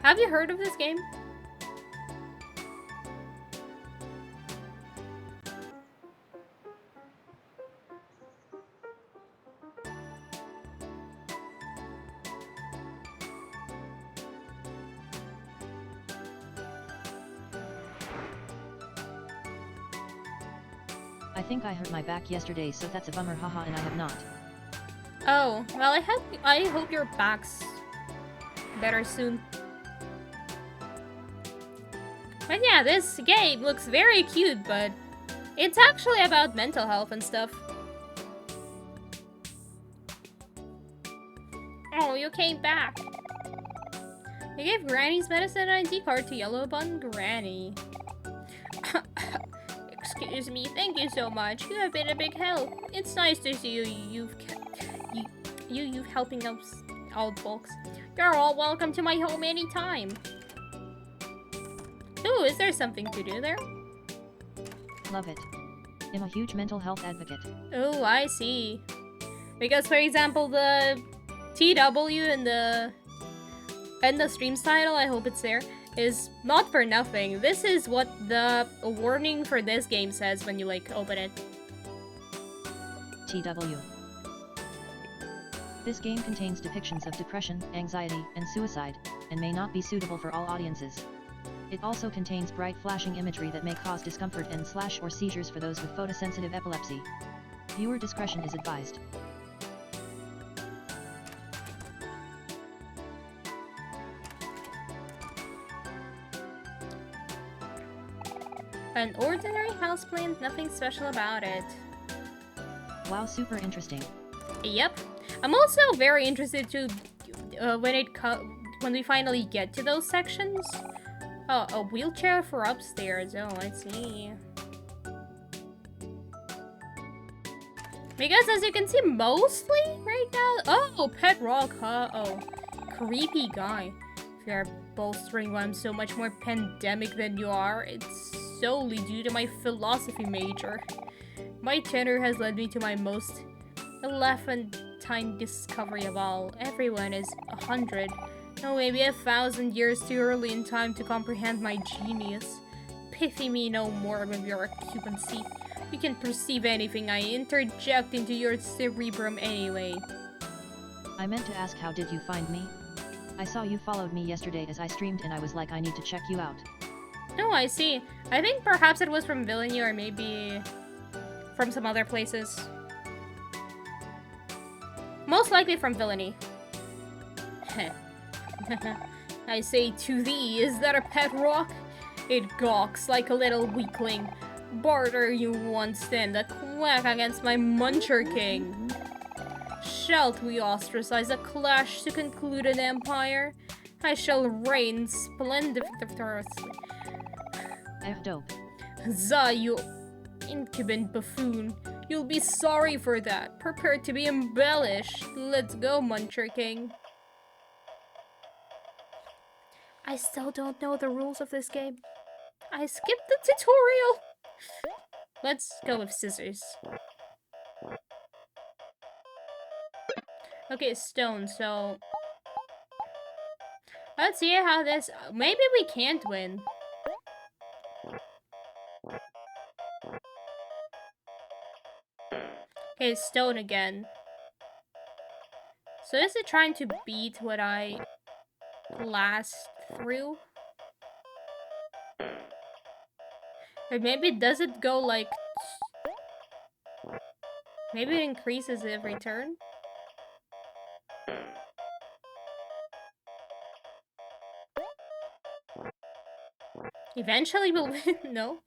Have you heard of this game? I think I hurt my back yesterday, so that's a bummer, haha, and I have not. Oh, well, I hope your back's better soon. But yeah, this game looks very cute, but it's actually about mental health and stuff. Oh, you came back. You gave Granny's medicine and ID card to Yellow Bun Granny. Excuse me, thank you so much. You have been a big help. It's nice to see you helping us old folks. You're all welcome to my home anytime. Ooh, is there something to do there? Love it. I'm a huge mental health advocate. Oh, I see. Because, for example, the TW in the stream's title, I hope it's there, is not for nothing. This is what the warning for this game says when you, like, open it. TW. This game contains depictions of depression, anxiety, and suicide, and may not be suitable for all audiences. It also contains bright flashing imagery that may cause discomfort and / or seizures for those with photosensitive epilepsy. Viewer discretion is advised. An ordinary houseplant, nothing special about it. Wow, super interesting. Yep. I'm also very interested to when we finally get to those sections. Oh, a wheelchair for upstairs. Oh, I see. Because as you can see, mostly right now. Oh, pet rock, huh? Oh, creepy guy. If you're bolstering why I'm so much more pandemic than you are, it's solely due to my philosophy major. My tenor has led me to my most elephantine discovery of all. Everyone is 100, no, maybe 1,000 years too early in time to comprehend my genius. Pity me no more with your occupancy. You can perceive anything I interject into your cerebrum anyway. I meant to ask, how did you find me? I saw you followed me yesterday as I streamed and I was like, I need to check you out. Oh, I see. I think perhaps it was from Villainy or maybe from some other places. Most likely from Villainy. I say to thee, is that a pet rock? It gawks like a little weakling. Barter you once stand a quack against my muncher king. Shalt we ostracize a clash to conclude an empire? I shall reign splendorously. Dope. Za, you incubant buffoon. You'll be sorry for that. Prepare to be embellished. Let's go, Muncher King. I still don't know the rules of this game. I skipped the tutorial. Let's go with scissors. Okay, stone, so... Let's see how this... Maybe we can't win. Okay, stone again. So is it trying to beat what I last through? Or maybe does it go like... Maybe it increases every turn? Eventually we'll win? No?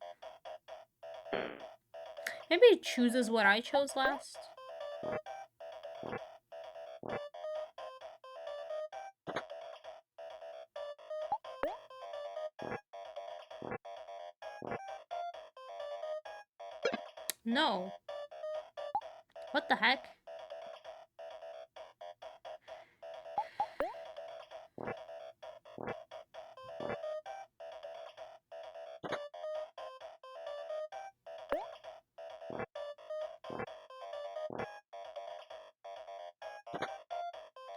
Maybe it chooses what I chose last? No. What the heck?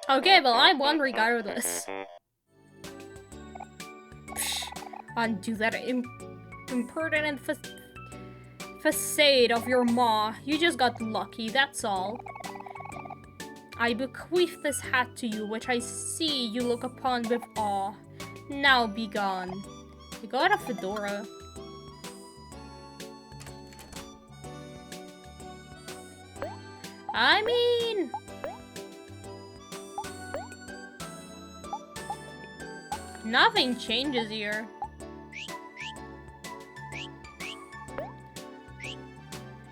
Okay, well, I won regardless. Psh, undo that impertinent facade of your maw. You just got lucky, that's all. I bequeath this hat to you, which I see you look upon with awe. Now be gone. You got a fedora. I mean... Nothing changes here.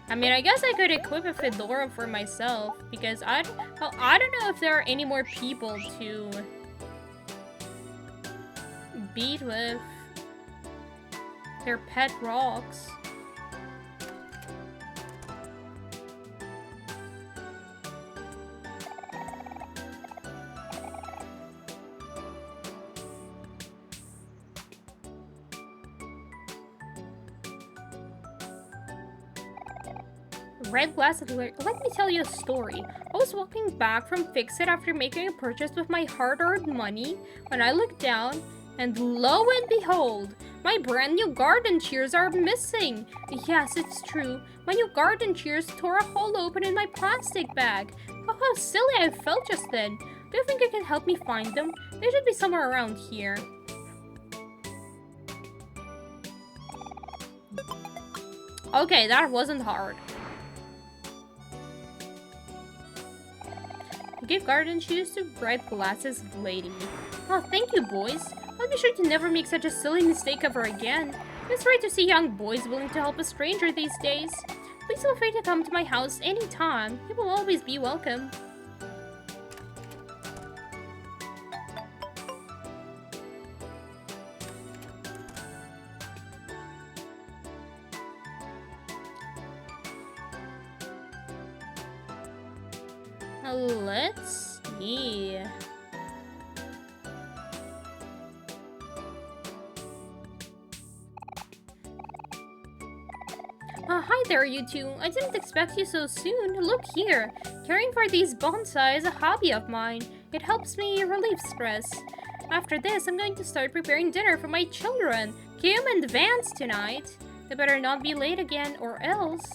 I mean, I guess I could equip a fedora for myself because I don't know if there are any more people to beat with their pet rocks. Red glass alert. Let me tell you a story. I was walking back from Fix-It after making a purchase with my hard-earned money when I looked down, and lo and behold, my brand new garden shears are missing. Yes, it's true. My new garden shears tore a hole open in my plastic bag. Oh, how silly I felt just then. Do you think you can help me find them? They should be somewhere around here. Okay, that wasn't hard. Give garden shoes to bright glasses lady. Oh, thank you, boys. I'll be sure to never make such a silly mistake ever again. It's rare to see young boys willing to help a stranger these days. Please feel free to come to my house anytime. You will always be welcome. Let's see. Hi there, you two. I didn't expect you so soon. Look here. Caring for these bonsai is a hobby of mine. It helps me relieve stress. After this, I'm going to start preparing dinner for my children, Kim and Vance, tonight. They better not be late again, or else.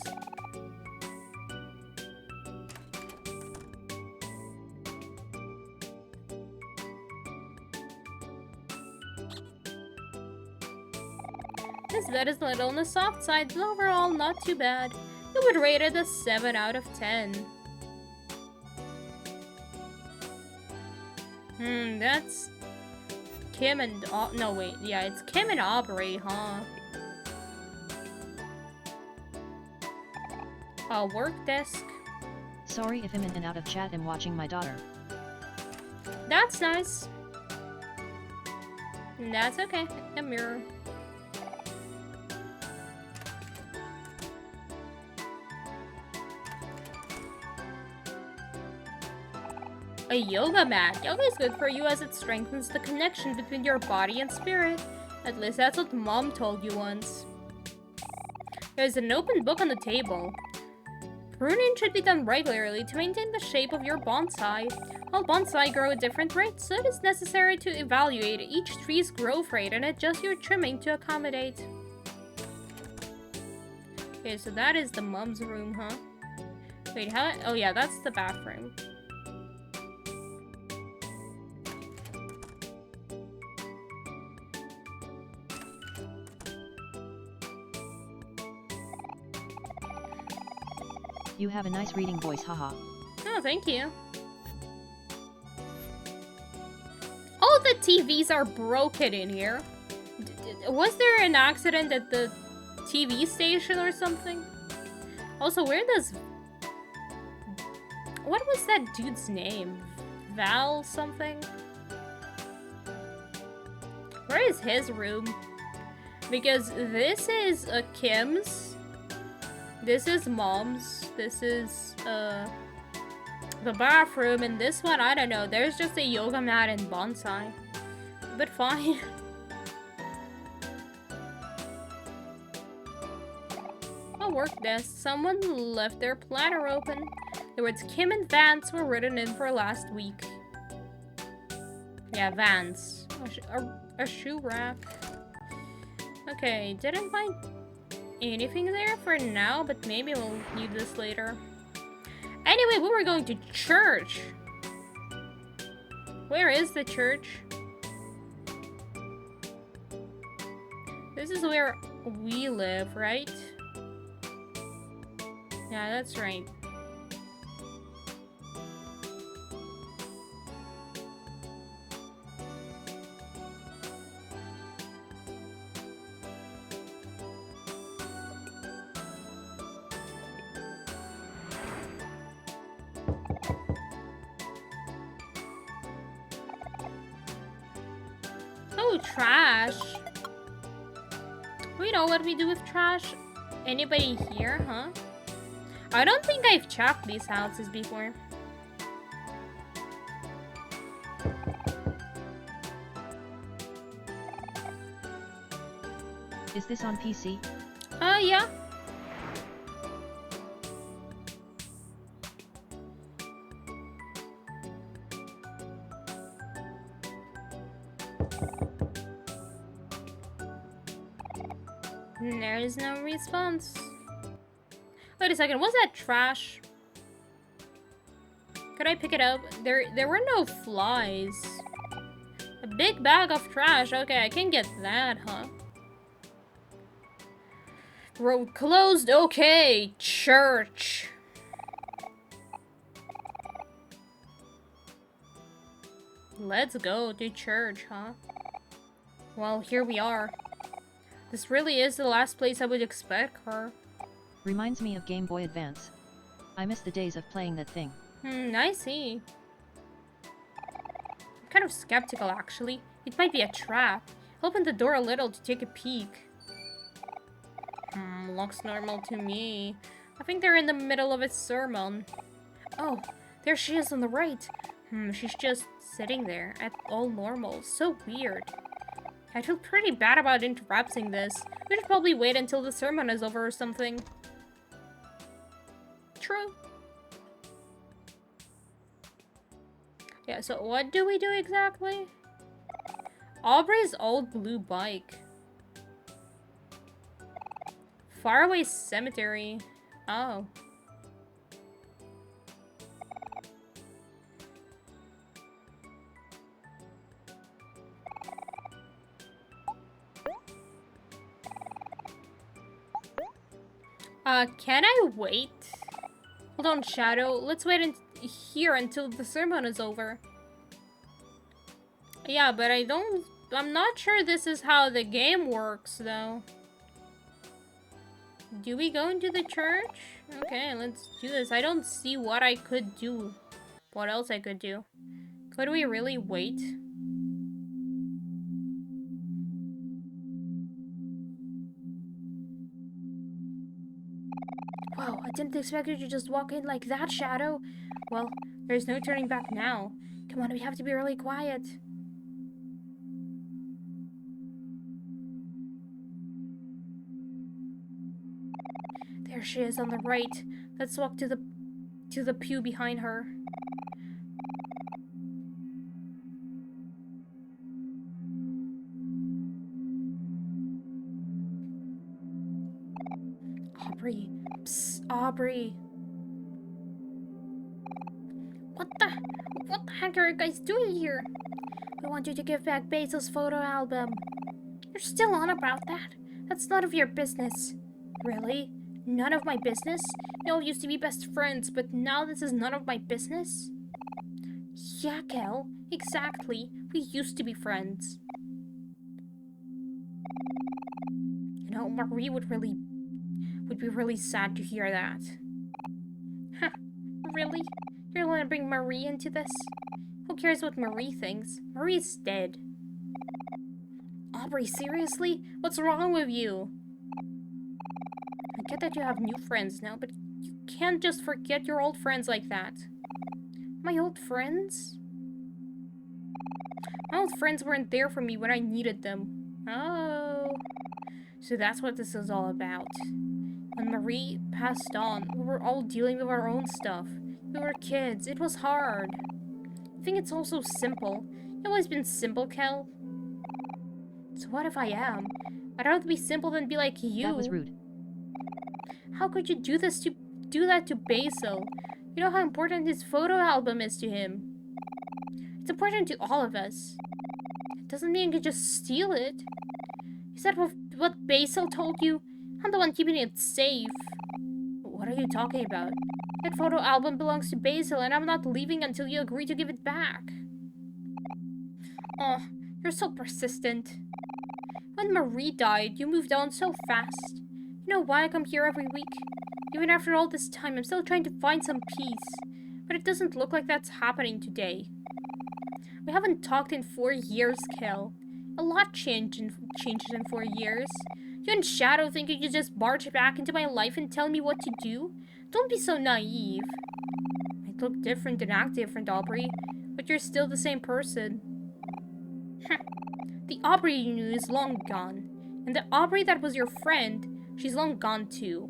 This bed is a little on the soft side, but overall not too bad. I would rate it a 7 out of 10. That's Kim and no wait, yeah, it's Kim and Omori, huh? Work desk. Sorry if I'm in and out of chat. I'm watching my daughter. That's nice. That's okay. A mirror. A yoga mat. Yoga is good for you as it strengthens the connection between your body and spirit. At least that's what Mom told you once. There's an open book on the table. Pruning should be done regularly to maintain the shape of your bonsai. All bonsai grow at different rates, so it is necessary to evaluate each tree's growth rate and adjust your trimming to accommodate. Okay, so that is the mom's room, huh? Wait, how? Oh yeah, that's the bathroom. You have a nice reading voice, haha. Oh, thank you. All the TVs are broken in here. Was there an accident at the TV station or something? Also, where does... What was that dude's name? Val something? Where is his room? Because this is Kim's. This is Mom's. This is, the bathroom. And this one, I don't know. There's just a yoga mat and bonsai. But fine. A work desk. Someone left their planner open. The words Kim and Vance were written in for last week. Yeah, Vance. A shoe rack. Okay, didn't find anything there for now, but maybe we'll need this later. Anyway, we were going to church. Where is the church? This is where we live, right? Yeah, that's right. Oh, trash. We know what we do with trash. Anybody here, huh? I don't think I've checked these houses before. Is this on PC? Yeah. There is no response. Wait a second, was that trash? Could I pick it up? There were no flies. A big bag of trash. Okay, I can get that, huh? Road closed. Okay, church. Let's go to church, huh? Well, here we are. This really is the last place I would expect her. Reminds me of Game Boy Advance. I miss the days of playing that thing. I see. I'm kind of skeptical, actually. It might be a trap. Open the door a little to take a peek. Looks normal to me. I think they're in the middle of a sermon. Oh, there she is on the right. She's just sitting there at all normal. So weird. I feel pretty bad about interrupting this. We should probably wait until the sermon is over or something. True. Yeah, so what do we do exactly? Aubrey's old blue bike. Faraway cemetery. Oh. Can I wait? Hold on, Shadow. Let's wait here until the sermon is over. Yeah, but I'm not sure this is how the game works, though. Do we go into the church? Okay, let's do this. I don't see what I could do. What else I could do? Could we really wait? Wow, I didn't expect you to just walk in like that, Shadow. Well, there's no turning back now. Come on, we have to be really quiet. There she is on the right. Let's walk to the pew behind her. Aubrey. Psst, Aubrey. What the heck are you guys doing here? We want you to give back Basil's photo album. You're still on about that? That's none of your business. Really? None of my business? We all used to be best friends, but now this is none of my business? Yeah, Kel, exactly. We used to be friends. You know, Marie would be really sad to hear that. Huh, really? You're gonna bring Marie into this? Who cares what Marie thinks? Marie's dead. Aubrey, seriously? What's wrong with you? I get that you have new friends now, but you can't just forget your old friends like that. My old friends? My old friends weren't there for me when I needed them. Oh. So that's what this is all about. When Marie passed on, we were all dealing with our own stuff. We were kids. It was hard. I think it's also simple. You've always been simple, Kel. So what if I am? I'd rather be simple than be like you. That was rude. How could you do that to Basil? You know how important his photo album is to him. It's important to all of us. It doesn't mean you can just steal it. Is that what Basil told you? I'm the one keeping it safe. What are you talking about? That photo album belongs to Basil, and I'm not leaving until you agree to give it back. Oh, you're so persistent. When Marie died, you moved on so fast. You know why I come here every week? Even after all this time, I'm still trying to find some peace. But it doesn't look like that's happening today. We haven't talked in 4 years, Kel. A lot changes in 4 years. You and Shadow think you could just barge back into my life and tell me what to do? Don't be so naive. I look different and act different, Aubrey. But you're still the same person. The Aubrey you knew is long gone. And the Aubrey that was your friend, she's long gone too.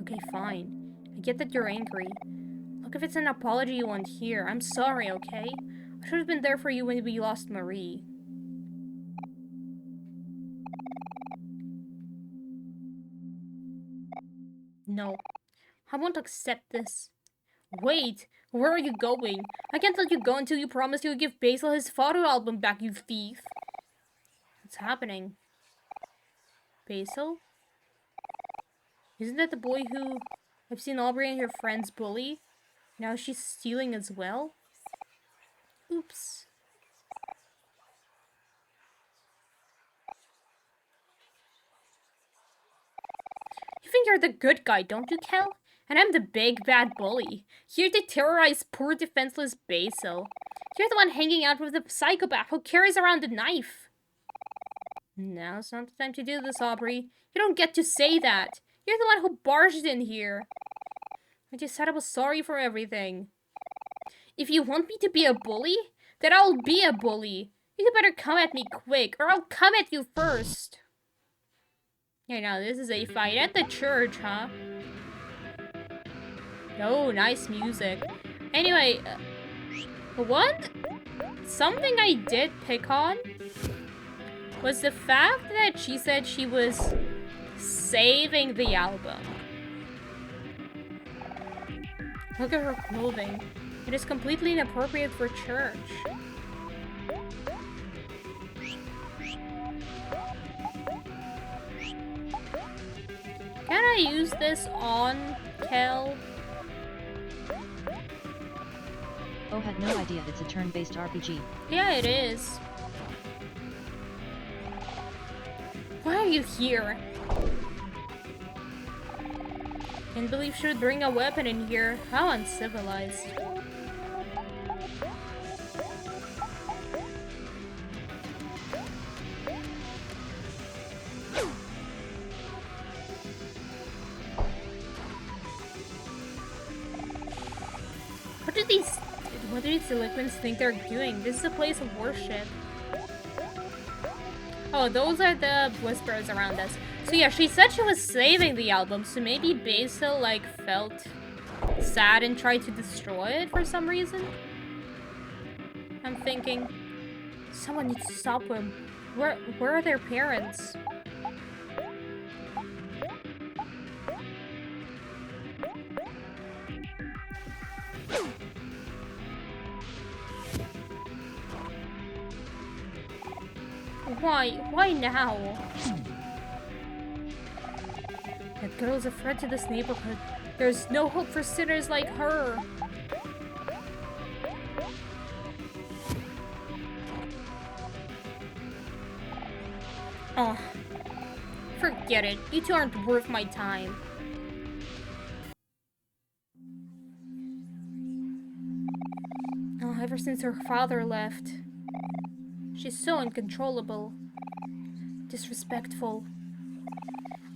Okay, fine. I get that you're angry. Look, if it's an apology you want here, I'm sorry, okay? I should have been there for you when we lost Marie. No. I won't accept this. Wait! Where are you going? I can't let you go until you promise you'll give Basil his photo album back, you thief! What's happening? Basil? Isn't that the boy who I've seen Aubrey and her friends bully? Now she's stealing as well? Oops. You think you're the good guy, don't you, Kel? And I'm the big bad bully, here to terrorize poor defenseless Basil. You're the one hanging out with the psychopath who carries around a knife. Now's not the time to do this, Aubrey. You don't get to say that. You're the one who barged in here. I just said I was sorry for everything. If you want me to be a bully, then I'll be a bully. You better come at me quick, or I'll come at you first. Yeah, now this is a fight at the church, huh? Oh, nice music. Anyway, something I did pick on was the fact that she said she was saving the album. Look at her clothing. It is completely inappropriate for church. Can I use this on Kel? Oh, had no idea it's a turn-based RPG. Yeah, it is. Why are you here? Can't believe she would bring a weapon in here. How uncivilized. What do these delinquents think they're doing? This is a place of worship. Oh, those are the whispers around us. So yeah, she said she was saving the album, so maybe Basil, like, felt sad and tried to destroy it for some reason? I'm thinking, someone needs to stop them. Where are their parents? Why now? That girl is a threat to this neighborhood. There's no hope for sinners like her. Oh, forget it. You two aren't worth my time. Oh, ever since her father left. She's so uncontrollable. Disrespectful.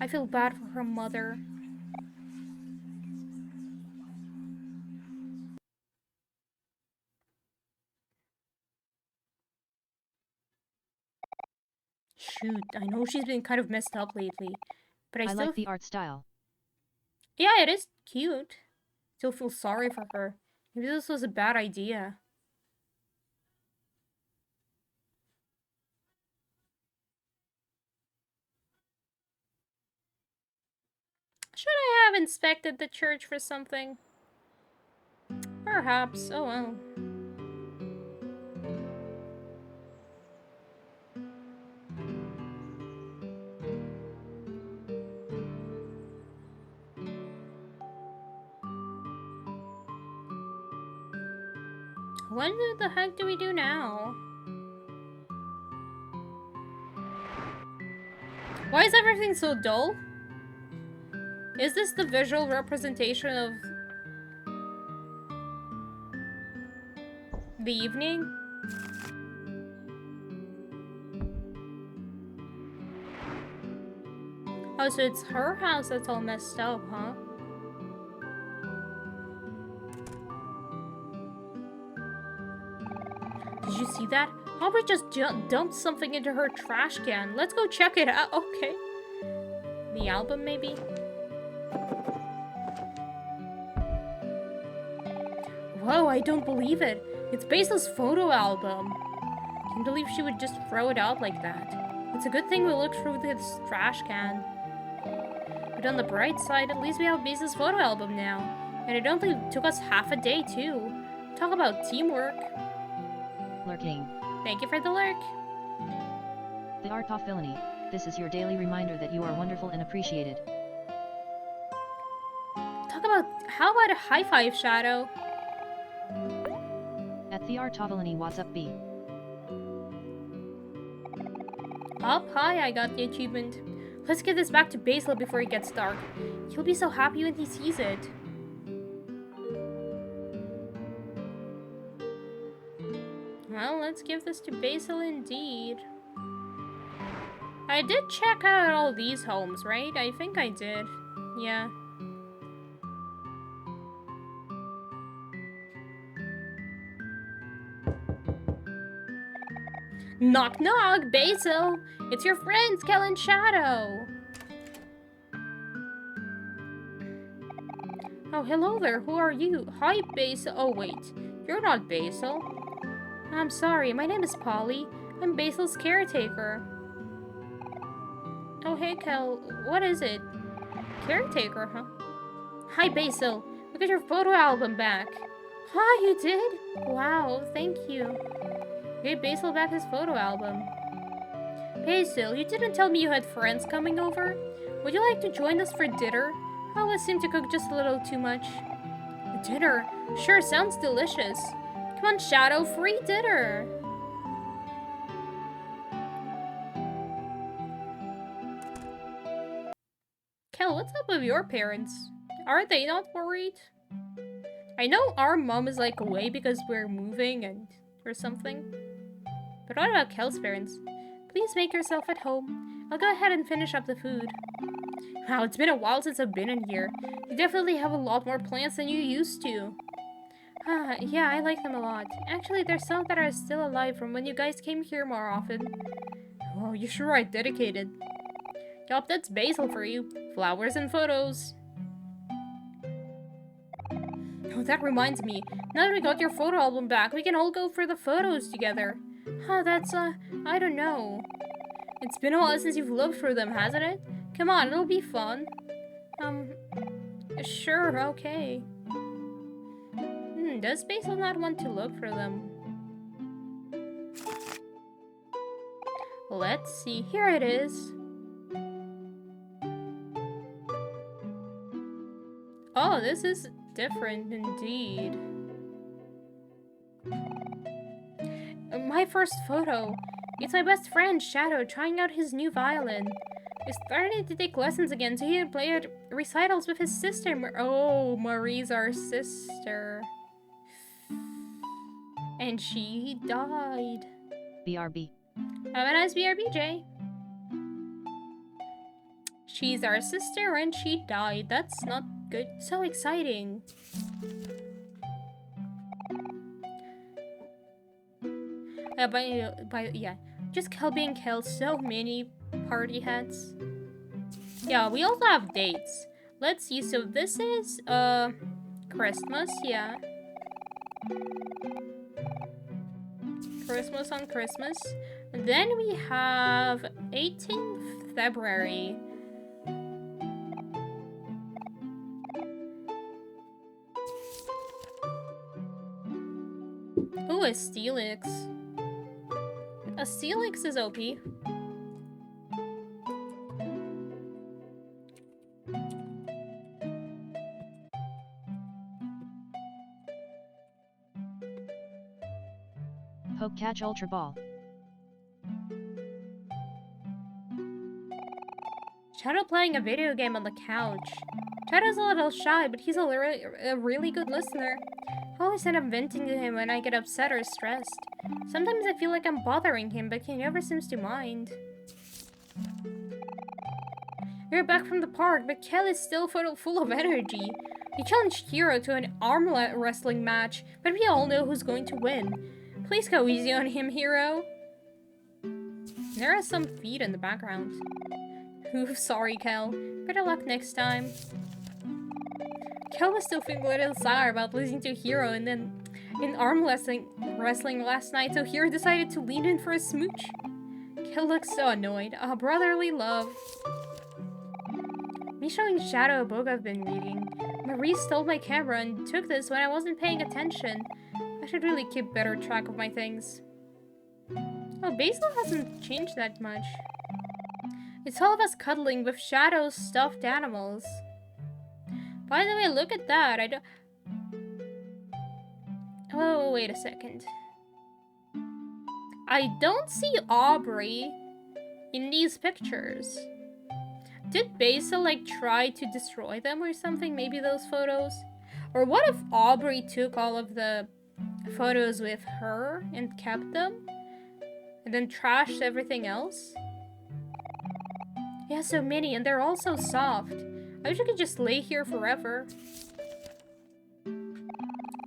I feel bad for her mother. Shoot, I know she's been kind of messed up lately, but I still like the art style. Yeah, it is cute. Still feel sorry for her. Maybe this was a bad idea. Should I have inspected the church for something? Perhaps. Oh well. What the heck do we do now? Why is everything so dull? Is this the visual representation of the evening? Oh, so it's her house that's all messed up, huh? Did you see that? Aubrey just dumped something into her trash can. Let's go check it out. Okay. The album, maybe? Whoa, I don't believe it. It's Basil's photo album. Can't believe she would just throw it out like that. It's a good thing we looked through this trash can. But on the bright side, at least we have Basil's photo album now. And it only took us half a day, too. Talk about teamwork. Lurking. Thank you for the lurk. The art of villainy. This is your daily reminder that you are wonderful and appreciated. How about a high five, Shadow? At Thear Tovalini, what's up, B? Up high, I got the achievement. Let's get this back to Basil before it gets dark. He'll be so happy when he sees it. Well, let's give this to Basil indeed. I did check out all these homes, right? I think I did. Yeah. Knock knock, Basil! It's your friends, Kel and Shadow! Oh, hello there, who are you? Hi, Basil. Oh, wait. You're not Basil. I'm sorry, my name is Polly. I'm Basil's caretaker. Oh, hey, Kel. What is it? Caretaker, huh? Hi, Basil. We got your photo album back. Hi, you did? Wow, thank you. Gave Basil back his photo album. Basil, you didn't tell me you had friends coming over. Would you like to join us for dinner? I always seem to cook just a little too much. Dinner? Sure, sounds delicious. Come on, Shadow, free dinner! Kel, what's up with your parents? Are they not worried? I know our mom is like away because we're moving or something. But what about Kel's parents? Please make yourself at home. I'll go ahead and finish up the food. Wow, it's been a while since I've been in here. You definitely have a lot more plants than you used to. Yeah, I like them a lot. Actually, there's some that are still alive from when you guys came here more often. Oh, you sure are dedicated. Yup, that's Basil for you. Flowers and photos. Oh, that reminds me. Now that we got your photo album back, we can all go for the photos together. That's, I don't know. It's been a while since you've looked for them, hasn't it? Come on, it'll be fun. Sure, okay. Does Basil not want to look for them? Let's see. Here it is. Oh, this is different indeed. My first photo. It's my best friend, Shadow, trying out his new violin. He's starting to take lessons again so he can play at recitals with his sister. Oh, Marie's our sister. And she died. BRB. Have a nice BRBJ. She's our sister and she died. That's not good. So exciting. Yeah. Just Kel being Kel. So many party hats. Yeah, we also have dates. Let's see. So this is, Christmas. Yeah. Christmas on Christmas. And then we have 18th February. Ooh, a Steelix. A Steelix is OP. Hope catch Ultra Ball. Shadow playing a video game on the couch. Shadow's a little shy, but he's a really good listener. I always end up venting to him when I get upset or stressed. Sometimes I feel like I'm bothering him, but he never seems to mind. We're back from the park, but Kel is still full of energy. He challenged Hero to an arm wrestling match, but we all know who's going to win. Please go easy on him, Hero. There are some feet in the background. Ooh, sorry, Kel. Better luck next time. Kel was still feeling a little sour about losing to Hero and then in arm wrestling last night, so Hero decided to lean in for a smooch. Kel looks so annoyed. Brotherly love. Me showing Shadow a book I've been reading. Marie stole my camera and took this when I wasn't paying attention. I should really keep better track of my things. Oh, Basil hasn't changed that much. It's all of us cuddling with Shadow's stuffed animals. By the way, look at that. I don't... Oh, wait a second. I don't see Aubrey in these pictures. Did Basil, like, try to destroy them or something? Maybe those photos? Or what if Aubrey took all of the photos with her and kept them? And then trashed everything else? Yeah, so many, and they're all so soft. I wish I could just lay here forever.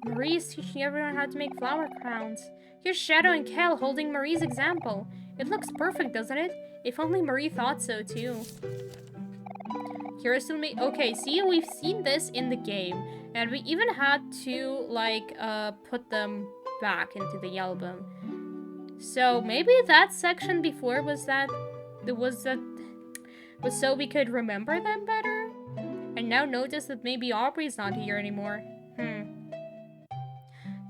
Marie is teaching everyone how to make flower crowns. Here's Shadow and Kel holding Marie's example. It looks perfect, doesn't it? If only Marie thought so too. Here's me. Okay, see, we've seen this in the game, and we even had to like put them back into the album. So maybe that section before was so we could remember them better, and now notice that maybe Aubrey's not here anymore.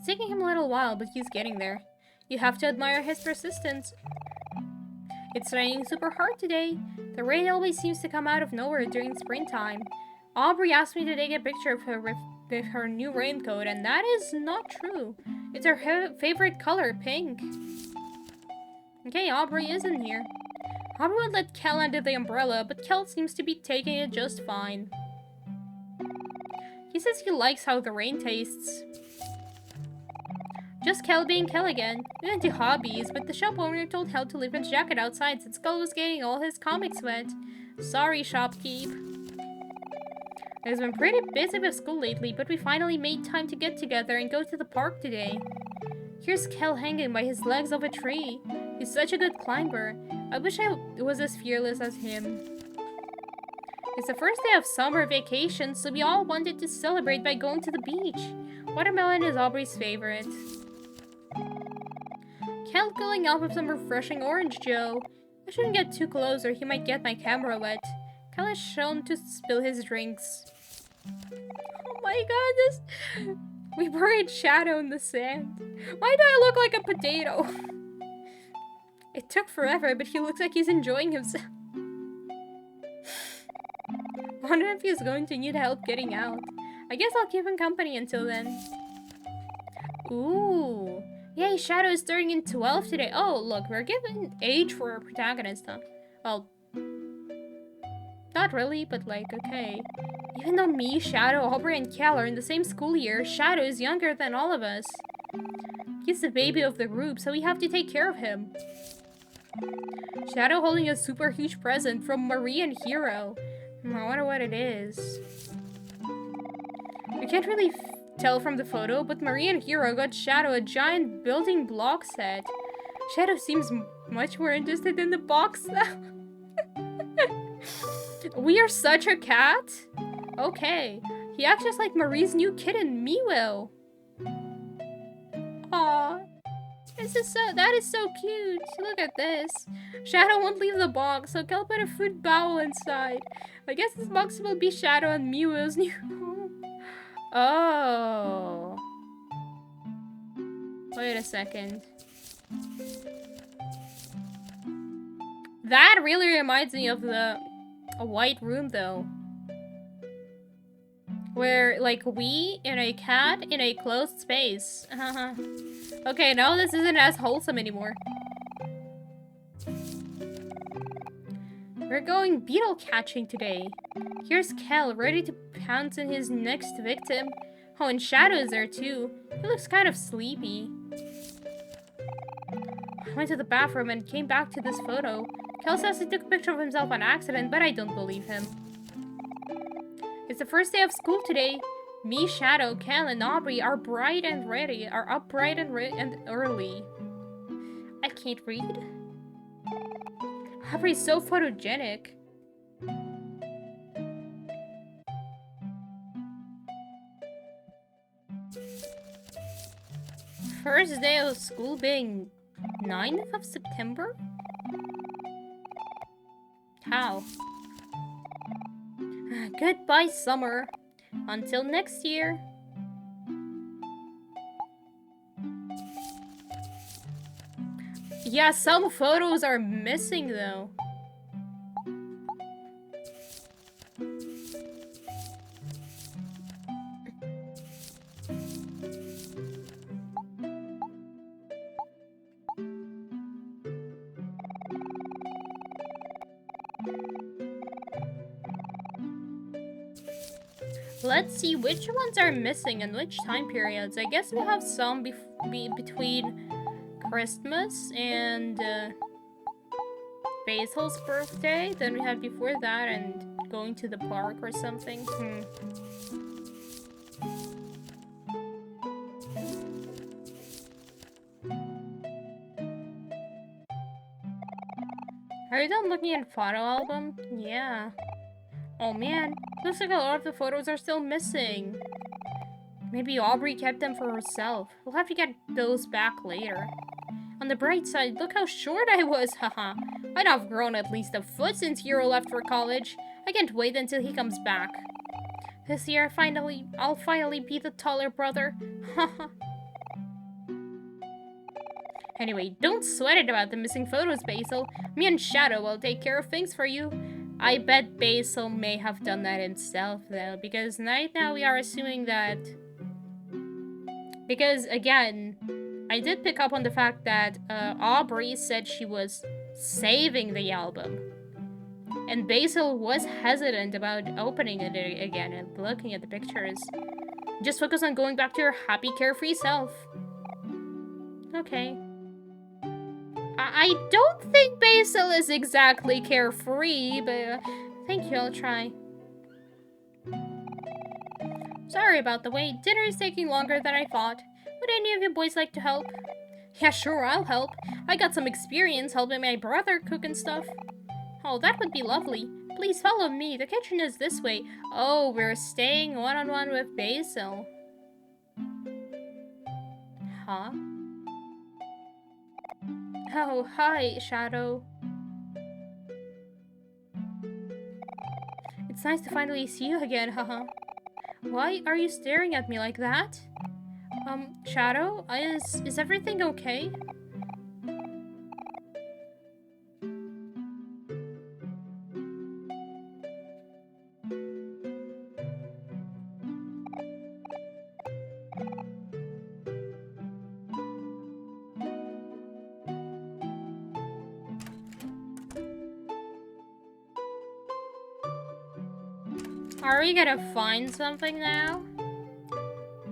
It's taking him a little while, but he's getting there. You have to admire his persistence. It's raining super hard today. The rain always seems to come out of nowhere during springtime. Aubrey asked me to take a picture of her with her new raincoat, and that is not true. It's her favorite color, pink. Okay, Aubrey isn't here. Aubrey would let Kel under the umbrella, but Kel seems to be taking it just fine. He says he likes how the rain tastes. Just Kel being Kel again. We went to Hobbies, but the shop owner told Kel to leave his jacket outside since Kel was getting all his comics wet. Sorry, shopkeep. I've been pretty busy with school lately, but we finally made time to get together and go to the park today. Here's Kel hanging by his legs off a tree. He's such a good climber. I wish I was as fearless as him. It's the first day of summer vacation, so we all wanted to celebrate by going to the beach. Watermelon is Aubrey's favorite. Kel cooling off with some refreshing orange Joe. I shouldn't get too close or he might get my camera wet. Kel is shown to spill his drinks. Oh my god, we buried Shadow in the sand. Why do I look like a potato? It took forever, but he looks like he's enjoying himself. Wonder if he's going to need help getting out. I guess I'll keep him company until then. Ooh. Yay, Shadow is turning in 12 today. Oh, look, we're given age for our protagonist, huh? Well, not really, but like, okay. Even though me, Shadow, Aubrey, and Kel are in the same school year, Shadow is younger than all of us. He's the baby of the group, so we have to take care of him. Shadow holding a super huge present from Marie and Hero. I wonder what it is. You can't really tell from the photo, but Marie and Hero got Shadow a giant building block set. Shadow seems much more interested in the box now. We are such a cat? Okay. He acts just like Marie's new kitten, Miwo. Aww. That is so cute. Look at this. Shadow won't leave the box, so Kel put a food bowl inside. I guess this box will be Shadow and Miwo's new home. Oh. Wait a second. That really reminds me of a white room, though. Where, like, we and a cat in a closed space. Okay, no, this isn't as wholesome anymore. We're going beetle catching today. Here's Kel, ready to pounce on his next victim. Oh, and Shadow is there too. He looks kind of sleepy. I went to the bathroom and came back to this photo. Kel says he took a picture of himself on accident, but I don't believe him. It's the first day of school today. Me, Shadow, Kel, and Aubrey are bright and ready. Are up bright and early. I can't read. Aubrey's so photogenic. First day of school being 9th of September? How? Goodbye, summer. Until next year. Yeah, some photos are missing though. Let's see which ones are missing and which time periods. I guess we have some between Christmas and Basil's birthday. Then we have before that and going to the park or something. Are you done looking at photo album? Yeah. Oh man, looks like a lot of the photos are still missing. Maybe Aubrey kept them for herself. We'll have to get those back later. On the bright side, look how short I was, haha. I'd have grown at least a foot since Hero left for college. I can't wait until he comes back. This year, I'll finally be the taller brother. Haha. Anyway, don't sweat it about the missing photos, Basil. Me and Shadow will take care of things for you. I bet Basil may have done that himself, though, because right now we are assuming that... Because, again, I did pick up on the fact that Aubrey said she was saving the album. And Basil was hesitant about opening it again and looking at the pictures. Just focus on going back to your happy, carefree self. Okay. I don't think Basil is exactly carefree, but thank you, I'll try. Sorry about the wait. Dinner is taking longer than I thought. Would any of you boys like to help? Yeah, sure, I'll help. I got some experience helping my brother cook and stuff. Oh, that would be lovely. Please follow me. The kitchen is this way. Oh, we're staying one-on-one with Basil. Huh? Oh, hi, Shadow. It's nice to finally see you again, haha. Why are you staring at me like that? Shadow, is everything okay? Are we gonna find something now?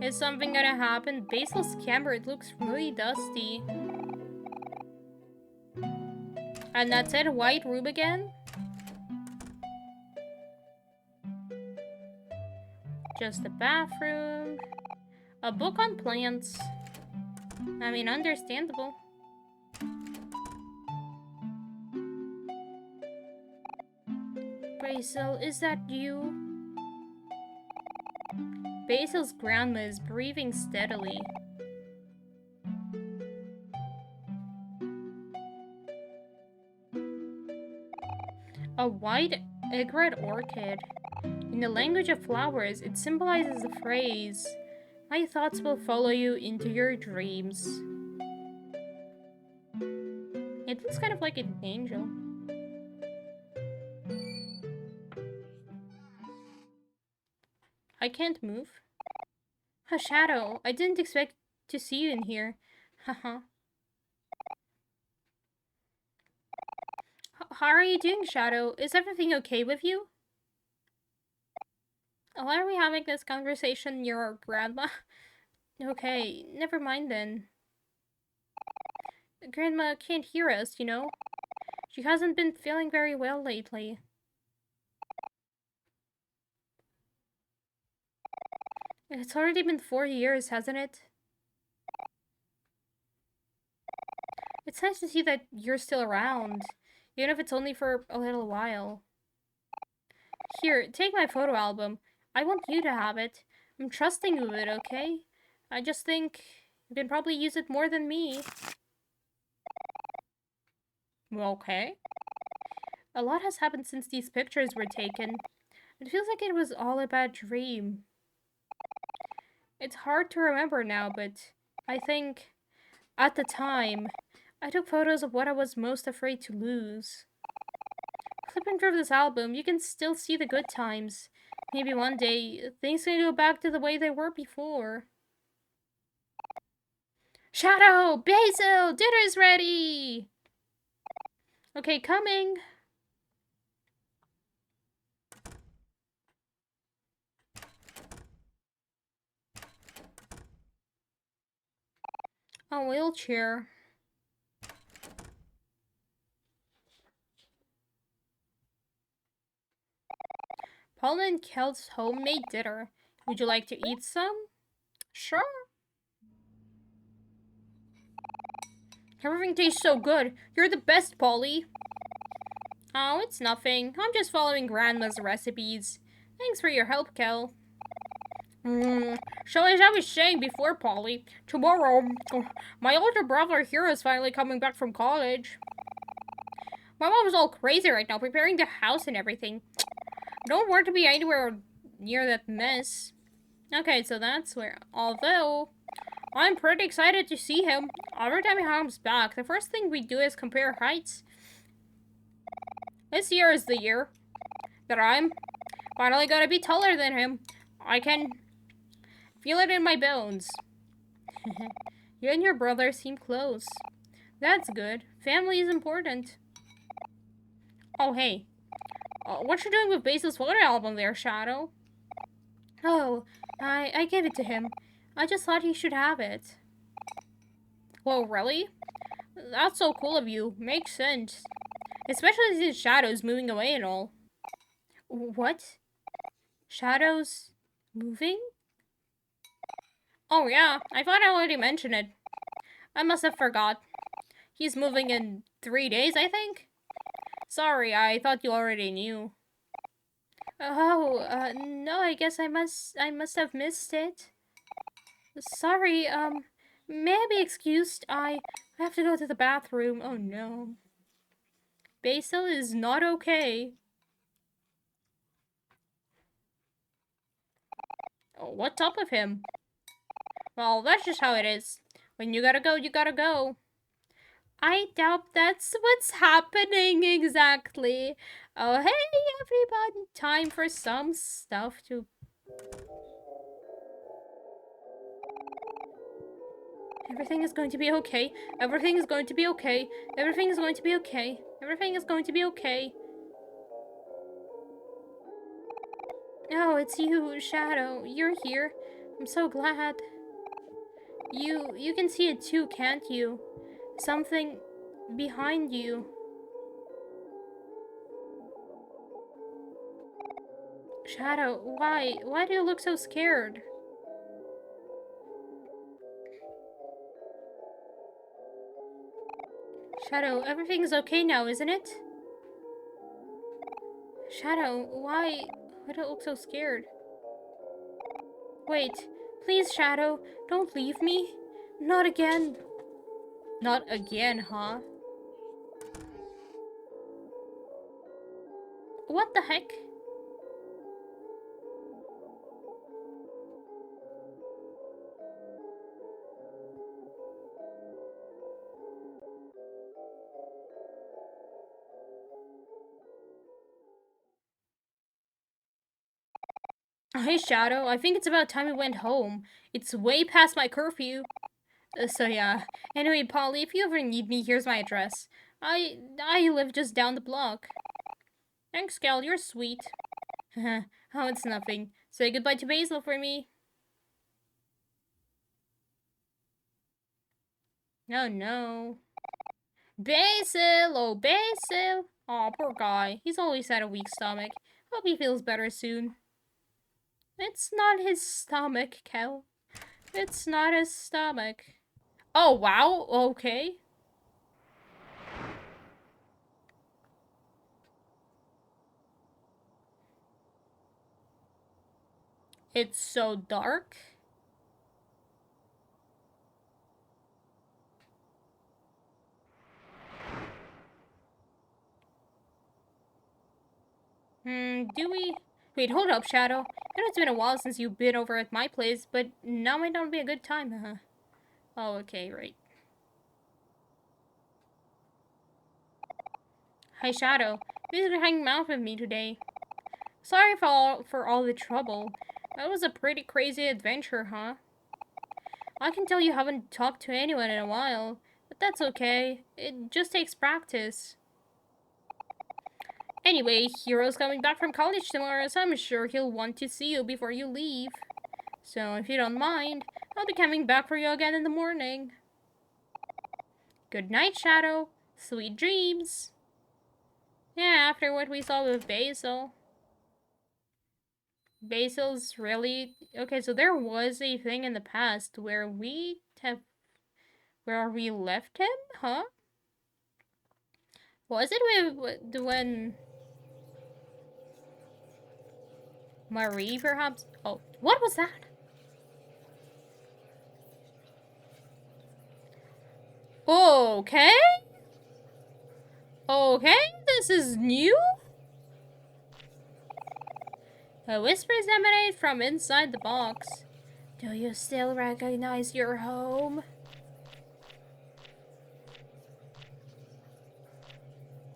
Is something gonna happen? Basil's camera, it looks really dusty. And that's it? White room again? Just a bathroom. A book on plants. I mean, understandable. Basil, is that you? Basil's grandma is breathing steadily. A white egg-red orchid. In the language of flowers, it symbolizes the phrase, "My thoughts will follow you into your dreams." It looks kind of like an angel. I can't move. A Shadow, I didn't expect to see you in here. Haha. How are you doing, Shadow? Is everything okay with you? Why are we having this conversation near our grandma? Okay, never mind then. Grandma can't hear us, you know? She hasn't been feeling very well lately. It's already been 4 years, hasn't it? It's nice to see that you're still around, even if it's only for a little while. Here, take my photo album. I want you to have it. I'm trusting you with it, okay? I just think you can probably use it more than me. Okay. A lot has happened since these pictures were taken. It feels like it was all a bad dream. It's hard to remember now, but I think at the time, I took photos of what I was most afraid to lose. Flipping through this album, you can still see the good times. Maybe one day, things can go back to the way they were before. Shadow! Basil! Dinner's ready! Okay, coming! A wheelchair. Paul and Kel's homemade dinner. Would you like to eat some? Sure. Everything tastes so good. You're the best, Polly. Oh, it's nothing. I'm just following Grandma's recipes. Thanks for your help, Kel. So as I was saying before, Polly, tomorrow, my older brother here is finally coming back from college. My mom's all crazy right now, preparing the house and everything. Don't want to be anywhere near that mess. Okay, so that's where. Although, I'm pretty excited to see him. Every time he comes back, the first thing we do is compare heights. This year is the year that I'm finally gonna be taller than him. I can feel it in my bones. You and your brother seem close. That's good. Family is important. Oh, hey. What you doing with Basil's photo album there, Shadow? Oh, I gave it to him. I just thought he should have it. Whoa, really? That's so cool of you. Makes sense. Especially since Shadow's moving away and all. What? Shadow's moving? Oh yeah, I thought I already mentioned it. I must have forgot. He's moving in 3 days, I think? Sorry, I thought you already knew. Oh, no, I guess I must have missed it. Sorry, may I be excused? I have to go to the bathroom. Oh no. Basil is not okay. Oh, what's up with him? Well, that's just how it is. When you gotta go, you gotta go. I doubt that's what's happening exactly. Oh, hey, everybody. Time for some stuff to... Everything is going to be okay. Everything is going to be okay. Everything is going to be okay. Everything is going to be okay. Oh, it's you, Shadow. You're here. I'm so glad. You can see it too, can't you? Something behind you. Shadow, why? Why do you look so scared? Shadow, everything's okay now, isn't it? Shadow, why? Why do you look so scared? Wait, please, Shadow, don't leave me. Not again. Not again, huh? What the heck? Hey, Shadow, I think it's about time we went home. It's way past my curfew. So yeah. Anyway, Polly, if you ever need me, here's my address. I live just down the block. Thanks, Gal, you're sweet. Oh, it's nothing. Say goodbye to Basil for me. Oh no. Basil! Oh, Basil! Aw, poor guy. He's always had a weak stomach. Hope he feels better soon. It's not his stomach, Kel. It's not his stomach. Oh, wow. Okay. It's so dark. Do we... Wait, hold up, Shadow. I know it's been a while since you've been over at my place, but now might not be a good time, huh? Oh, okay, right. Hi, Shadow. Thanks for hanging out with me today. Sorry for all the trouble. That was a pretty crazy adventure, huh? I can tell you haven't talked to anyone in a while, but that's okay. It just takes practice. Anyway, Hero's coming back from college tomorrow, so I'm sure he'll want to see you before you leave. So if you don't mind, I'll be coming back for you again in the morning. Good night, Shadow. Sweet dreams. Yeah, after what we saw with Basil. Basil's really... Okay, so there was a thing in the past where we left him? Huh? Was it when... Marie, perhaps? Oh, what was that? Okay? Okay, this is new? Whispers emanate from inside the box. Do you still recognize your home?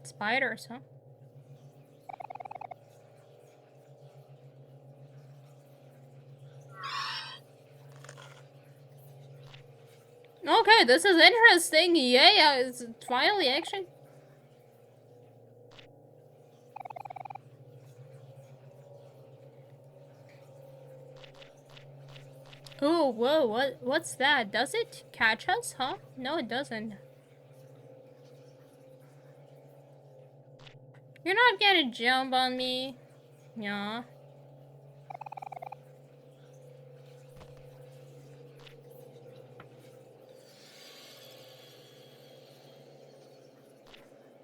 Spiders, huh? Okay, this is interesting. Yeah, it's finally action. Oh, whoa, what's that? Does it catch us, huh? No, it doesn't. You're not gonna jump on me. Yeah.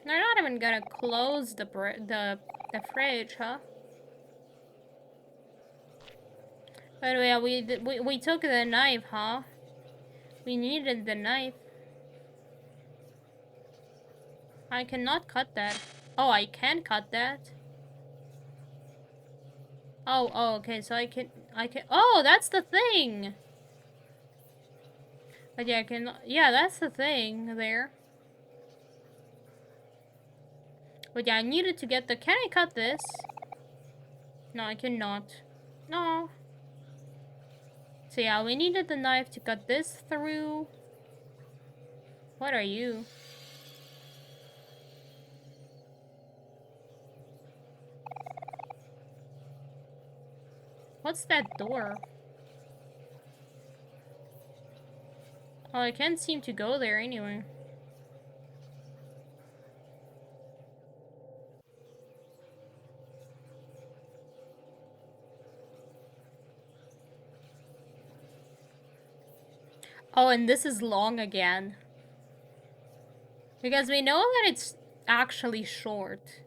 They're not even gonna close the fridge, huh? By the way, we took the knife, huh? We needed the knife. I cannot cut that. Oh, I can cut that. Oh, okay, so I can... Oh, that's the thing! But yeah, yeah, that's the thing there. But yeah, I needed to get the... Can I cut this? No, I cannot. No. So yeah, we needed the knife to cut this through. What are you? What's that door? Oh, I can't seem to go there anyway. Oh, and this is long again. Because we know that it's actually short.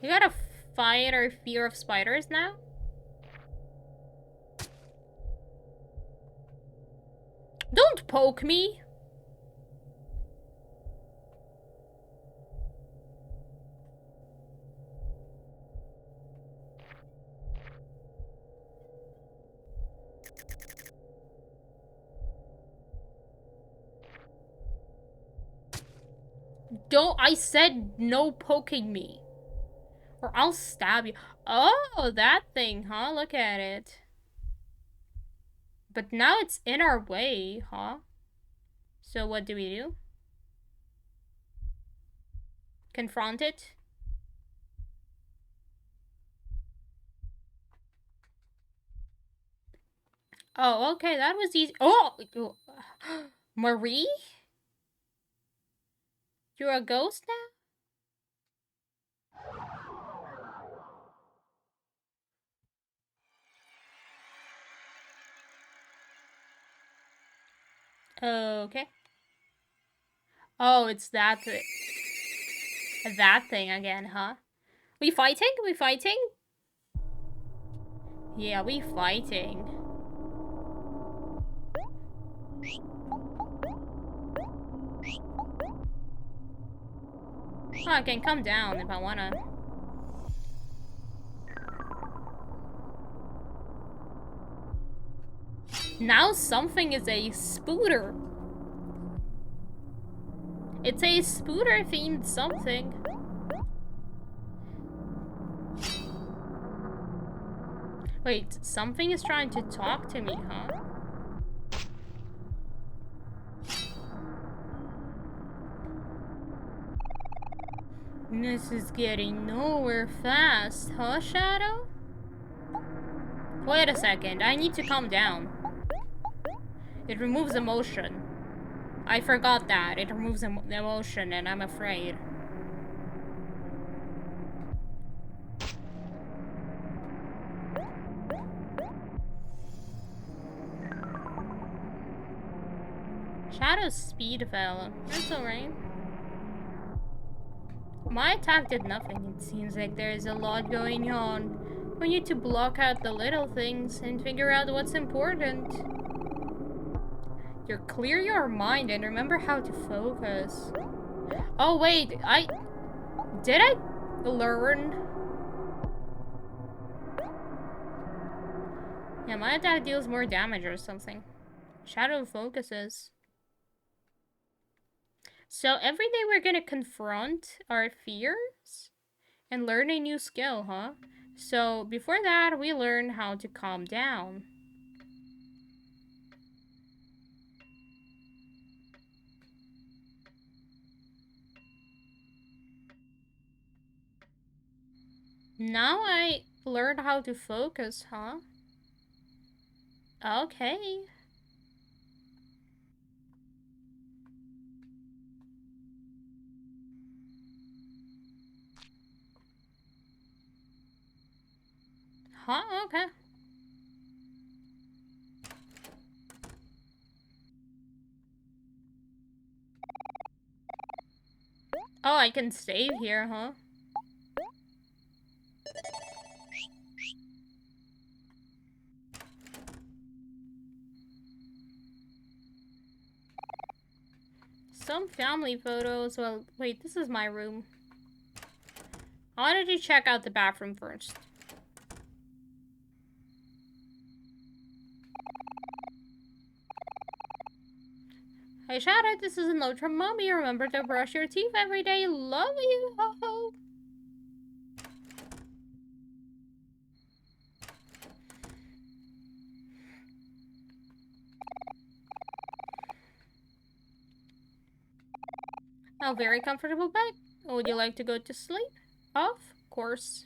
You gotta fight our fear of spiders now? Don't poke me! Don't- I said no poking me. Or I'll stab you. Oh, that thing, huh? Look at it. But now it's in our way, huh? So what do we do? Confront it? Oh, okay, that was easy. Oh! Marie? You're a ghost now? Okay. Oh, it's that thing again, huh? We fighting? We fighting? Yeah, we fighting. Oh, I can come down if I wanna. Now something is a spooter. It's a spooter themed something. Wait, something is trying to talk to me, huh? This is getting nowhere fast, huh, Shadow? Wait a second, I need to calm down. It removes emotion. I forgot that. It removes emotion and I'm afraid. Shadow's speed fell. That's alright. My attack did nothing. It seems like there's a lot going on. We need to block out the little things and figure out what's important. You clear your mind and remember how to focus. Oh wait, did I learn? Yeah, my attack deals more damage or something. Shadow focuses. So every day we're gonna confront our fears and learn a new skill, huh? So before that, we learn how to calm down. Now I learned how to focus, huh? Okay. Huh? Okay. Oh, I can save here, huh? Some family photos. Well, wait, this is my room. Why don't you check out the bathroom first? Hey, Shadow, this is a note from Mommy. Remember to brush your teeth every day. Love you. Ho ho. A very comfortable bed. Would you like to go to sleep? Of course.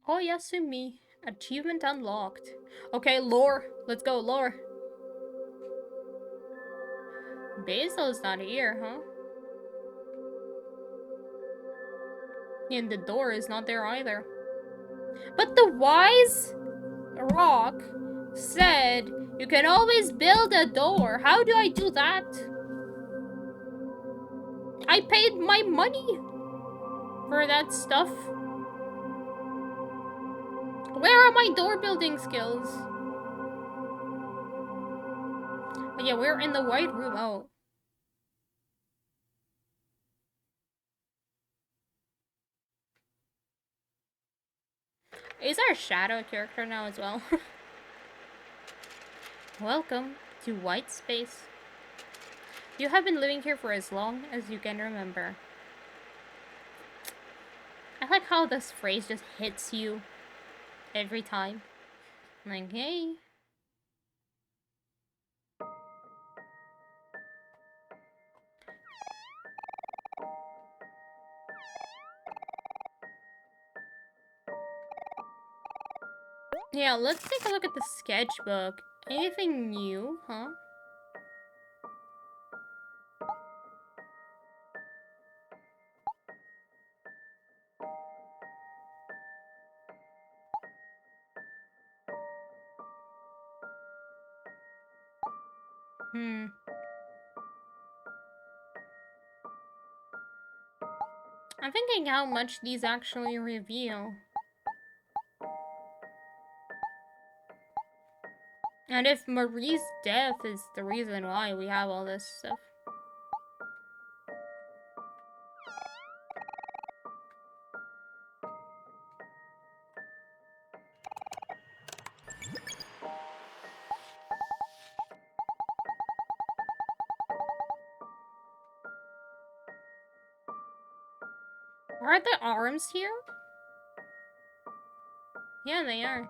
Oh, Yasumi. Achievement unlocked. Okay, lore. Let's go, lore. Basil's not here, huh? And the door is not there either. But the wise rock said you can always build a door. How do I do that? I paid my money for that stuff. Where are my door building skills? Oh, yeah, we're in the white room. Oh. Is our shadow character now as well? Welcome to White Space. You have been living here for as long as you can remember. I like how this phrase just hits you every time. Like, hey. Yeah, let's take a look at the sketchbook. Anything new, huh? I'm thinking how much these actually reveal. And if Marie's death is the reason why we have all this stuff. Are the arms here? Yeah, they are.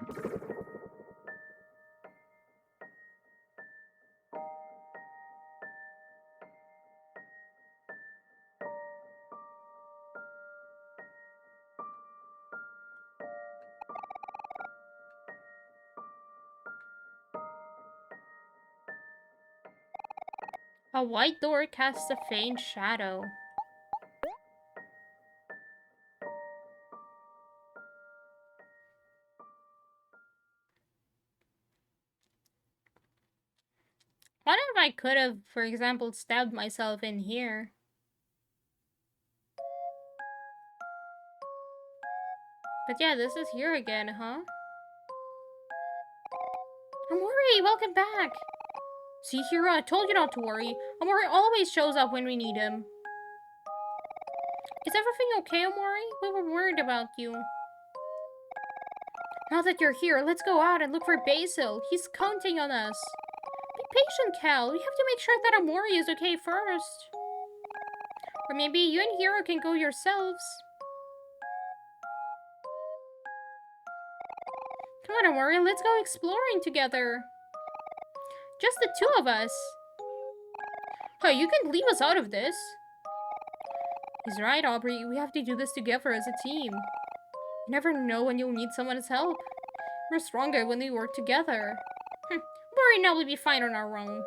A white door casts a faint shadow. What if I could have, for example, stabbed myself in here? But yeah, this is here again, huh? Omori, welcome back! See, Hiro, I told you not to worry. Omori always shows up when we need him. Is everything okay, Omori? We were worried about you. Now that you're here, let's go out and look for Basil. He's counting on us. Be patient, Cal. We have to make sure that Omori is okay first. Or maybe you and Hiro can go yourselves. Come on, Omori, let's go exploring together. Just the two of us. Hey, you can leave us out of this. He's right, Aubrey. We have to do this together as a team. You never know when you'll need someone's help. We're stronger when we work together. Worry now, we'll be fine on our own.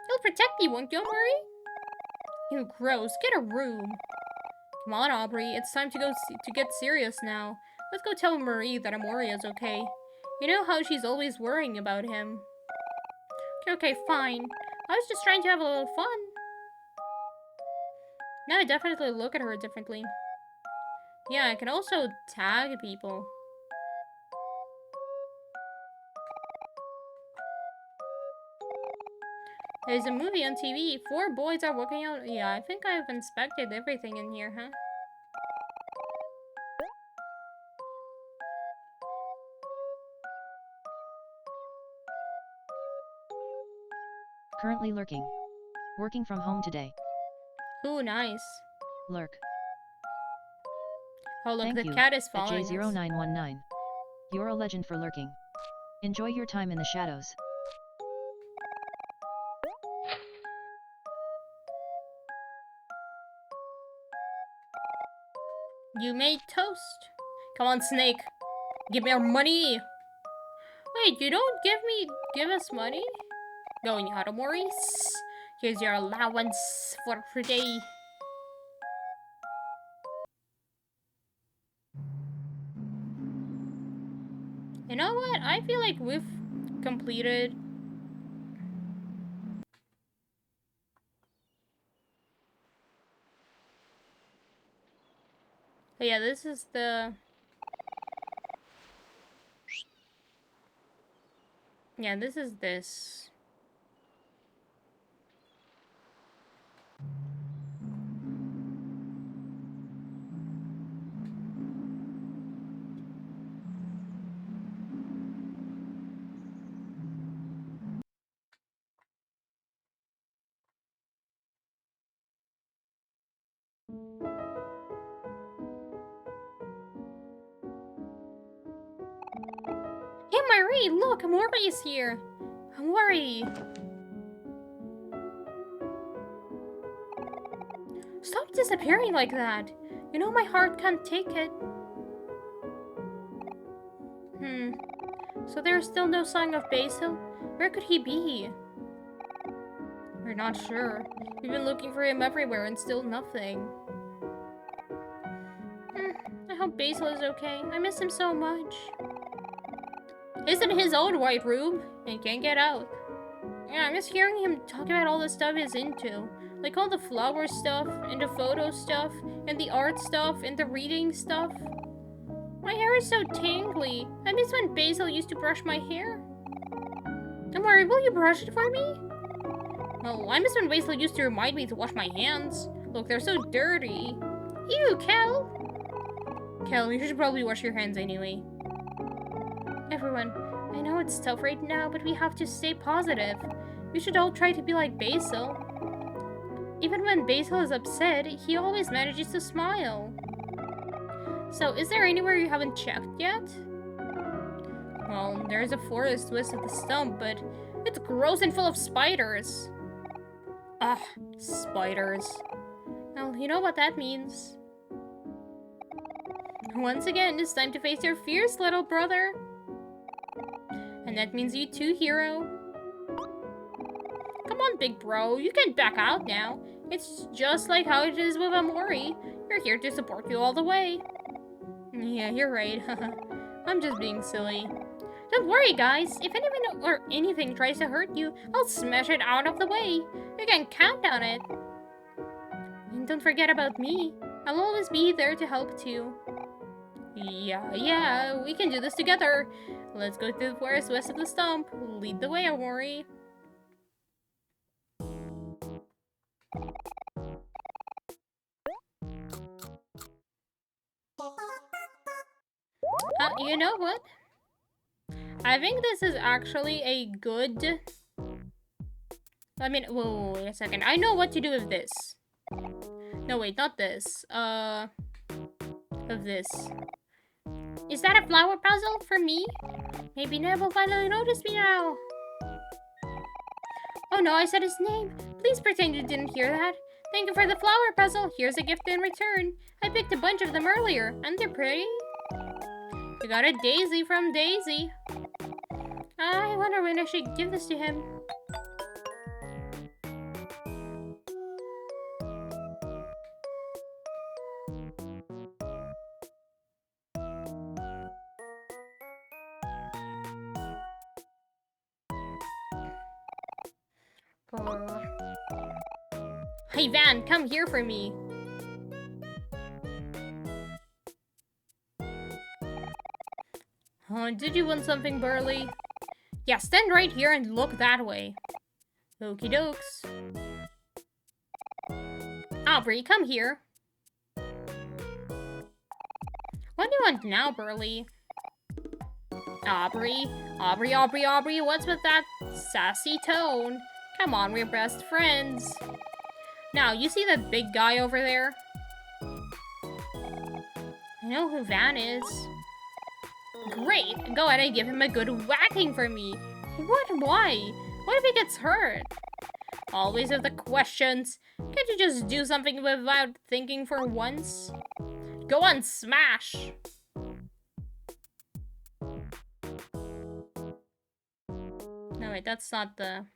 You'll protect me, won't you, Murray? You gross. Get a room. Come on, Aubrey. It's time to get serious now. Let's go tell Marie that Omori is okay. You know how she's always worrying about him. Okay, fine. I was just trying to have a little fun. Now I definitely look at her differently. Yeah, I can also tag people. There's a movie on TV. 4 boys are working out. Yeah, I think I've inspected everything in here, huh? Currently lurking. Working from home today. Ooh, nice. Lurk. Oh, look, Thank the you, cat is following us. J0919. You're a legend for lurking. Enjoy your time in the shadows. You made toast. Come on, Snake. Give me our money. Wait, you don't give us money? Going out of Maurice. Here's your allowance for today. You know what? I feel like we've completed. But yeah, this is the... Yeah, this is this. Hey, Marie, look, Omori is here. Omori. Stop disappearing like that. You know my heart can't take it. So there's still no sign of Basil? Where could he be? We're not sure. We've been looking for him everywhere and still nothing. I hope Basil is okay. I miss him so much. He's in his own white room and can't get out. Yeah, I miss hearing him talk about all the stuff he's into. Like all the flower stuff, and the photo stuff, and the art stuff, and the reading stuff. My hair is so tangly. I miss when Basil used to brush my hair. Omori, will you brush it for me? Oh, I miss when Basil used to remind me to wash my hands. Look, they're so dirty. Ew, Kel! Kel, you should probably wash your hands anyway. Everyone, I know it's tough right now, but we have to stay positive. We should all try to be like Basil. Even when Basil is upset, he always manages to smile. So, is there anywhere you haven't checked yet? Well, there's a forest west of the stump, but it's gross and full of spiders. Ah, spiders. Well, you know what that means. Once again, it's time to face your fears, little brother. And that means you too, Hero. Come on, big bro. You can back out now. It's just like how it is with Omori. You're here to support you all the way. Yeah, you're right. I'm just being silly. Don't worry, guys. If anyone or anything tries to hurt you, I'll smash it out of the way. You can count on it. And don't forget about me. I'll always be there to help too. Yeah, we can do this together. Let's go to the forest west of the stump. Lead the way, Omori. You know what? I think this is actually a good... I mean, whoa, wait a second. I know what to do with this. No, wait, not this. Of this. Is that a flower puzzle for me? Maybe Ned will finally notice me now. Oh no, I said his name. Please pretend you didn't hear that. Thank you for the flower puzzle. Here's a gift in return. I picked a bunch of them earlier. Aren't they pretty? You got a daisy from Daisy. I wonder when I should give this to him. Hey Van, come here for me. Did you want something, Burley? Yeah, stand right here and look that way. Okie dokes. Aubrey, come here. What do you want now, Burley? Aubrey, what's with that sassy tone? Come on, we're best friends. Now, you see that big guy over there? I know who Van is. Great! Go ahead and give him a good whacking for me. What? Why? What if he gets hurt? Always with the questions. Can't you just do something without thinking for once? Go on, smash! No, wait, that's not the...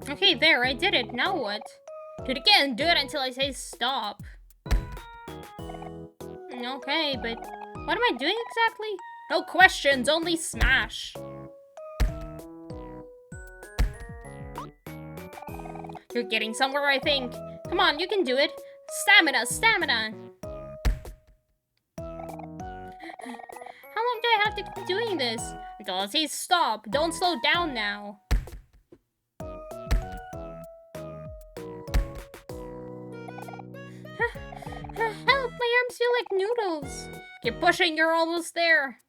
Okay, there, I did it. Now what? Do it again. Do it until I say stop. Okay, but what am I doing exactly? No questions, only smash. You're getting somewhere, I think. Come on, you can do it. Stamina, stamina. How long do I have to keep doing this? Until I say stop. Don't slow down now. Help, my arms feel like noodles. Keep pushing, you're almost there.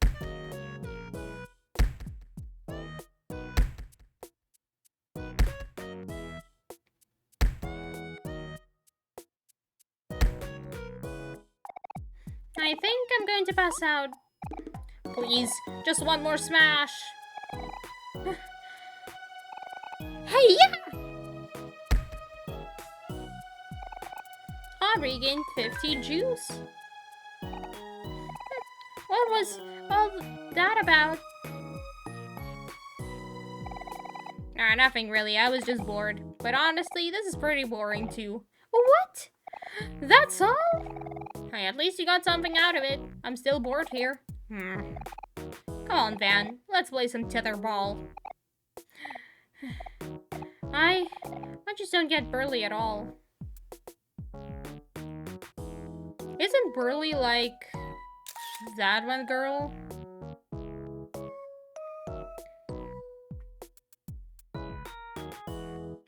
I think I'm going to pass out. Please, just one more smash. Hey, yeah! Aubrey gained 50 juice. What was all that about? Nah, nothing really. I was just bored. But honestly, this is pretty boring too. What? That's all? Hey, at least you got something out of it. I'm still bored here. Come on, Van. Let's play some tetherball. I just don't get Burley at all. Isn't Burley like that one girl?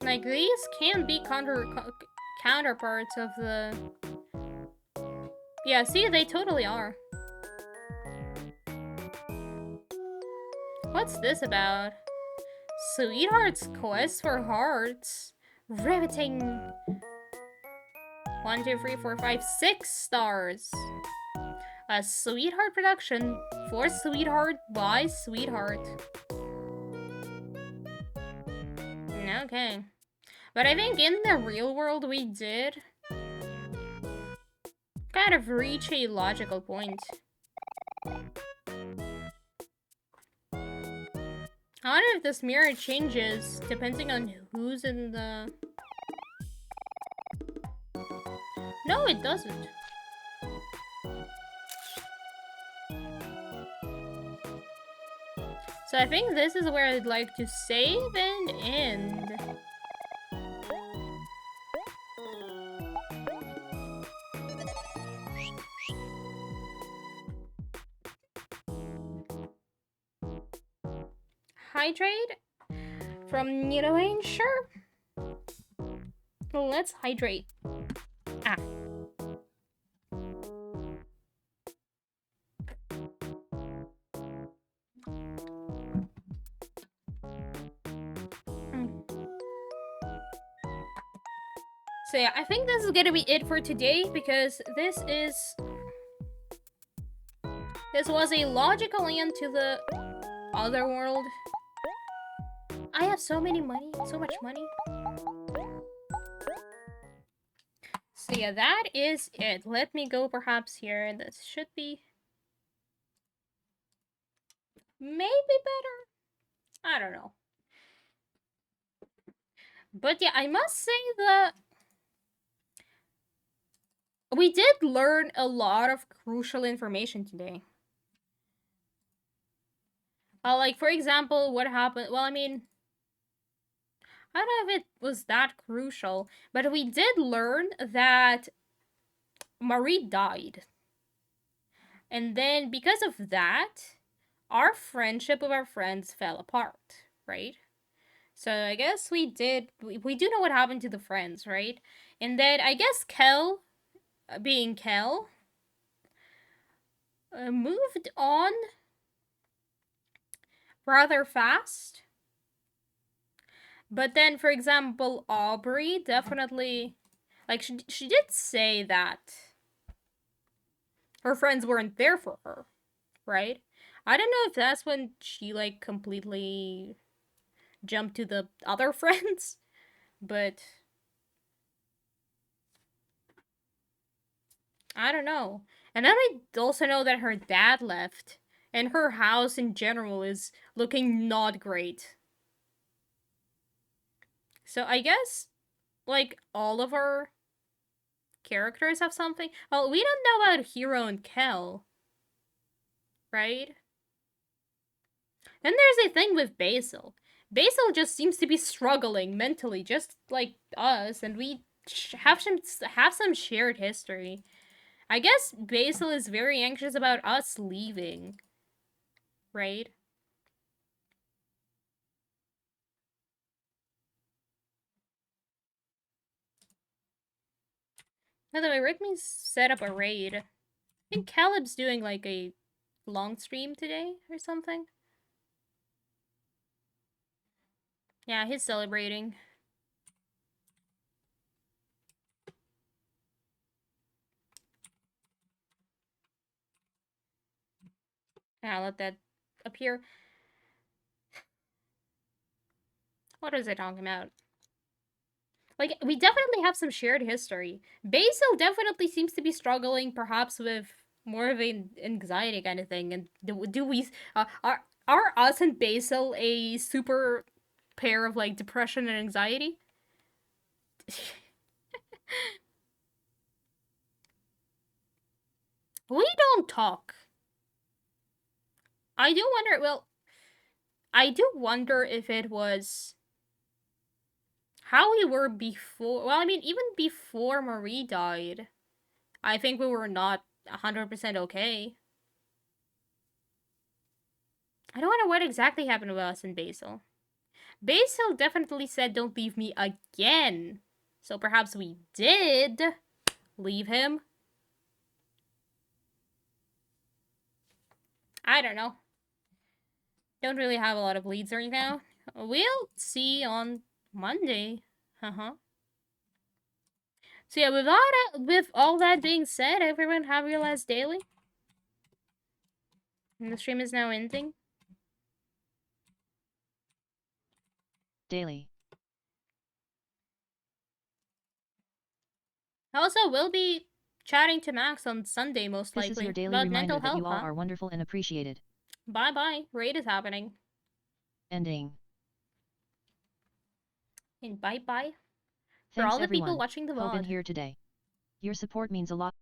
Like, these can be counterparts of the... Yeah, see, they totally are. What's this about? Sweetheart's quest for hearts. Riveting. 1, 2, 3, 4, 5, 6 stars. A sweetheart production for Sweetheart by Sweetheart. Okay. But I think in the real world we did kind of reach a logical point. I wonder if this mirror changes depending on who's in the... No, it doesn't. So I think this is where I'd like to save and end. Hydrate? From Nidoane? Sure. Well, let's hydrate. Ah. So yeah, I think this is gonna be it for today, because this was a logical end to the other world. I have so much money. So yeah, that is it. Let me go perhaps here. This should be maybe better. I don't know. But yeah, I must say that we did learn a lot of crucial information today. Like, for example, what happened... Well, I mean, I don't know if it was that crucial, but we did learn that Marie died. And then, because of that, our friendship with our friends fell apart, right? So I guess we do know what happened to the friends, right? And then I guess Kel, being Kel, moved on rather fast. But then, for example, Aubrey definitely, like, she did say that her friends weren't there for her, right? I don't know if that's when she, like, completely jumped to the other friends, but I don't know. And then I also know that her dad left, and her house in general is looking not great. So I guess, like, all of our characters have something. Well, we don't know about Hero and Kel, right? Then there's a thing with Basil. Basil just seems to be struggling mentally, just like us, and we have some shared history. I guess Basil is very anxious about us leaving, right? By the way, let me set up a raid. I think Caleb's doing like a long stream today or something. Yeah, he's celebrating. Yeah, I'll let that appear. What is it talking about? Like, we definitely have some shared history. Basil definitely seems to be struggling, perhaps with more of an anxiety kind of thing. And do we are us and Basil a super pair of like depression and anxiety? We don't talk. I do wonder. Well, I do wonder if it was how we were before. Well, I mean, even before Marie died, I think we were not 100% okay. I don't know what exactly happened with us and Basil. Basil definitely said, "Don't leave me again." So perhaps we did leave him. I don't know. Don't really have a lot of leads right now. We'll see on Monday. So yeah, with all that being said, everyone have your last daily. And the stream is now ending. Daily. Also, we'll be chatting to Max on Sunday, most This likely. is your daily about reminder mental that health, you all huh? are wonderful and appreciated. Bye-bye. Raid is happening. Ending. And bye-bye. For Thanks all the everyone people watching the who've been VOD. here today. Your support means a lot.